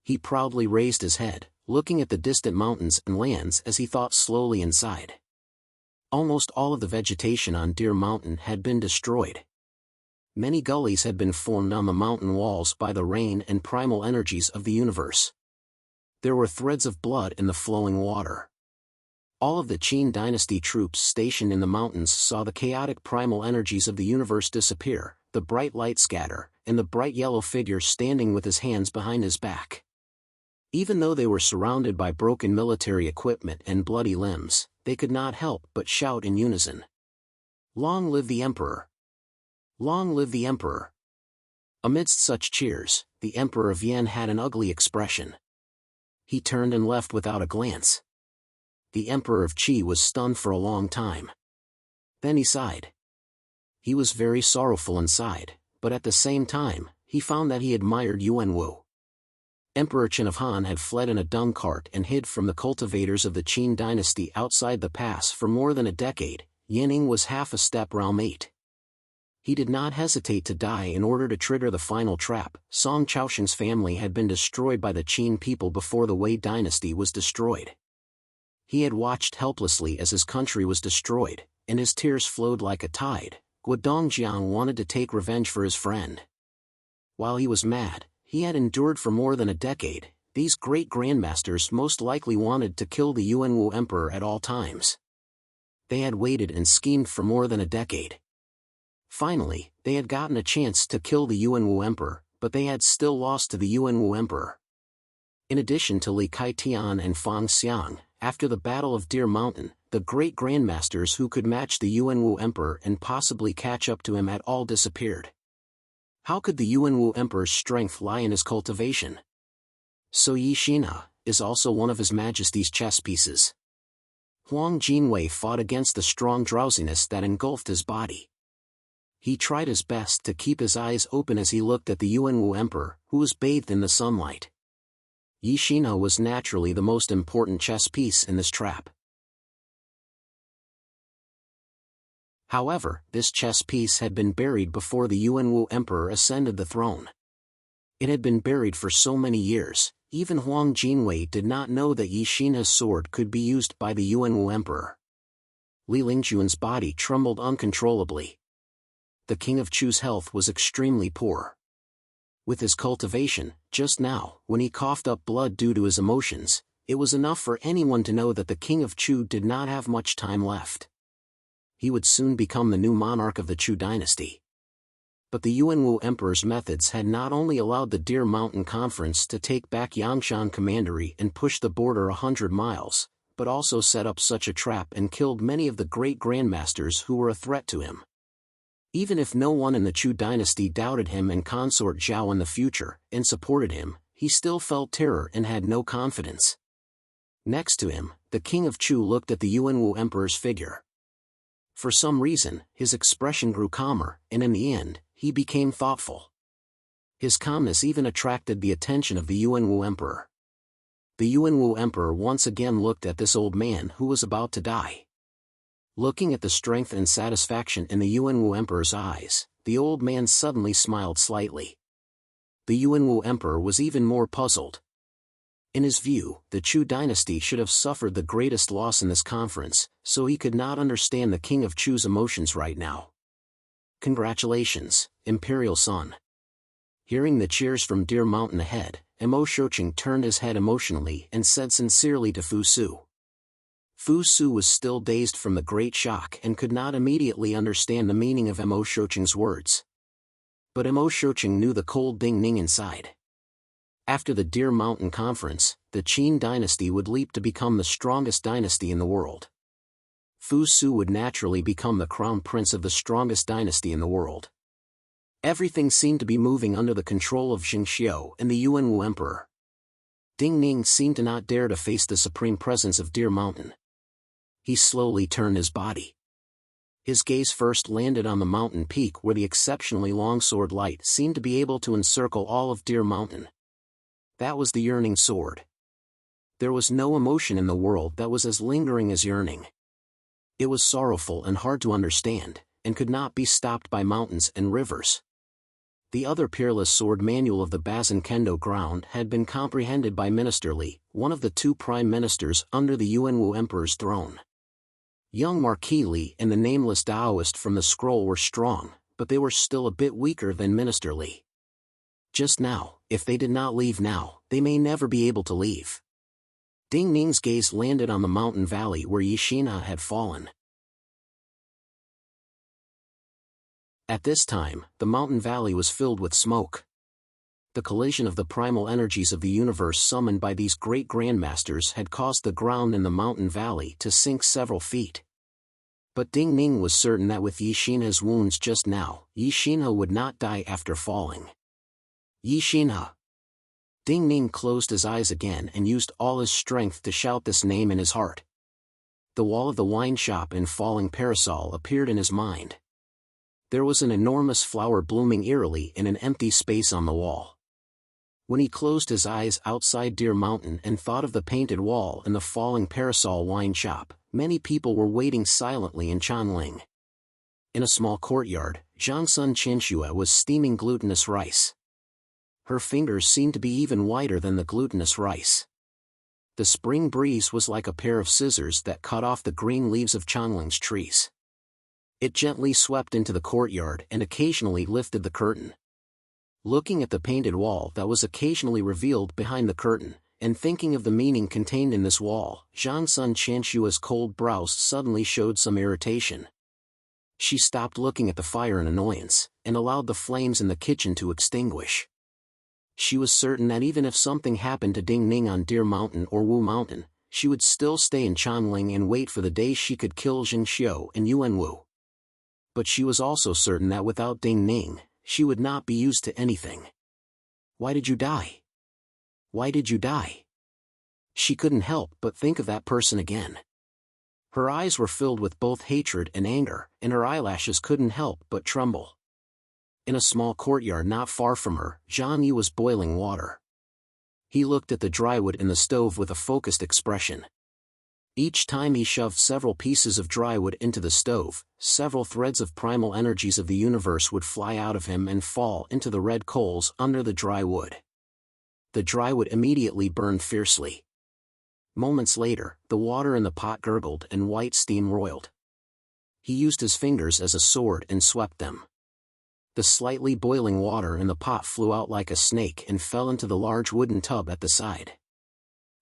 [SPEAKER 1] He proudly raised his head, looking at the distant mountains and lands as he thought slowly and sighed. Almost all of the vegetation on Deer Mountain had been destroyed. Many gullies had been formed on the mountain walls by the rain and primal energies of the universe. There were threads of blood in the flowing water. All of the Qin dynasty troops stationed in the mountains saw the chaotic primal energies of the universe disappear, the bright light scatter, and the bright yellow figure standing with his hands behind his back. Even though they were surrounded by broken military equipment and bloody limbs, they could not help but shout in unison. Long live the Emperor! Long live the Emperor! Amidst such cheers, the Emperor of Yen had an ugly expression. He turned and left without a glance. The Emperor of Qi was stunned for a long time. Then he sighed. He was very sorrowful and sighed, but at the same time, he found that he admired Yuanwu. Emperor Qin of Han had fled in a dung cart and hid from the cultivators of the Qin dynasty outside the pass for more than a decade. Yanning was half a step realm 8. He did not hesitate to die in order to trigger the final trap. Song Chaosheng's family had been destroyed by the Qin people before the Wei dynasty was destroyed. He had watched helplessly as his country was destroyed, and his tears flowed like a tide. Guodongjiang wanted to take revenge for his friend. While he was mad, he had endured for more than a decade. These great grandmasters most likely wanted to kill the Yuanwu Emperor at all times. They had waited and schemed for more than a decade. Finally, they had gotten a chance to kill the Yuanwu Emperor, but they had still lost to the Yuanwu Emperor. In addition to Li Kaitian and Fang Xiang, after the Battle of Deer Mountain, the great grandmasters who could match the Yuanwu Emperor and possibly catch up to him had all disappeared. How could the Yuanwu Emperor's strength lie in his cultivation? So Yixina is also one of His Majesty's chess pieces. Huang Jinwei fought against the strong drowsiness that engulfed his body. He tried his best to keep his eyes open as he looked at the Yuanwu Emperor, who was bathed in the sunlight. Yixina was naturally the most important chess piece in this trap. However, this chess piece had been buried before the Yuanwu Emperor ascended the throne. It had been buried for so many years, even Huang Jinwei did not know that Yixina's sword could be used by the Yuanwu Emperor. Li Lingjuan's body trembled uncontrollably. The King of Chu's health was extremely poor. With his cultivation, just now, when he coughed up blood due to his emotions, it was enough for anyone to know that the King of Chu did not have much time left. He would soon become the new monarch of the Chu dynasty. But the Yuanwu Emperor's methods had not only allowed the Deer Mountain Conference to take back Yangshan Commandery and push the border 100 miles, but also set up such a trap and killed many of the great grandmasters who were a threat to him. Even if no one in the Chu dynasty doubted him and consort Zhao in the future, and supported him, he still felt terror and had no confidence. Next to him, the King of Chu looked at the Yuanwu Emperor's figure. For some reason, his expression grew calmer, and in the end, he became thoughtful. His calmness even attracted the attention of the Yuanwu Emperor. The Yuanwu Emperor once again looked at this old man who was about to die. Looking at the strength and satisfaction in the Yuanwu Emperor's eyes, the old man suddenly smiled slightly. The Yuanwu Emperor was even more puzzled. In his view, the Chu dynasty should have suffered the greatest loss in this conference, so he could not understand the King of Chu's emotions right now. "Congratulations, Imperial son." Hearing the cheers from Deer Mountain ahead, Mo Shoqing turned his head emotionally and said sincerely to Fu Su. Fu Su was still dazed from the great shock and could not immediately understand the meaning of Mo Shoqing's words. But Mo Shoqing knew the cold Ding Ning inside. After the Deer Mountain Conference, the Qin dynasty would leap to become the strongest dynasty in the world. Fu Su would naturally become the crown prince of the strongest dynasty in the world. Everything seemed to be moving under the control of Xingqiu and the Yuanwu Emperor. Ding Ning seemed to not dare to face the supreme presence of Deer Mountain. He slowly turned his body. His gaze first landed on the mountain peak where the exceptionally long sword light seemed to be able to encircle all of Deer Mountain. That was the yearning sword. There was no emotion in the world that was as lingering as yearning. It was sorrowful and hard to understand, and could not be stopped by mountains and rivers. The other peerless sword manual of the Bazin Kendo ground had been comprehended by Minister Li, one of the two prime ministers under the Yuanwu Emperor's throne. Young Marquis Li and the nameless Taoist from the scroll were strong, but they were still a bit weaker than Minister Li. Just now, if they did not leave now, they may never be able to leave. Ding Ning's gaze landed on the mountain valley where Yixinha had fallen. At this time, the mountain valley was filled with smoke. The collision of the primal energies of the universe summoned by these great grandmasters had caused the ground in the mountain valley to sink several feet. But Ding Ning was certain that with Yixinha's wounds just now, Yixinha would not die after falling. Yixinha. Ding Ning closed his eyes again and used all his strength to shout this name in his heart. The wall of the wine shop and falling parasol appeared in his mind. There was an enormous flower blooming eerily in an empty space on the wall. When he closed his eyes outside Deer Mountain and thought of the painted wall and the falling parasol wine shop, many people were waiting silently in Chanling. In a small courtyard, Zhangsun Qianxue was steaming glutinous rice. Her fingers seemed to be even whiter than the glutinous rice. The spring breeze was like a pair of scissors that cut off the green leaves of Chanling's trees. It gently swept into the courtyard and occasionally lifted the curtain. Looking at the painted wall that was occasionally revealed behind the curtain, and thinking of the meaning contained in this wall, Zhangsun Qianshua's cold brows suddenly showed some irritation. She stopped looking at the fire in annoyance, and allowed the flames in the kitchen to extinguish. She was certain that even if something happened to Ding Ning on Deer Mountain or Wu Mountain, she would still stay in Chanling and wait for the day she could kill Xingqiu and Yuanwu. But she was also certain that without Ding Ning, she would not be used to anything. Why did you die? Why did you die? She couldn't help but think of that person again. Her eyes were filled with both hatred and anger, and her eyelashes couldn't help but tremble. In a small courtyard not far from her, Zhang Yi was boiling water. He looked at the dry wood in the stove with a focused expression. Each time he shoved several pieces of dry wood into the stove, several threads of primal energies of the universe would fly out of him and fall into the red coals under the dry wood. The dry wood immediately burned fiercely. Moments later, the water in the pot gurgled and white steam roiled. He used his fingers as a sword and swept them. The slightly boiling water in the pot flew out like a snake and fell into the large wooden tub at the side.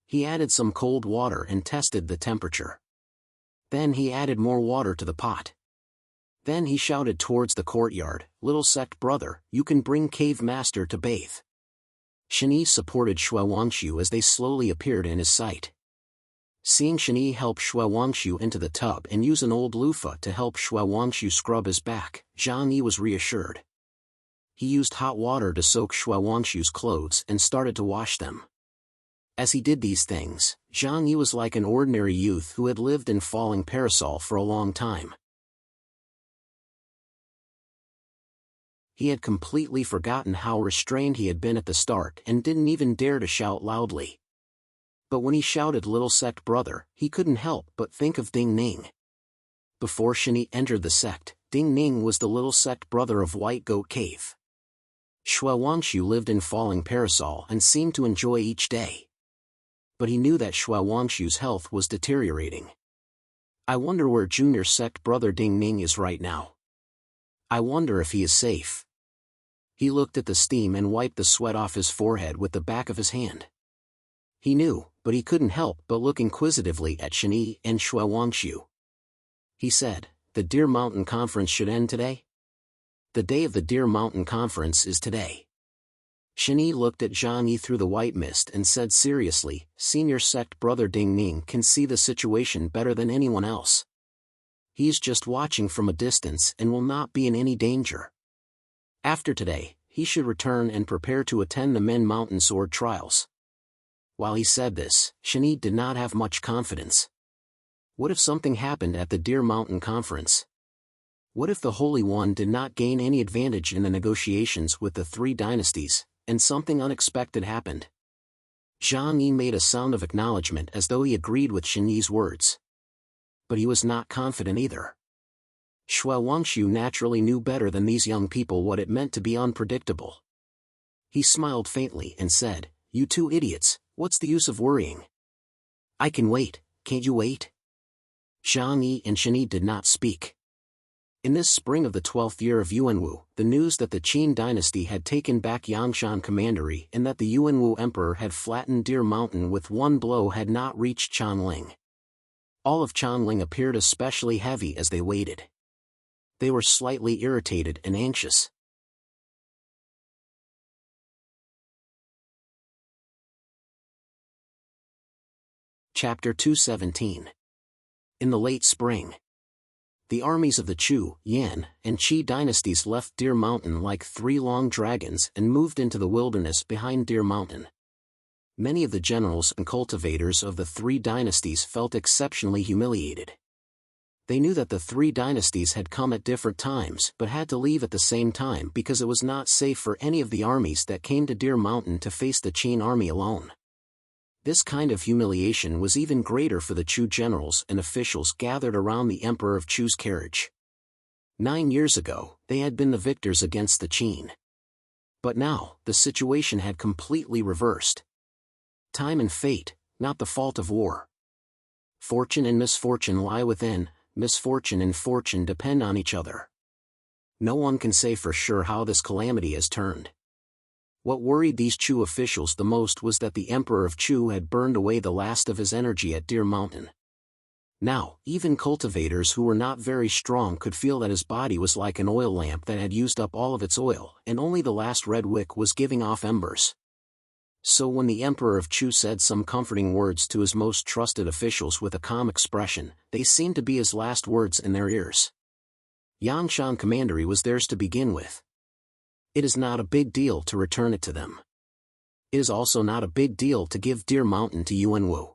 [SPEAKER 1] He added some cold water and tested the temperature. Then he added more water to the pot. Then he shouted towards the courtyard, "Little sect brother, you can bring Cave Master to bathe." Shani supported Xue Wangshu as they slowly appeared in his sight. Seeing Shani help Xue Wangshu into the tub and use an old loofah to help Xue Wangshu scrub his back, Zhang Yi was reassured. He used hot water to soak Xue Wangshu's clothes and started to wash them. As he did these things, Zhang Yi was like an ordinary youth who had lived in Falling Parasol for a long time. He had completely forgotten how restrained he had been at the start and didn't even dare to shout loudly. But when he shouted "Little sect brother," he couldn't help but think of Ding Ning. Before Shani entered the sect, Ding Ning was the little sect brother of White Goat Cave. Xue Wangshu lived in Falling Parasol and seemed to enjoy each day. But he knew that Xue Wangshu's health was deteriorating. I wonder where junior sect brother Ding Ning is right now. I wonder if he is safe. He looked at the steam and wiped the sweat off his forehead with the back of his hand. He knew, but he couldn't help but look inquisitively at Shani and Xue Wangshu. He said, "The Deer Mountain Conference should end today?" "The day of the Deer Mountain Conference is today." Shani looked at Zhang Yi through the white mist and said seriously, "Senior sect brother Ding Ning can see the situation better than anyone else. He's just watching from a distance and will not be in any danger. After today, he should return and prepare to attend the Men Mountain Sword Trials." While he said this, Shani did not have much confidence. What if something happened at the Deer Mountain Conference? What if the Holy One did not gain any advantage in the negotiations with the three dynasties, and something unexpected happened? Zhang Yi made a sound of acknowledgement as though he agreed with Shani's words. But he was not confident either. Xue Wangshu naturally knew better than these young people what it meant to be unpredictable. He smiled faintly and said, "You two idiots, what's the use of worrying? I can wait, can't you wait?" Zhang Yi and Shani did not speak. In this spring of the 12th year of Yuanwu, the news that the Qin dynasty had taken back Yangshan Commandery and that the Yuanwu emperor had flattened Deer Mountain with one blow had not reached Chanling. All of Chanling appeared especially heavy as they waited. They were slightly irritated and anxious. Chapter 217. In the late spring, the armies of the Chu, Yan, and Qi dynasties left Deer Mountain like three long dragons and moved into the wilderness behind Deer Mountain. Many of the generals and cultivators of the three dynasties felt exceptionally humiliated. They knew that the three dynasties had come at different times but had to leave at the same time because it was not safe for any of the armies that came to Deer Mountain to face the Qin army alone. This kind of humiliation was even greater for the Chu generals and officials gathered around the Emperor of Chu's carriage. 9 years ago, they had been the victors against the Qin. But now, the situation had completely reversed. Time and fate, not the fault of war. Fortune and misfortune lie within, misfortune and fortune depend on each other. No one can say for sure how this calamity has turned. What worried these Chu officials the most was that the Emperor of Chu had burned away the last of his energy at Deer Mountain. Now, even cultivators who were not very strong could feel that his body was like an oil lamp that had used up all of its oil, and only the last red wick was giving off embers. So when the Emperor of Chu said some comforting words to his most trusted officials with a calm expression, they seemed to be his last words in their ears. Yangshan Commandery was theirs to begin with. It is not a big deal to return it to them. It is also not a big deal to give Deer Mountain to Yuanwu.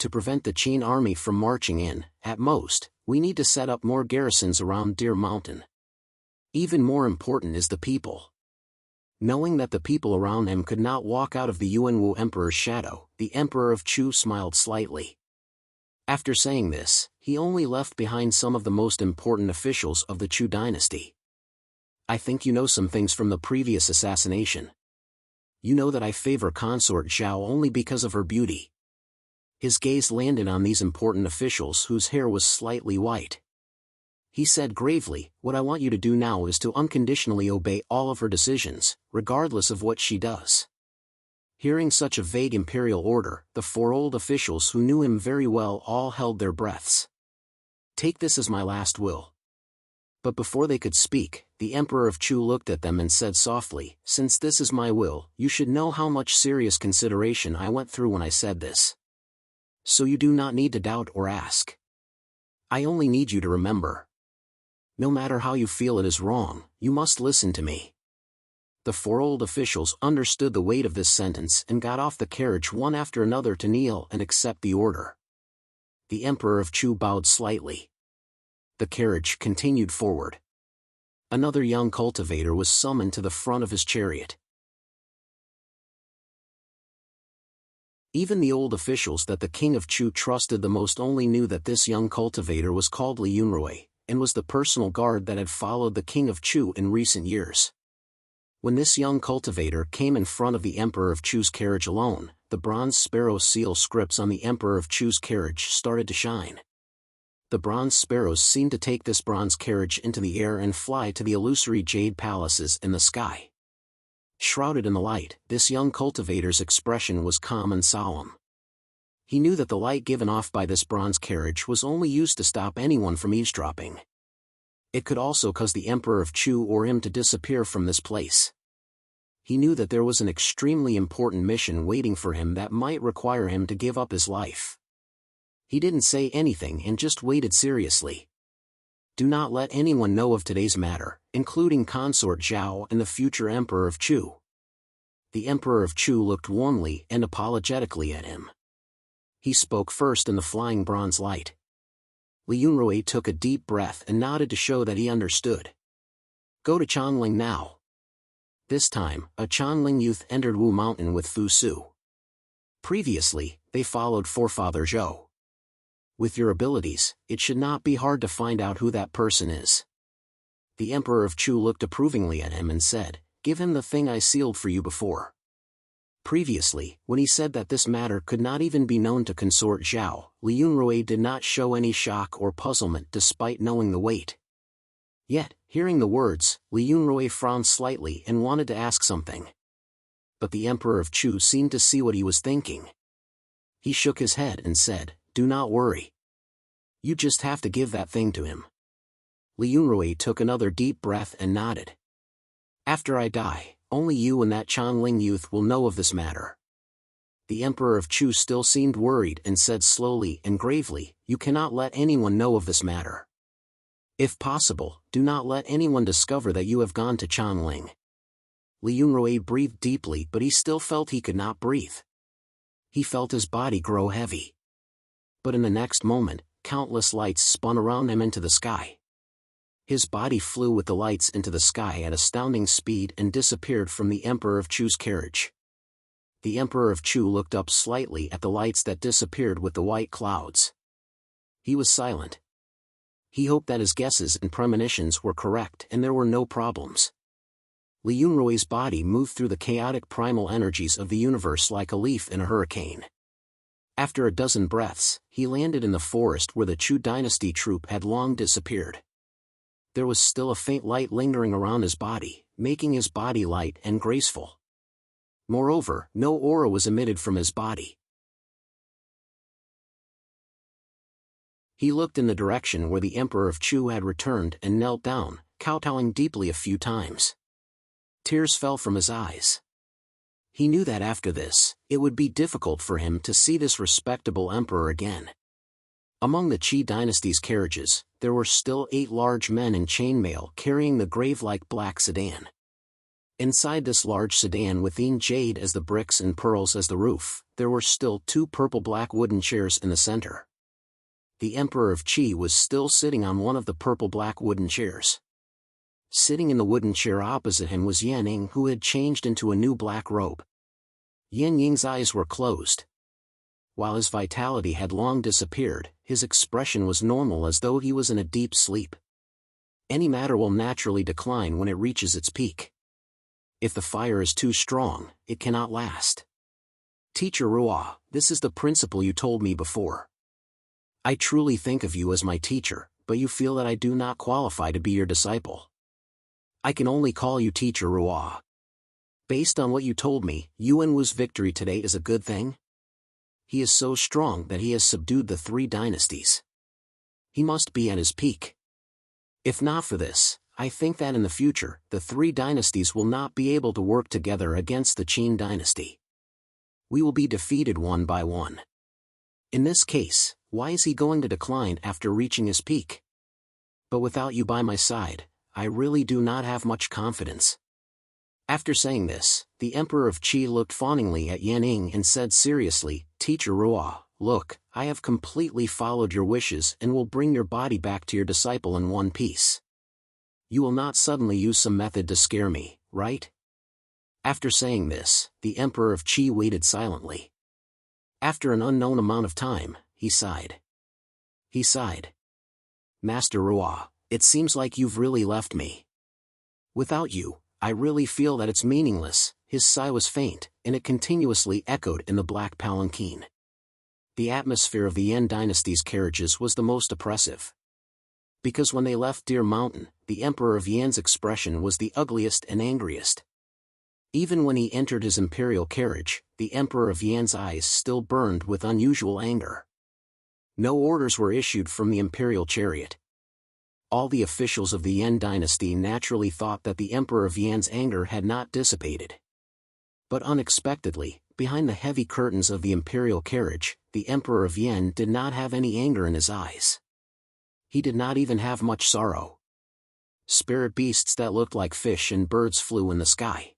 [SPEAKER 1] To prevent the Qin army from marching in, at most, we need to set up more garrisons around Deer Mountain. Even more important is the people. Knowing that the people around him could not walk out of the Yuanwu emperor's shadow, the Emperor of Chu smiled slightly. After saying this, he only left behind some of the most important officials of the Chu dynasty. "I think you know some things from the previous assassination. You know that I favor Consort Zhao only because of her beauty." His gaze landed on these important officials whose hair was slightly white. He said gravely, "What I want you to do now is to unconditionally obey all of her decisions, regardless of what she does." Hearing such a vague imperial order, the four old officials who knew him very well all held their breaths. "Take this as my last will." But before they could speak, the Emperor of Chu looked at them and said softly, "Since this is my will, you should know how much serious consideration I went through when I said this. So you do not need to doubt or ask. I only need you to remember. No matter how you feel it is wrong, you must listen to me." The four old officials understood the weight of this sentence and got off the carriage one after another to kneel and accept the order. The Emperor of Chu bowed slightly. The carriage continued forward. Another young cultivator was summoned to the front of his chariot. Even the old officials that the king of Chu trusted the most only knew that this young cultivator was called Li Yunrui, and was the personal guard that had followed the king of Chu in recent years. When this young cultivator came in front of the Emperor of Chu's carriage alone, the bronze sparrow seal scripts on the Emperor of Chu's carriage started to shine. The bronze sparrows seemed to take this bronze carriage into the air and fly to the illusory jade palaces in the sky. Shrouded in the light, this young cultivator's expression was calm and solemn. He knew that the light given off by this bronze carriage was only used to stop anyone from eavesdropping. It could also cause the Emperor of Chu or him to disappear from this place. He knew that there was an extremely important mission waiting for him that might require him to give up his life. He didn't say anything and just waited seriously. Do not let anyone know of today's matter, including Consort Zhao and the future Emperor of Chu. The Emperor of Chu looked warmly and apologetically at him. He spoke first in the flying bronze light. Li Yunrui took a deep breath and nodded to show that he understood. Go to Chanling now. This time, a Chanling youth entered Wu Mountain with Fu Su. Previously, they followed forefather Zhou. With your abilities, it should not be hard to find out who that person is. The Emperor of Chu looked approvingly at him and said, Give him the thing I sealed for you before. Previously, when he said that this matter could not even be known to Consort Zhao, Li Yunrui did not show any shock or puzzlement despite knowing the weight. Yet, hearing the words, Li Yunrui frowned slightly and wanted to ask something. But the Emperor of Chu seemed to see what he was thinking. He shook his head and said, Do not worry. You just have to give that thing to him. Li Yunrui took another deep breath and nodded. After I die, only you and that Chanling youth will know of this matter. The Emperor of Chu still seemed worried and said slowly and gravely, You cannot let anyone know of this matter. If possible, do not let anyone discover that you have gone to Chanling. Li Yunrui breathed deeply, but he still felt he could not breathe. He felt his body grow heavy. But in the next moment, countless lights spun around him into the sky. His body flew with the lights into the sky at astounding speed and disappeared from the Emperor of Chu's carriage. The Emperor of Chu looked up slightly at the lights that disappeared with the white clouds. He was silent. He hoped that his guesses and premonitions were correct and there were no problems. Li Yunrui's body moved through the chaotic primal energies of the universe like a leaf in a hurricane. After a dozen breaths, he landed in the forest where the Chu dynasty troop had long disappeared. There was still a faint light lingering around his body, making his body light and graceful. Moreover, no aura was emitted from his body. He looked in the direction where the Emperor of Chu had returned and knelt down, kowtowing deeply a few times. Tears fell from his eyes. He knew that after this, it would be difficult for him to see this respectable emperor again. Among the Qi dynasty's carriages, there were still 8 large men in chainmail carrying the grave-like black sedan. Inside this large sedan with jade as the bricks and pearls as the roof, there were still 2 purple-black wooden chairs in the center. The Emperor of Qi was still sitting on one of the purple-black wooden chairs. Sitting in the wooden chair opposite him was Yan Ying, who had changed into a new black robe. Yan Ying's eyes were closed. While his vitality had long disappeared, his expression was normal as though he was in a deep sleep. Any matter will naturally decline when it reaches its peak. If the fire is too strong, it cannot last. Teacher Ruo, this is the principle you told me before. I truly think of you as my teacher, but you feel that I do not qualify to be your disciple. I can only call you Teacher Ruo. Based on what you told me, Yuan Wu's victory today is a good thing? He is so strong that he has subdued the 3 dynasties. He must be at his peak. If not for this, I think that in the future, the 3 dynasties will not be able to work together against the Qin dynasty. We will be defeated one by one. In this case, why is he going to decline after reaching his peak? But without you by my side, I really do not have much confidence. After saying this, the Emperor of Qi looked fawningly at Yan Ying and said seriously, Teacher Ruo, look, I have completely followed your wishes and will bring your body back to your disciple in one piece. You will not suddenly use some method to scare me, right? After saying this, the Emperor of Qi waited silently. After an unknown amount of time, he sighed. He sighed. Master Rua, it seems like you've really left me. Without you, I really feel that it's meaningless. His sigh was faint, and it continuously echoed in the black palanquin. The atmosphere of the Yan dynasty's carriages was the most oppressive. Because when they left Deer Mountain, the Emperor of Yan's expression was the ugliest and angriest. Even when he entered his imperial carriage, the Emperor of Yan's eyes still burned with unusual anger. No orders were issued from the imperial chariot. All the officials of the Yan dynasty naturally thought that the Emperor of Yan's anger had not dissipated. But unexpectedly, behind the heavy curtains of the imperial carriage, the Emperor of Yan did not have any anger in his eyes. He did not even have much sorrow. Spirit beasts that looked like fish and birds flew in the sky.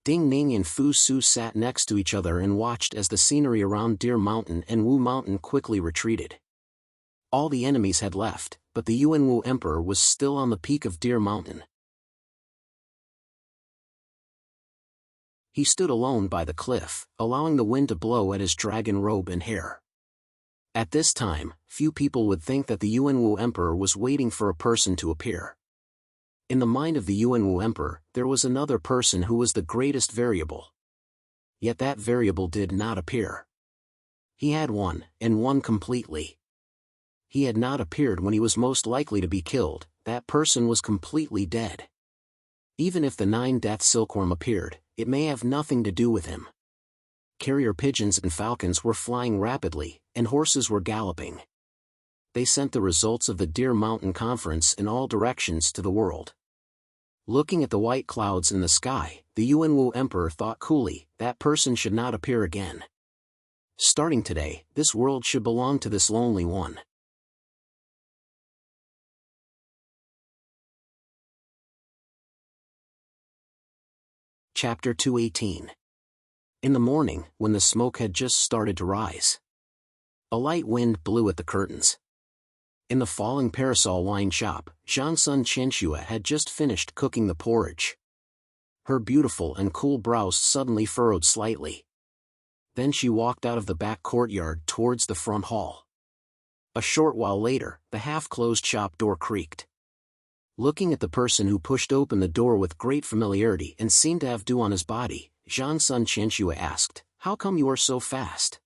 [SPEAKER 1] Ding Ning and Fu Su sat next to each other and watched as the scenery around Deer Mountain and Wu Mountain quickly retreated. All the enemies had left, but the Yuanwu Emperor was still on the peak of Deer Mountain. He stood alone by the cliff, allowing the wind to blow at his dragon robe and hair. At this time, few people would think that the Yuanwu Emperor was waiting for a person to appear. In the mind of the Yuanwu Emperor, there was another person who was the greatest variable. Yet that variable did not appear. He had one, and one completely. He had not appeared when he was most likely to be killed. That person was completely dead. Even if the 9-death silkworm appeared, it may have nothing to do with him. Carrier pigeons and falcons were flying rapidly, and horses were galloping. They sent the results of the Deer Mountain Conference in all directions to the world. Looking at the white clouds in the sky, the Yuanwu Emperor thought coolly, that person should not appear again. Starting today, this world should belong to this lonely one. Chapter 218. In the morning, when the smoke had just started to rise, a light wind blew at the curtains. In the falling parasol wine shop, Zhangsun Qianxue had just finished cooking the porridge. Her beautiful and cool brows suddenly furrowed slightly. Then she walked out of the back courtyard towards the front hall. A short while later, the half-closed shop door creaked. Looking at the person who pushed open the door with great familiarity and seemed to have dew on his body, Zhangsun Qianxue asked, "How come you are so fast?"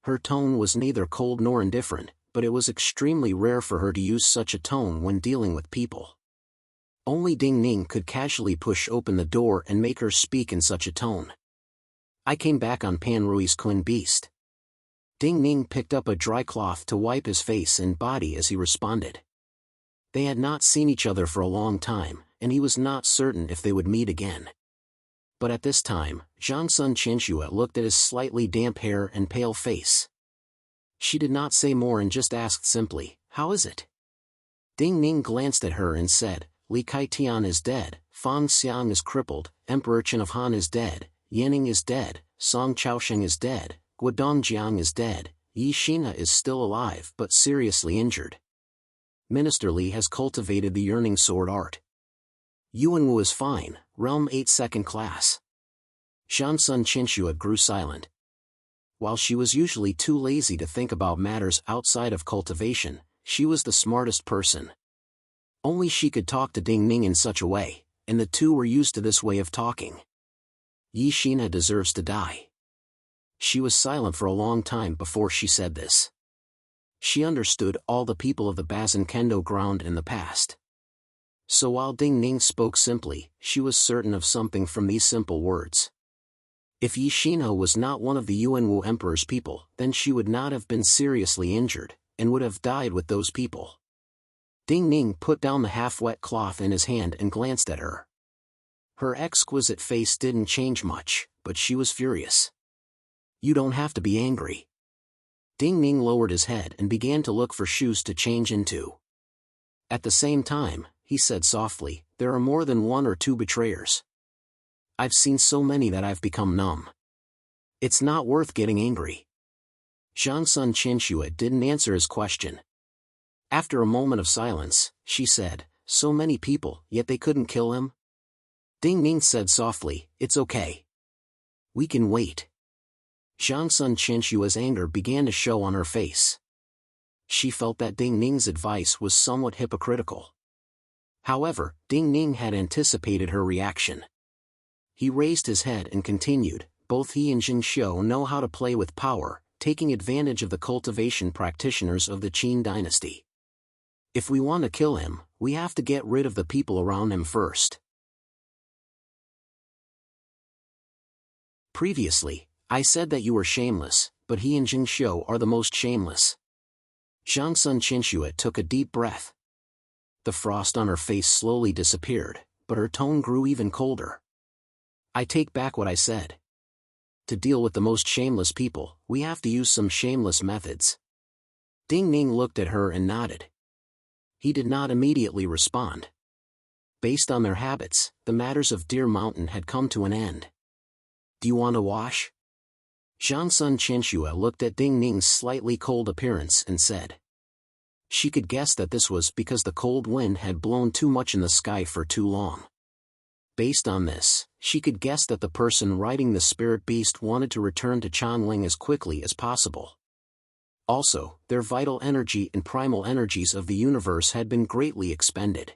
[SPEAKER 1] Her tone was neither cold nor indifferent, but it was extremely rare for her to use such a tone when dealing with people. Only Ding Ning could casually push open the door and make her speak in such a tone. "I came back on Pan Rui's Queen Beast." Ding Ning picked up a dry cloth to wipe his face and body as he responded. They had not seen each other for a long time, and he was not certain if they would meet again. But at this time, Zhangsun Qianxue looked at his slightly damp hair and pale face. She did not say more and just asked simply, "How is it?" Ding Ning glanced at her and said, "Li Kaitian is dead, Fang Xiang is crippled, Emperor Chen of Han is dead, Yanning is dead, Song Chaosheng is dead, Guodongjiang is dead, Yi Xina is still alive but seriously injured. Minister Li has cultivated the yearning sword art. Yuanwu is fine, realm 8 second class." Zhangsun Qianxue grew silent. While she was usually too lazy to think about matters outside of cultivation, she was the smartest person. Only she could talk to Ding Ning in such a way, and the two were used to this way of talking. Yi Xina deserves to die. She was silent for a long time before she said this. She understood all the people of the Bazin Kendo ground in the past. So while Ding Ning spoke simply, she was certain of something from these simple words. If Yi Xina was not one of the Yuanwu Emperor's people, then she would not have been seriously injured, and would have died with those people. Ding Ning put down the half-wet cloth in his hand and glanced at her. Her exquisite face didn't change much, but she was furious. "You don't have to be angry." Ding Ning lowered his head and began to look for shoes to change into. At the same time, he said softly, "There are more than one or two betrayers. I've seen so many that I've become numb. It's not worth getting angry." Zhangsun Qianxue didn't answer his question. After a moment of silence, she said, "So many people, yet they couldn't kill him?" Ding Ning said softly, "It's okay. We can wait." Zhang Sun Qinshua's anger began to show on her face. She felt that Ding Ning's advice was somewhat hypocritical. However, Ding Ning had anticipated her reaction. He raised his head and continued, both he and Jing Xiu know how to play with power, taking advantage of the cultivation practitioners of the Qin dynasty. If we want to kill him, we have to get rid of the people around him first. Previously, I said that you were shameless, but he and Jing Xiu are the most shameless. Zhang Sun Qinshu took a deep breath. The frost on her face slowly disappeared, but her tone grew even colder. I take back what I said. To deal with the most shameless people, we have to use some shameless methods. Ding Ning looked at her and nodded. He did not immediately respond. Based on their habits, the matters of Deer Mountain had come to an end. Do you want to wash? Zhang Sun Qinshu looked at Ding Ning's slightly cold appearance and said. She could guess that this was because the cold wind had blown too much in the sky for too long. Based on this, she could guess that the person riding the spirit beast wanted to return to Chanling as quickly as possible. Also, their vital energy and primal energies of the universe had been greatly expended.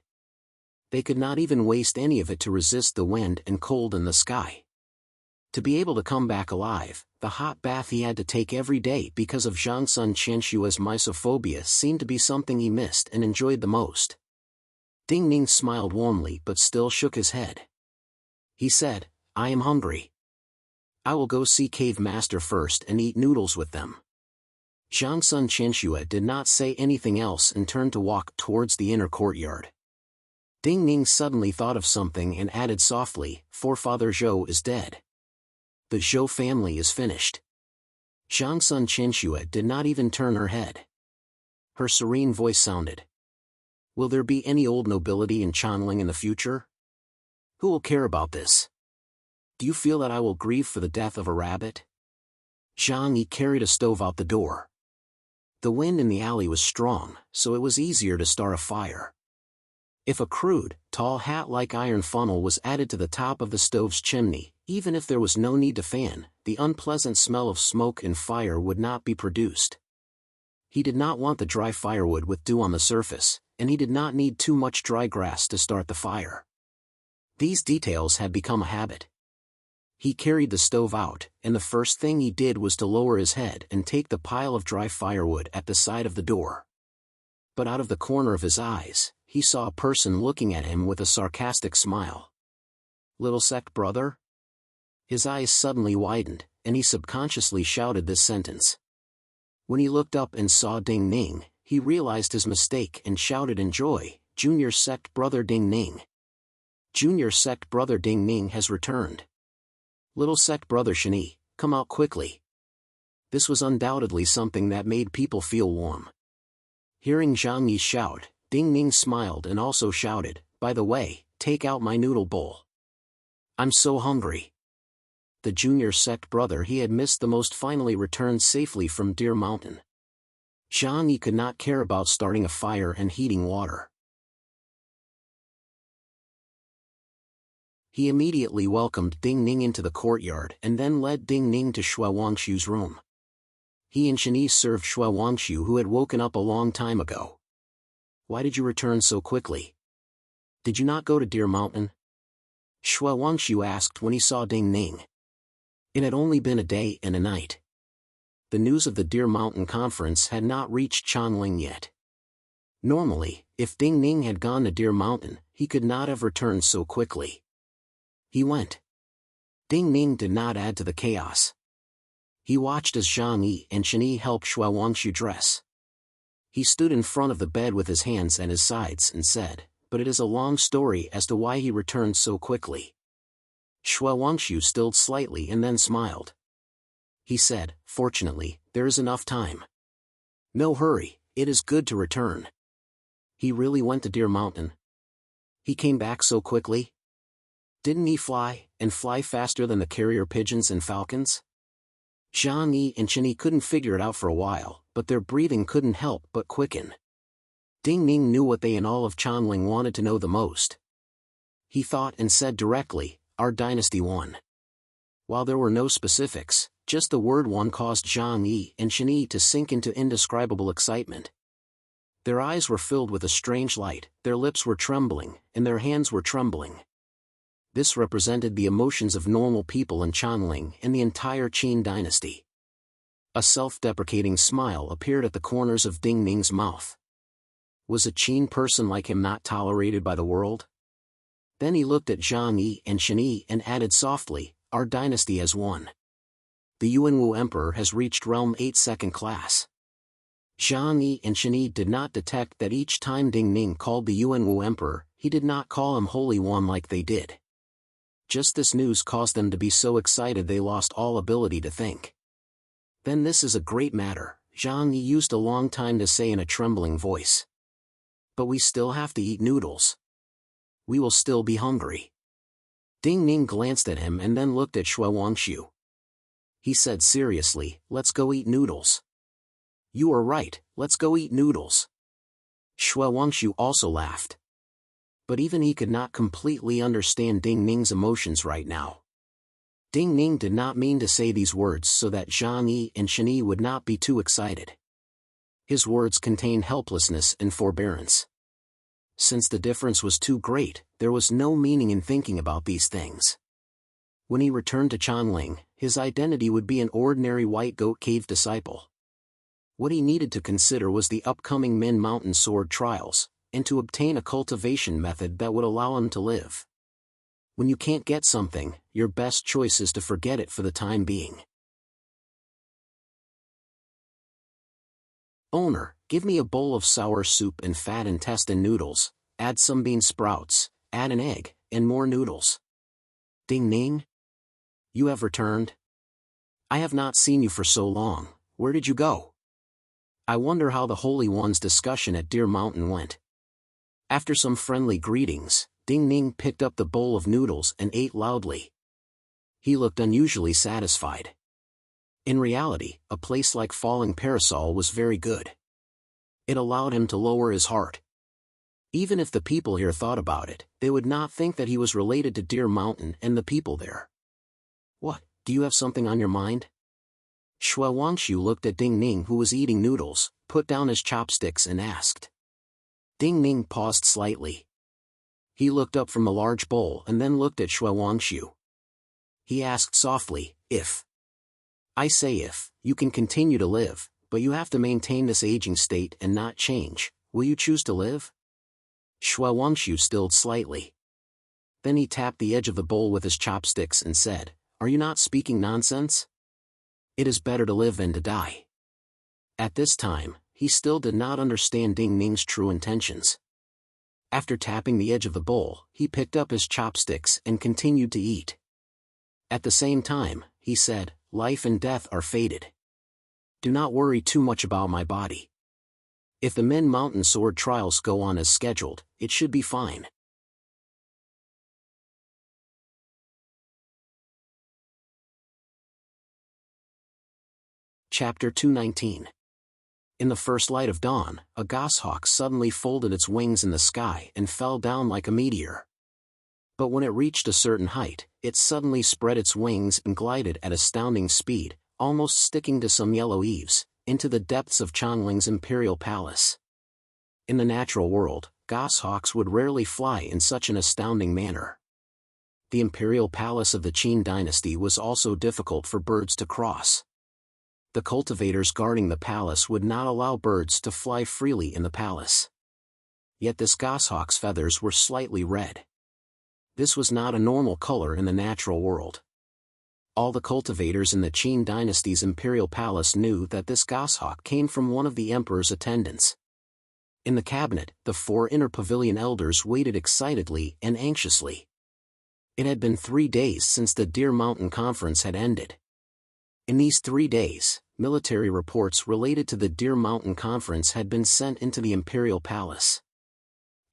[SPEAKER 1] They could not even waste any of it to resist the wind and cold in the sky. To be able to come back alive, the hot bath he had to take every day because of Zhang Sun Qinshua's misophobia seemed to be something he missed and enjoyed the most. Ding Ning smiled warmly but still shook his head. He said, I am hungry. I will go see Cave Master first and eat noodles with them. Zhang Sun Qinshu did not say anything else and turned to walk towards the inner courtyard. Ding Ning suddenly thought of something and added softly, Forefather Zhou is dead. The Zhou family is finished. Zhang Sun Qinshu did not even turn her head. Her serene voice sounded. Will there be any old nobility in Chanling in the future? Who will care about this? Do you feel that I will grieve for the death of a rabbit? Zhang Yi carried a stove out the door. The wind in the alley was strong, so it was easier to start a fire. If a crude, tall hat-like iron funnel was added to the top of the stove's chimney, even if there was no need to fan, the unpleasant smell of smoke and fire would not be produced. He did not want the dry firewood with dew on the surface, and he did not need too much dry grass to start the fire. These details had become a habit. He carried the stove out, and the first thing he did was to lower his head and take the pile of dry firewood at the side of the door. But out of the corner of his eyes, he saw a person looking at him with a sarcastic smile. Little sect brother? His eyes suddenly widened, and he subconsciously shouted this sentence. When he looked up and saw Ding Ning, he realized his mistake and shouted in joy, Junior sect brother Ding Ning. Junior sect brother Ding Ning has returned. Little sect brother Shani, come out quickly. This was undoubtedly something that made people feel warm. Hearing Zhang Yi shout, Ding Ning smiled and also shouted, by the way, take out my noodle bowl. I'm so hungry. The junior sect brother he had missed the most finally returned safely from Deer Mountain. Zhang Yi could not care about starting a fire and heating water. He immediately welcomed Ding Ning into the courtyard and then led Ding Ning to Xue Wangshu's room. He and Shani served Xue Wangshu, who had woken up a long time ago. Why did you return so quickly? Did you not go to Deer Mountain? Xue Wangshu asked when he saw Ding Ning. It had only been a day and a night. The news of the Deer Mountain conference had not reached Chanling yet. Normally, if Ding Ning had gone to Deer Mountain, he could not have returned so quickly. He went. Ding Ning did not add to the chaos. He watched as Zhang Yi and Shani helped Xue Wangshu dress. He stood in front of the bed with his hands at his sides and said, but it is a long story as to why he returned so quickly. Xue Wangshu stilled slightly and then smiled. He said, fortunately, there is enough time. No hurry, it is good to return. He really went to Deer Mountain. He came back so quickly? Didn't he fly, and fly faster than the carrier pigeons and falcons? Zhang Yi and Shani couldn't figure it out for a while, but their breathing couldn't help but quicken. Ding Ning knew what they in all of Chanling wanted to know the most. He thought and said directly, our dynasty won. While there were no specifics, Just the word one caused Zhang Yi and Shen Yi to sink into indescribable excitement. Their eyes were filled with a strange light, their lips were trembling, and their hands were trembling. This represented the emotions of normal people in Chanling and the entire Qin dynasty. A self-deprecating smile appeared at the corners of Ding Ning's mouth. Was a Qin person like him not tolerated by the world? Then he looked at Zhang Yi and Shen Yi and added softly, "Our dynasty has won. The Yuanwu Emperor has reached Realm 8 second class." Zhang Yi and Shen Yi did not detect that each time Ding Ning called the Yuanwu Emperor, he did not call him Holy One like they did. Just this news caused them to be so excited they lost all ability to think. "Then this is a great matter," Zhang Yi used a long time to say in a trembling voice. "But we still have to eat noodles. We will still be hungry." Ding Ning glanced at him and then looked at Shui Wangshu. He said seriously, "Let's go eat noodles." "You are right, let's go eat noodles." Shui Wangshu also laughed. But even he could not completely understand Ding Ning's emotions right now. Ding Ning did not mean to say these words so that Zhang Yi and Shen Yi would not be too excited. His words contained helplessness and forbearance. Since the difference was too great, there was no meaning in thinking about these things. When he returned to Chanling, his identity would be an ordinary White Goat Cave disciple. What he needed to consider was the upcoming Min Mountain Sword trials, and to obtain a cultivation method that would allow him to live. When you can't get something, your best choice is to forget it for the time being. "Owner, give me a bowl of sour soup and fat intestine noodles, add some bean sprouts, add an egg, and more noodles." "Ding Ning? You have returned? I have not seen you for so long, where did you go? I wonder how the Holy One's discussion at Deer Mountain went." After some friendly greetings, Ding Ning picked up the bowl of noodles and ate loudly. He looked unusually satisfied. In reality, a place like Falling Parasol was very good. It allowed him to lower his heart. Even if the people here thought about it, they would not think that he was related to Deer Mountain and the people there. "What, do you have something on your mind?" Shui Wangshu looked at Ding Ning, who was eating noodles, put down his chopsticks and asked. Ding Ning paused slightly. He looked up from the large bowl and then looked at Shui Wangshu. He asked softly, "If you can continue to live, but you have to maintain this aging state and not change, will you choose to live?" Shui Wangshu stilled slightly. Then he tapped the edge of the bowl with his chopsticks and said, "Are you not speaking nonsense? It is better to live than to die." At this time, he still did not understand Ding Ning's true intentions. After tapping the edge of the bowl, he picked up his chopsticks and continued to eat. At the same time, he said, "Life and death are fated. Do not worry too much about my body. If the Min Mountain Sword trials go on as scheduled, it should be fine." Chapter 219. In the first light of dawn, a goshawk suddenly folded its wings in the sky and fell down like a meteor. But when it reached a certain height, it suddenly spread its wings and glided at astounding speed, almost sticking to some yellow eaves, into the depths of Changling's imperial palace. In the natural world, goshawks would rarely fly in such an astounding manner. The imperial palace of the Qin dynasty was also difficult for birds to cross. The cultivators guarding the palace would not allow birds to fly freely in the palace. Yet this goshawk's feathers were slightly red. This was not a normal color in the natural world. All the cultivators in the Qin dynasty's imperial palace knew that this goshawk came from one of the emperor's attendants. In the cabinet, the 4 inner pavilion elders waited excitedly and anxiously. It had been 3 days since the Deer Mountain Conference had ended. In these 3 days, military reports related to the Deer Mountain Conference had been sent into the imperial palace.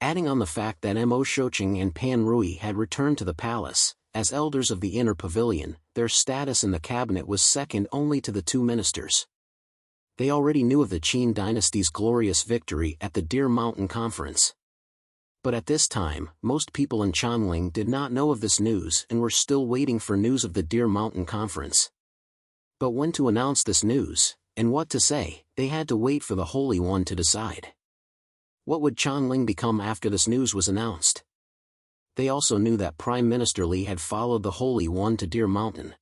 [SPEAKER 1] Adding on the fact that Mo Shoqing and Pan Rui had returned to the palace, as elders of the inner pavilion, their status in the cabinet was second only to the 2 ministers. They already knew of the Qin dynasty's glorious victory at the Deer Mountain Conference. But at this time, most people in Chanling did not know of this news and were still waiting for news of the Deer Mountain Conference. But when to announce this news, and what to say, they had to wait for the Holy One to decide. What would Chanling become after this news was announced? They also knew that Prime Minister Li had followed the Holy One to Deer Mountain.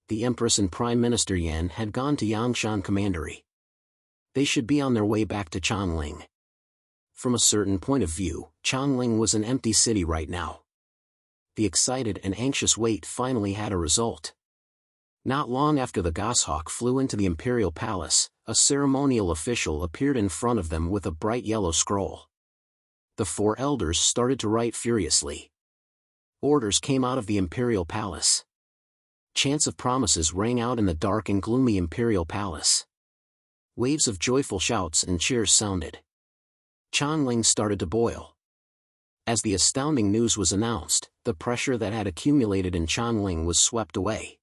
[SPEAKER 1] The Empress and Prime Minister Yan had gone to Yangshan Commandery. They should be on their way back to Chanling. From a certain point of view, Chanling was an empty city right now. The excited and anxious wait finally had a result. Not long after the goshawk flew into the imperial palace, a ceremonial official appeared in front of them with a bright yellow scroll. The four elders started to write furiously. Orders came out of the imperial palace. Chants of promises rang out in the dark and gloomy imperial palace. Waves of joyful shouts and cheers sounded. Chanling started to boil. As the astounding news was announced, the pressure that had accumulated in Chanling was swept away.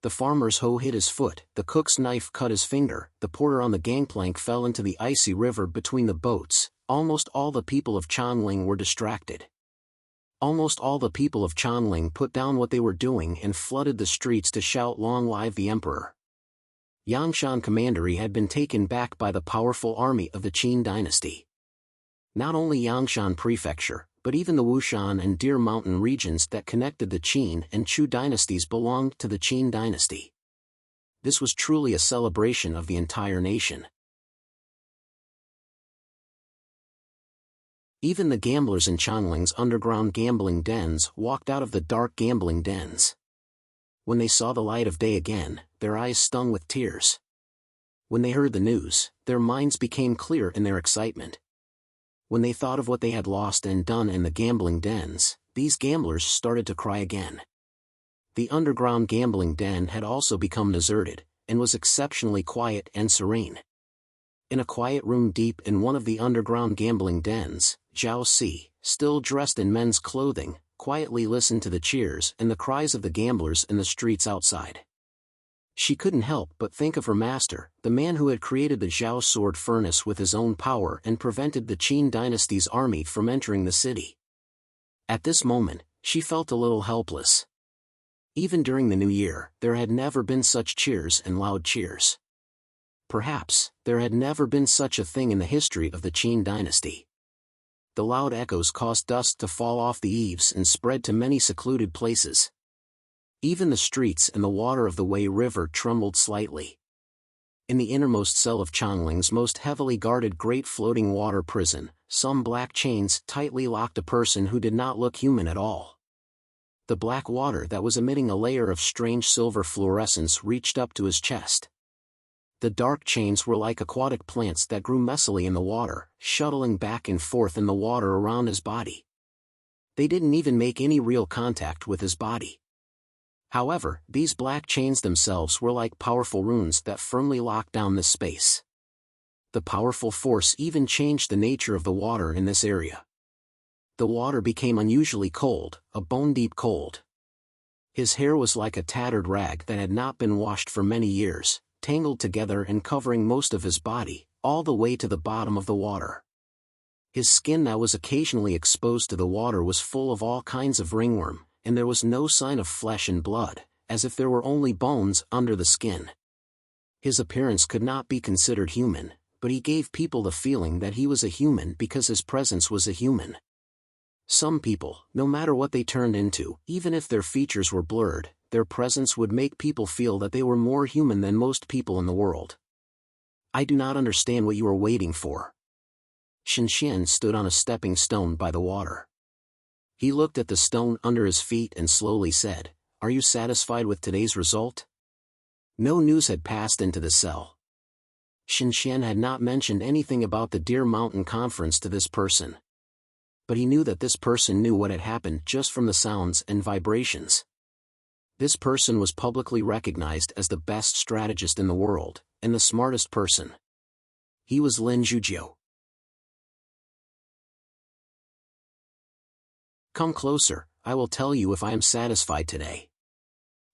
[SPEAKER 1] The farmer's hoe hit his foot, the cook's knife cut his finger, the porter on the gangplank fell into the icy river between the boats. Almost all the people of Chanling were distracted. Almost all the people of Chanling put down what they were doing and flooded the streets to shout "Long live the Emperor!" Yangshan Commandery had been taken back by the powerful army of the Qin dynasty. Not only Yangshan Prefecture, but even the Wushan and Deer Mountain regions that connected the Qin and Chu dynasties belonged to the Qin dynasty. This was truly a celebration of the entire nation. Even the gamblers in Chanling's underground gambling dens walked out of the dark gambling dens. When they saw the light of day again, their eyes stung with tears. When they heard the news, their minds became clear in their excitement. When they thought of what they had lost and done in the gambling dens, these gamblers started to cry again. The underground gambling den had also become deserted, and was exceptionally quiet and serene. In a quiet room deep in one of the underground gambling dens, Zhao Si, still dressed in men's clothing, quietly listened to the cheers and the cries of the gamblers in the streets outside. She couldn't help but think of her master, the man who had created the Zhao sword furnace with his own power and prevented the Qin dynasty's army from entering the city. At this moment, she felt a little helpless. Even during the new year, there had never been such cheers and loud cheers. Perhaps, there had never been such a thing in the history of the Qin dynasty. The loud echoes caused dust to fall off the eaves and spread to many secluded places. Even the streets and the water of the Wei River trembled slightly. In the innermost cell of Changling's most heavily guarded great floating water prison, some black chains tightly locked a person who did not look human at all. The black water that was emitting a layer of strange silver fluorescence reached up to his chest. The dark chains were like aquatic plants that grew messily in the water, shuttling back and forth in the water around his body. They didn't even make any real contact with his body. However, these black chains themselves were like powerful runes that firmly locked down this space. The powerful force even changed the nature of the water in this area. The water became unusually cold, a bone-deep cold. His hair was like a tattered rag that had not been washed for many years, tangled together and covering most of his body, all the way to the bottom of the water. His skin that was occasionally exposed to the water was full of all kinds of ringworm, and there was no sign of flesh and blood, as if there were only bones under the skin. His appearance could not be considered human, but he gave people the feeling that he was a human because his presence was a human. Some people, no matter what they turned into, even if their features were blurred, their presence would make people feel that they were more human than most people in the world. I do not understand what you are waiting for. Shenxian stood on a stepping stone by the water. He looked at the stone under his feet and slowly said, "Are you satisfied with today's result?" No news had passed into the cell. Shenxian had not mentioned anything about the Deer Mountain conference to this person. But he knew that this person knew what had happened just from the sounds and vibrations. This person was publicly recognized as the best strategist in the world, and the smartest person. He was Lin Zhujiu. "Come closer, I will tell you if I am satisfied today."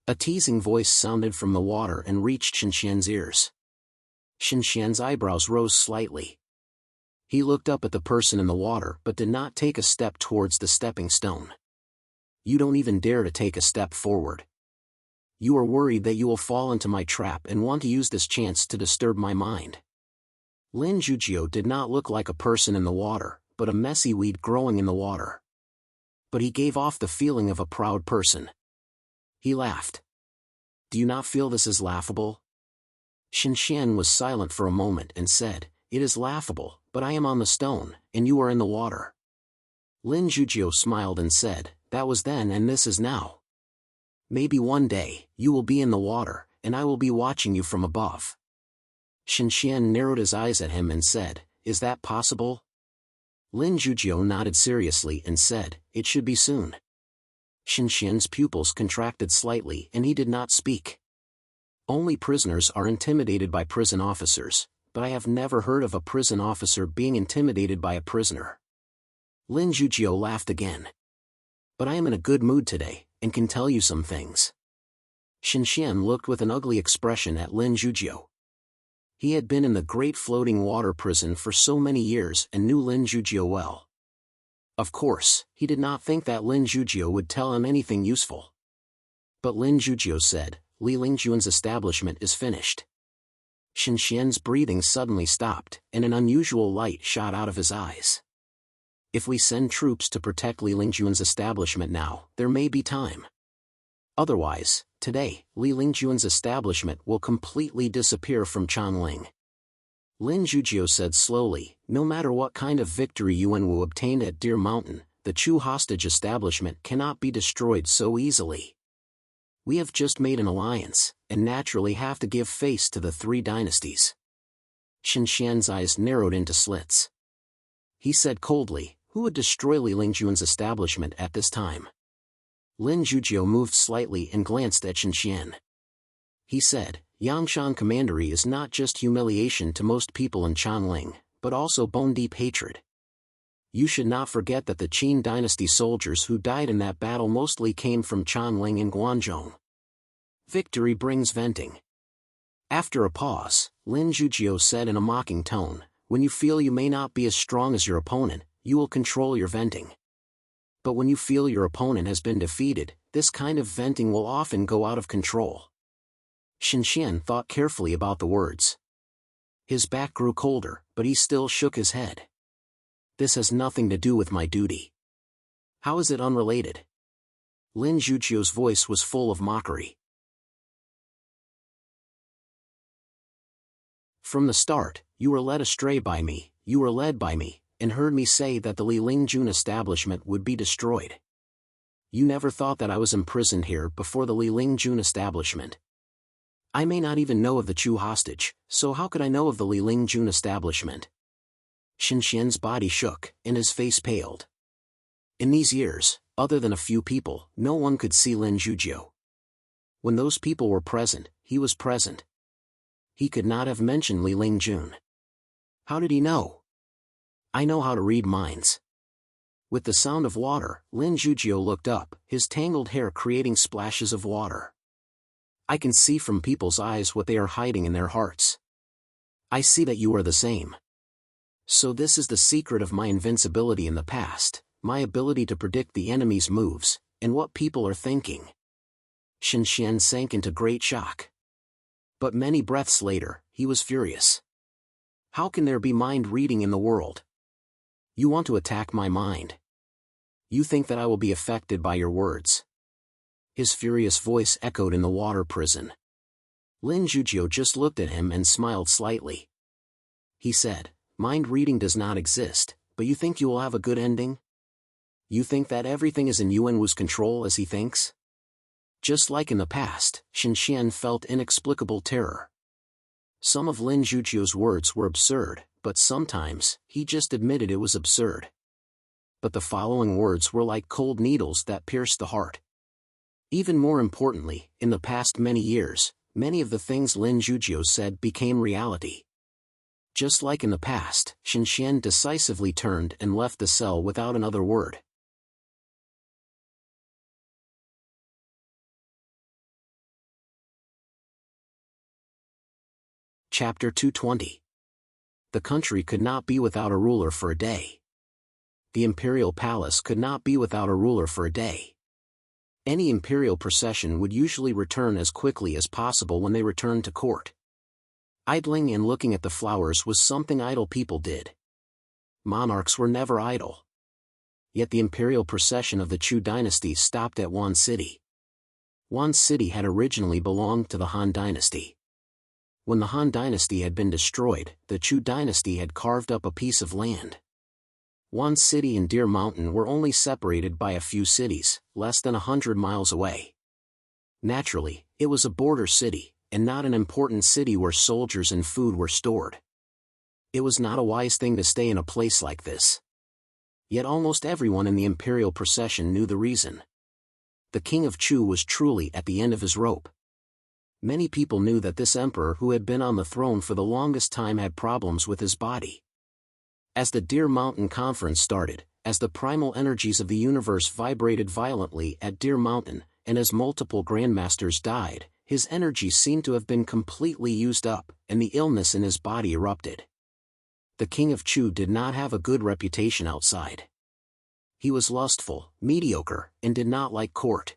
[SPEAKER 1] A teasing voice sounded from the water and reached Shenxian's ears. Shenxian's eyebrows rose slightly. He looked up at the person in the water but did not take a step towards the stepping stone. "You don't even dare to take a step forward." You are worried that you will fall into my trap and want to use this chance to disturb my mind. Lin Jujio did not look like a person in the water, but a messy weed growing in the water. But he gave off the feeling of a proud person. He laughed. Do you not feel this is laughable? Xinxian was silent for a moment and said, It is laughable, but I am on the stone, and you are in the water. Lin Jujio smiled and said, That was then and this is now. Maybe one day, you will be in the water, and I will be watching you from above. Xinxian narrowed his eyes at him and said, Is that possible? Lin Jujio nodded seriously and said, It should be soon. Xinxian's pupils contracted slightly and he did not speak. Only prisoners are intimidated by prison officers, but I have never heard of a prison officer being intimidated by a prisoner. Lin Jujio laughed again. But I am in a good mood today, and can tell you some things. Xinxian looked with an ugly expression at Lin Jujio. He had been in the great floating water prison for so many years and knew Lin Jujio well. Of course, he did not think that Lin Jujio would tell him anything useful. But Lin Jujio said, Li Lingjuan's establishment is finished. Xinxian's breathing suddenly stopped, and an unusual light shot out of his eyes. If we send troops to protect Li Lingjuan's establishment now, there may be time. Otherwise, today, Li Lingjuan's establishment will completely disappear from Chanling. Lin Jujio said slowly, No matter what kind of victory Yuan will obtain at Deer Mountain, the Chu hostage establishment cannot be destroyed so easily. We have just made an alliance, and naturally have to give face to the three dynasties. Xinxian's eyes narrowed into slits. He said coldly, Who would destroy Li Lingjuan's establishment at this time? Lin Jujio moved slightly and glanced at Xinxian. He said, Yangshan Commandery is not just humiliation to most people in Chanling, but also bone-deep hatred. You should not forget that the Qin dynasty soldiers who died in that battle mostly came from Chanling and Guangzhou. Victory brings venting. After a pause, Lin Jujio said in a mocking tone, When you feel you may not be as strong as your opponent, you will control your venting. But when you feel your opponent has been defeated, this kind of venting will often go out of control. Xinxian thought carefully about the words. His back grew colder, but he still shook his head. This has nothing to do with my duty. How is it unrelated? Lin Jujio's voice was full of mockery. From the start, you were led astray by me, and heard me say that the Li Lingjun establishment would be destroyed. You never thought that I was imprisoned here before the Li Lingjun establishment. I may not even know of the Chu hostage, so how could I know of the Li Lingjun establishment? Xinxian's body shook, and his face paled. In these years, other than a few people, no one could see Lin Jujio. When those people were present, he was present. He could not have mentioned Li Lingjun. How did he know? I know how to read minds. With the sound of water, Lin Jujio looked up, his tangled hair creating splashes of water. I can see from people's eyes what they are hiding in their hearts. I see that you are the same. So this is the secret of my invincibility in the past, my ability to predict the enemy's moves, and what people are thinking. Xinxian sank into great shock. But many breaths later, he was furious. How can there be mind reading in the world? You want to attack my mind. You think that I will be affected by your words. His furious voice echoed in the water prison. Lin Jujio just looked at him and smiled slightly. He said, Mind reading does not exist, but you think you will have a good ending? You think that everything is in Yuan Wu's control as he thinks? Just like in the past, Xinxian felt inexplicable terror. Some of Lin Jujio's words were absurd, but sometimes, he just admitted it was absurd. But the following words were like cold needles that pierced the heart. Even more importantly, in the past many years, many of the things Lin Jujio said became reality. Just like in the past, Xinxian decisively turned and left the cell without another word. Chapter 220. The country could not be without a ruler for a day. The imperial palace could not be without a ruler for a day. Any imperial procession would usually return as quickly as possible when they returned to court. Idling and looking at the flowers was something idle people did. Monarchs were never idle. Yet the imperial procession of the Chu dynasty stopped at Wan City. Wan City had originally belonged to the Han dynasty. When the Han dynasty had been destroyed, the Chu dynasty had carved up a piece of land. Wan City and Deer Mountain were only separated by a few cities, less than 100 miles away. Naturally, it was a border city, and not an important city where soldiers and food were stored. It was not a wise thing to stay in a place like this. Yet almost everyone in the imperial procession knew the reason. The king of Chu was truly at the end of his rope. Many people knew that this emperor who had been on the throne for the longest time had problems with his body. As the Deer Mountain Conference started, as the primal energies of the universe vibrated violently at Deer Mountain, and as multiple grandmasters died, his energy seemed to have been completely used up, and the illness in his body erupted. The king of Chu did not have a good reputation outside. He was lustful, mediocre, and did not like court.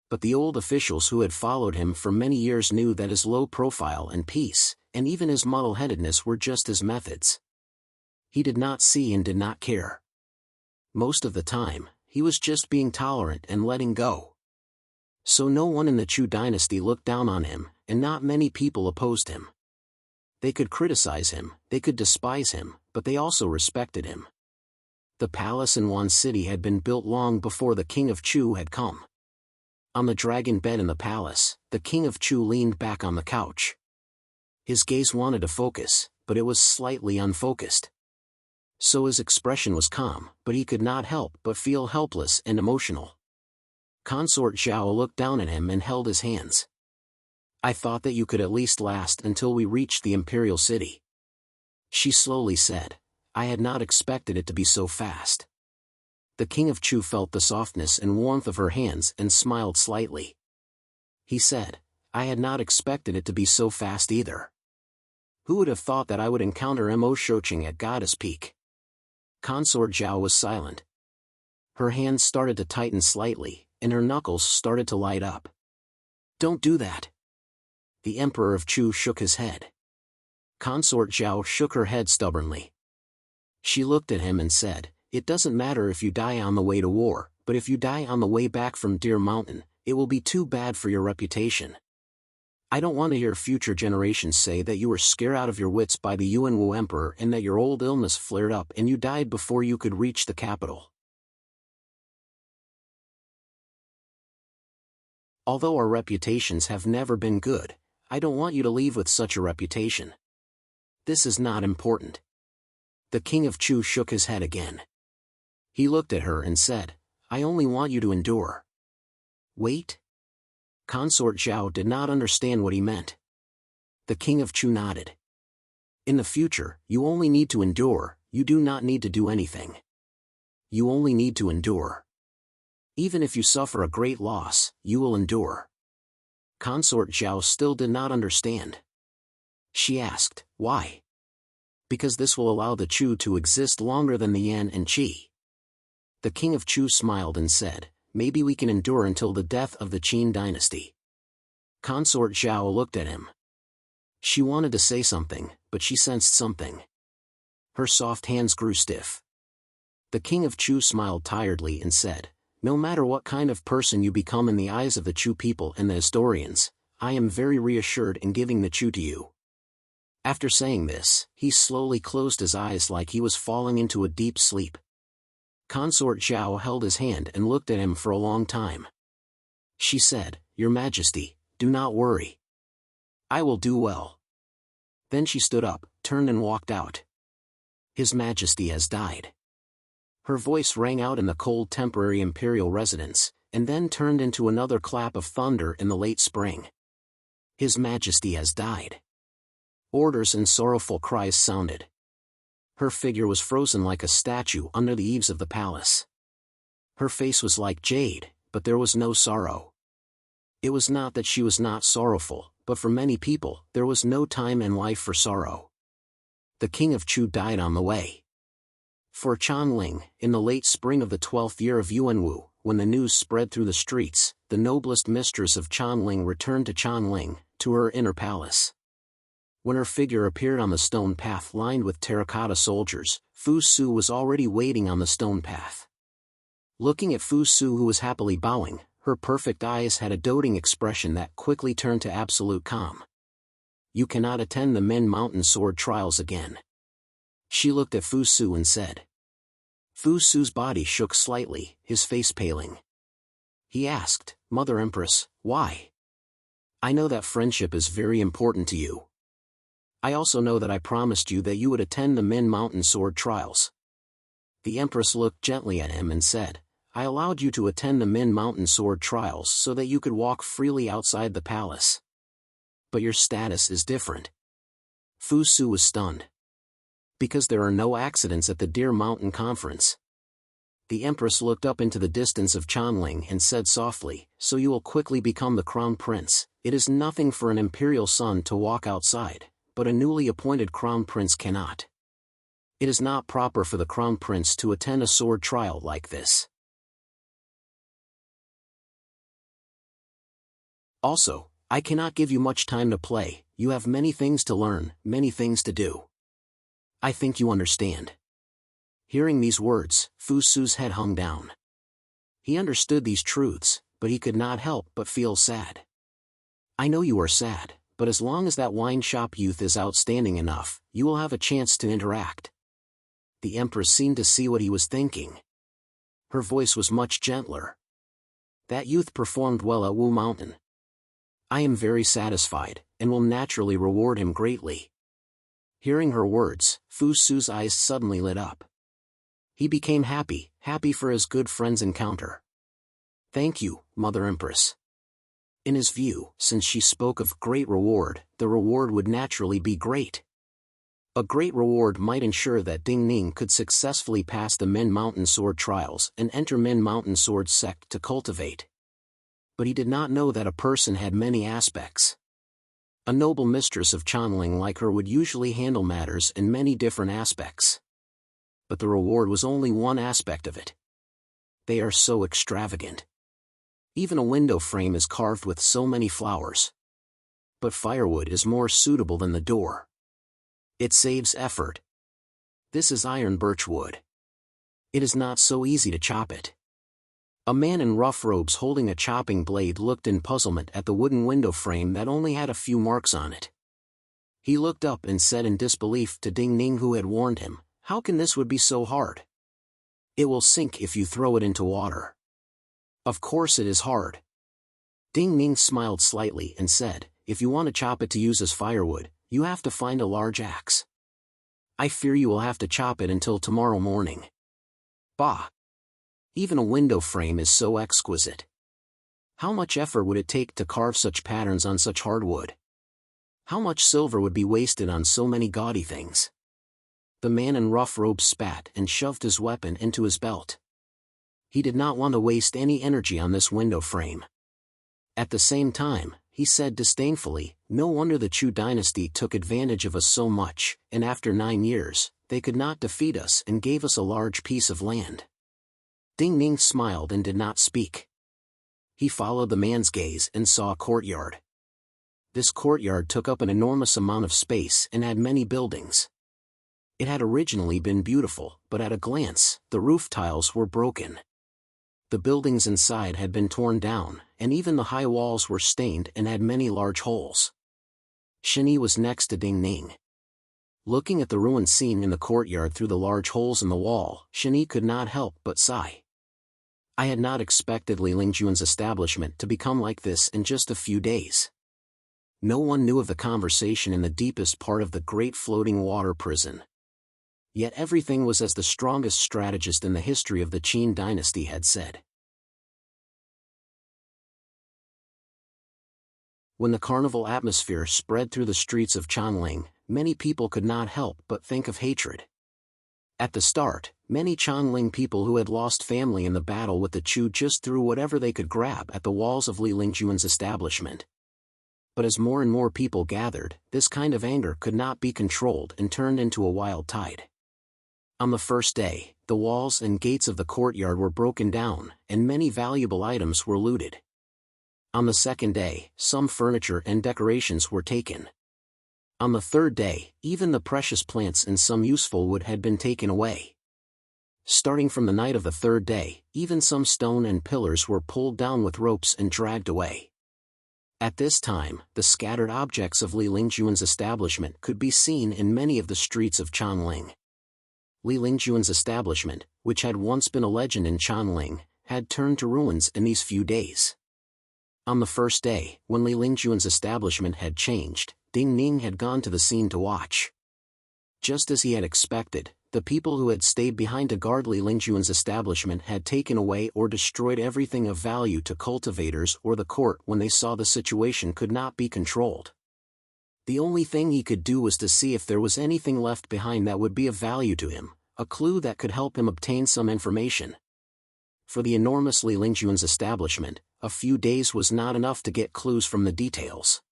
[SPEAKER 1] But the old officials who had followed him for many years knew that his low profile and peace, and even his muddle-headedness were just his methods. He did not see and did not care. Most of the time, he was just being tolerant and letting go. So no one in the Chu dynasty looked down on him, and not many people opposed him. They could criticize him, they could despise him, but they also respected him. The palace in Wan City had been built long before the king of Chu had come. On the dragon bed in the palace, the king of Chu leaned back on the couch. His gaze wanted to focus, but it was slightly unfocused. So his expression was calm, but he could not help but feel helpless and emotional. Consort Zhao looked down at him and held his hands. "I thought that you could at least last until we reached the imperial city," she slowly said. "I had not expected it to be so fast." The king of Chu felt the softness and warmth of her hands and smiled slightly. He said, "I had not expected it to be so fast either. Who would have thought that I would encounter Mo Shoching at Goddess Peak?" Consort Zhao was silent. Her hands started to tighten slightly, and her knuckles started to light up. "Don't do that." The Emperor of Chu shook his head. Consort Zhao shook her head stubbornly. She looked at him and said, "It doesn't matter if you die on the way to war, but if you die on the way back from Deer Mountain, it will be too bad for your reputation. I don't want to hear future generations say that you were scared out of your wits by the Yuanwu Emperor and that your old illness flared up and you died before you could reach the capital." Although our reputations have never been good, I don't want you to leave with such a reputation. This is not important. The king of Chu shook his head again. He looked at her and said, "I only want you to endure." "Wait?" Consort Zhao did not understand what he meant. The king of Chu nodded. "In the future, you only need to endure, you do not need to do anything. You only need to endure. Even if you suffer a great loss, you will endure." Consort Zhao still did not understand. She asked, "Why?" "Because this will allow the Chu to exist longer than the Yan and Qi." The king of Chu smiled and said, "Maybe we can endure until the death of the Qin dynasty." Consort Zhao looked at him. She wanted to say something, but she sensed something. Her soft hands grew stiff. The king of Chu smiled tiredly and said, "No matter what kind of person you become in the eyes of the Chu people and the historians, I am very reassured in giving the Chu to you." After saying this, he slowly closed his eyes like he was falling into a deep sleep. Consort Zhao held his hand and looked at him for a long time. She said, "Your Majesty, do not worry. I will do well." Then she stood up, turned and walked out. "His Majesty has died." Her voice rang out in the cold temporary imperial residence, and then turned into another clap of thunder in the late spring. "His Majesty has died." Orders and sorrowful cries sounded. Her figure was frozen like a statue under the eaves of the palace. Her face was like jade, but there was no sorrow. It was not that she was not sorrowful, but for many people, there was no time in life for sorrow. The king of Chu died on the way. For Chanling, in the late spring of the 12th year of Yuanwu, when the news spread through the streets, the noblest mistress of Chanling returned to Chanling, to her inner palace. When her figure appeared on the stone path lined with terracotta soldiers, Fu Su was already waiting on the stone path. Looking at Fu Su, who was happily bowing, her perfect eyes had a doting expression that quickly turned to absolute calm. "You cannot attend the Min Mountain Sword trials again." She looked at Fu Su and said. Fu Su's body shook slightly, his face paling. He asked, "Mother Empress, why?" "I know that friendship is very important to you. I also know that I promised you that you would attend the Min Mountain Sword trials." The Empress looked gently at him and said, "I allowed you to attend the Min Mountain Sword trials so that you could walk freely outside the palace. But your status is different." Fu Su was stunned. "Because there are no accidents at the Deer Mountain Conference." The Empress looked up into the distance of Chanling and said softly, "So you will quickly become the Crown Prince. It is nothing for an imperial son to walk outside, but a newly appointed Crown Prince cannot. It is not proper for the Crown Prince to attend a sword trial like this. Also, I cannot give you much time to play. You have many things to learn, many things to do. I think you understand." Hearing these words, Fu Su's head hung down. He understood these truths, but he could not help but feel sad. "I know you are sad, but as long as that wine shop youth is outstanding enough, you will have a chance to interact." The Empress seemed to see what he was thinking. Her voice was much gentler. "That youth performed well at Wu Mountain. I am very satisfied, and will naturally reward him greatly." Hearing her words, Fu Su's eyes suddenly lit up. He became happy for his good friend's encounter. "Thank you, Mother Empress." In his view, since she spoke of great reward, the reward would naturally be great. A great reward might ensure that Ding Ning could successfully pass the Min Mountain Sword trials and enter Min Mountain Sword sect to cultivate. But he did not know that a person had many aspects. A noble mistress of Chanling like her would usually handle matters in many different aspects. But the reward was only one aspect of it. They are so extravagant. Even a window frame is carved with so many flowers. But firewood is more suitable than the door. It saves effort. This is iron birch wood. It is not so easy to chop it. A man in rough robes holding a chopping blade looked in puzzlement at the wooden window frame that only had a few marks on it. He looked up and said in disbelief to Ding Ning, who had warned him, "How can this wood be so hard? It will sink if you throw it into water." "Of course it is hard." Ding Ning smiled slightly and said, "If you want to chop it to use as firewood, you have to find a large axe. I fear you will have to chop it until tomorrow morning." "Bah! Even a window frame is so exquisite. How much effort would it take to carve such patterns on such hardwood? How much silver would be wasted on so many gaudy things?" The man in rough robes spat and shoved his weapon into his belt. He did not want to waste any energy on this window frame. At the same time, he said disdainfully, "No wonder the Chu dynasty took advantage of us so much, and after 9 years, they could not defeat us and gave us a large piece of land." Ding Ning smiled and did not speak. He followed the man's gaze and saw a courtyard. This courtyard took up an enormous amount of space and had many buildings. It had originally been beautiful, but at a glance, the roof tiles were broken. The buildings inside had been torn down, and even the high walls were stained and had many large holes. Shini was next to Ding Ning. Looking at the ruined scene in the courtyard through the large holes in the wall, Shini could not help but sigh. I had not expected Li Lingjuan's establishment to become like this in just a few days. No one knew of the conversation in the deepest part of the great floating water prison. Yet everything was as the strongest strategist in the history of the Qin dynasty had said. When the carnival atmosphere spread through the streets of Chanling, many people could not help but think of hatred. At the start, many Chanling people who had lost family in the battle with the Chu just threw whatever they could grab at the walls of Li Lingjuan's establishment. But as more and more people gathered, this kind of anger could not be controlled and turned into a wild tide. On the first day, the walls and gates of the courtyard were broken down, and many valuable items were looted. On the second day, some furniture and decorations were taken. On the third day, even the precious plants and some useful wood had been taken away. Starting from the night of the third day, even some stone and pillars were pulled down with ropes and dragged away. At this time, the scattered objects of Li Lingjuan's establishment could be seen in many of the streets of Chongling. Li Lingjuan's establishment, which had once been a legend in Chongling, had turned to ruins in these few days. On the first day, when Li Lingjuan's establishment had changed, Ding Ning had gone to the scene to watch. Just as he had expected, the people who had stayed behind to guard Li Lingjuan's establishment had taken away or destroyed everything of value to cultivators or the court when they saw the situation could not be controlled. The only thing he could do was to see if there was anything left behind that would be of value to him, a clue that could help him obtain some information. For the enormous Li Lingjuan's establishment, a few days was not enough to get clues from the details.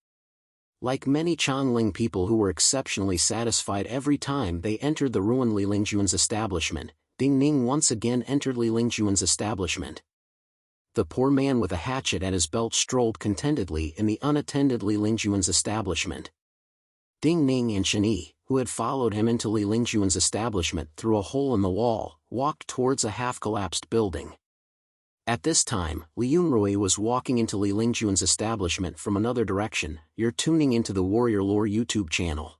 [SPEAKER 1] Like many Chongling people who were exceptionally satisfied every time they entered the ruined Li Lingjuan's establishment, Ding Ning once again entered Li Lingjuan's establishment. The poor man with a hatchet at his belt strolled contentedly in the unattended Li Lingjuan's establishment. Ding Ning and Shen Yi, who had followed him into Li Lingjuan's establishment through a hole in the wall, walked towards a half-collapsed building. At this time, Li Yunrui was walking into Li Lingjuan's establishment from another direction. You're tuning into the Warrior Lore YouTube channel.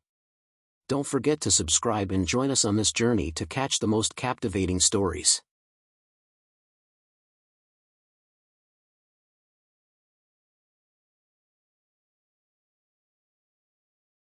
[SPEAKER 1] Don't forget to subscribe and join us on this journey to catch the most captivating stories.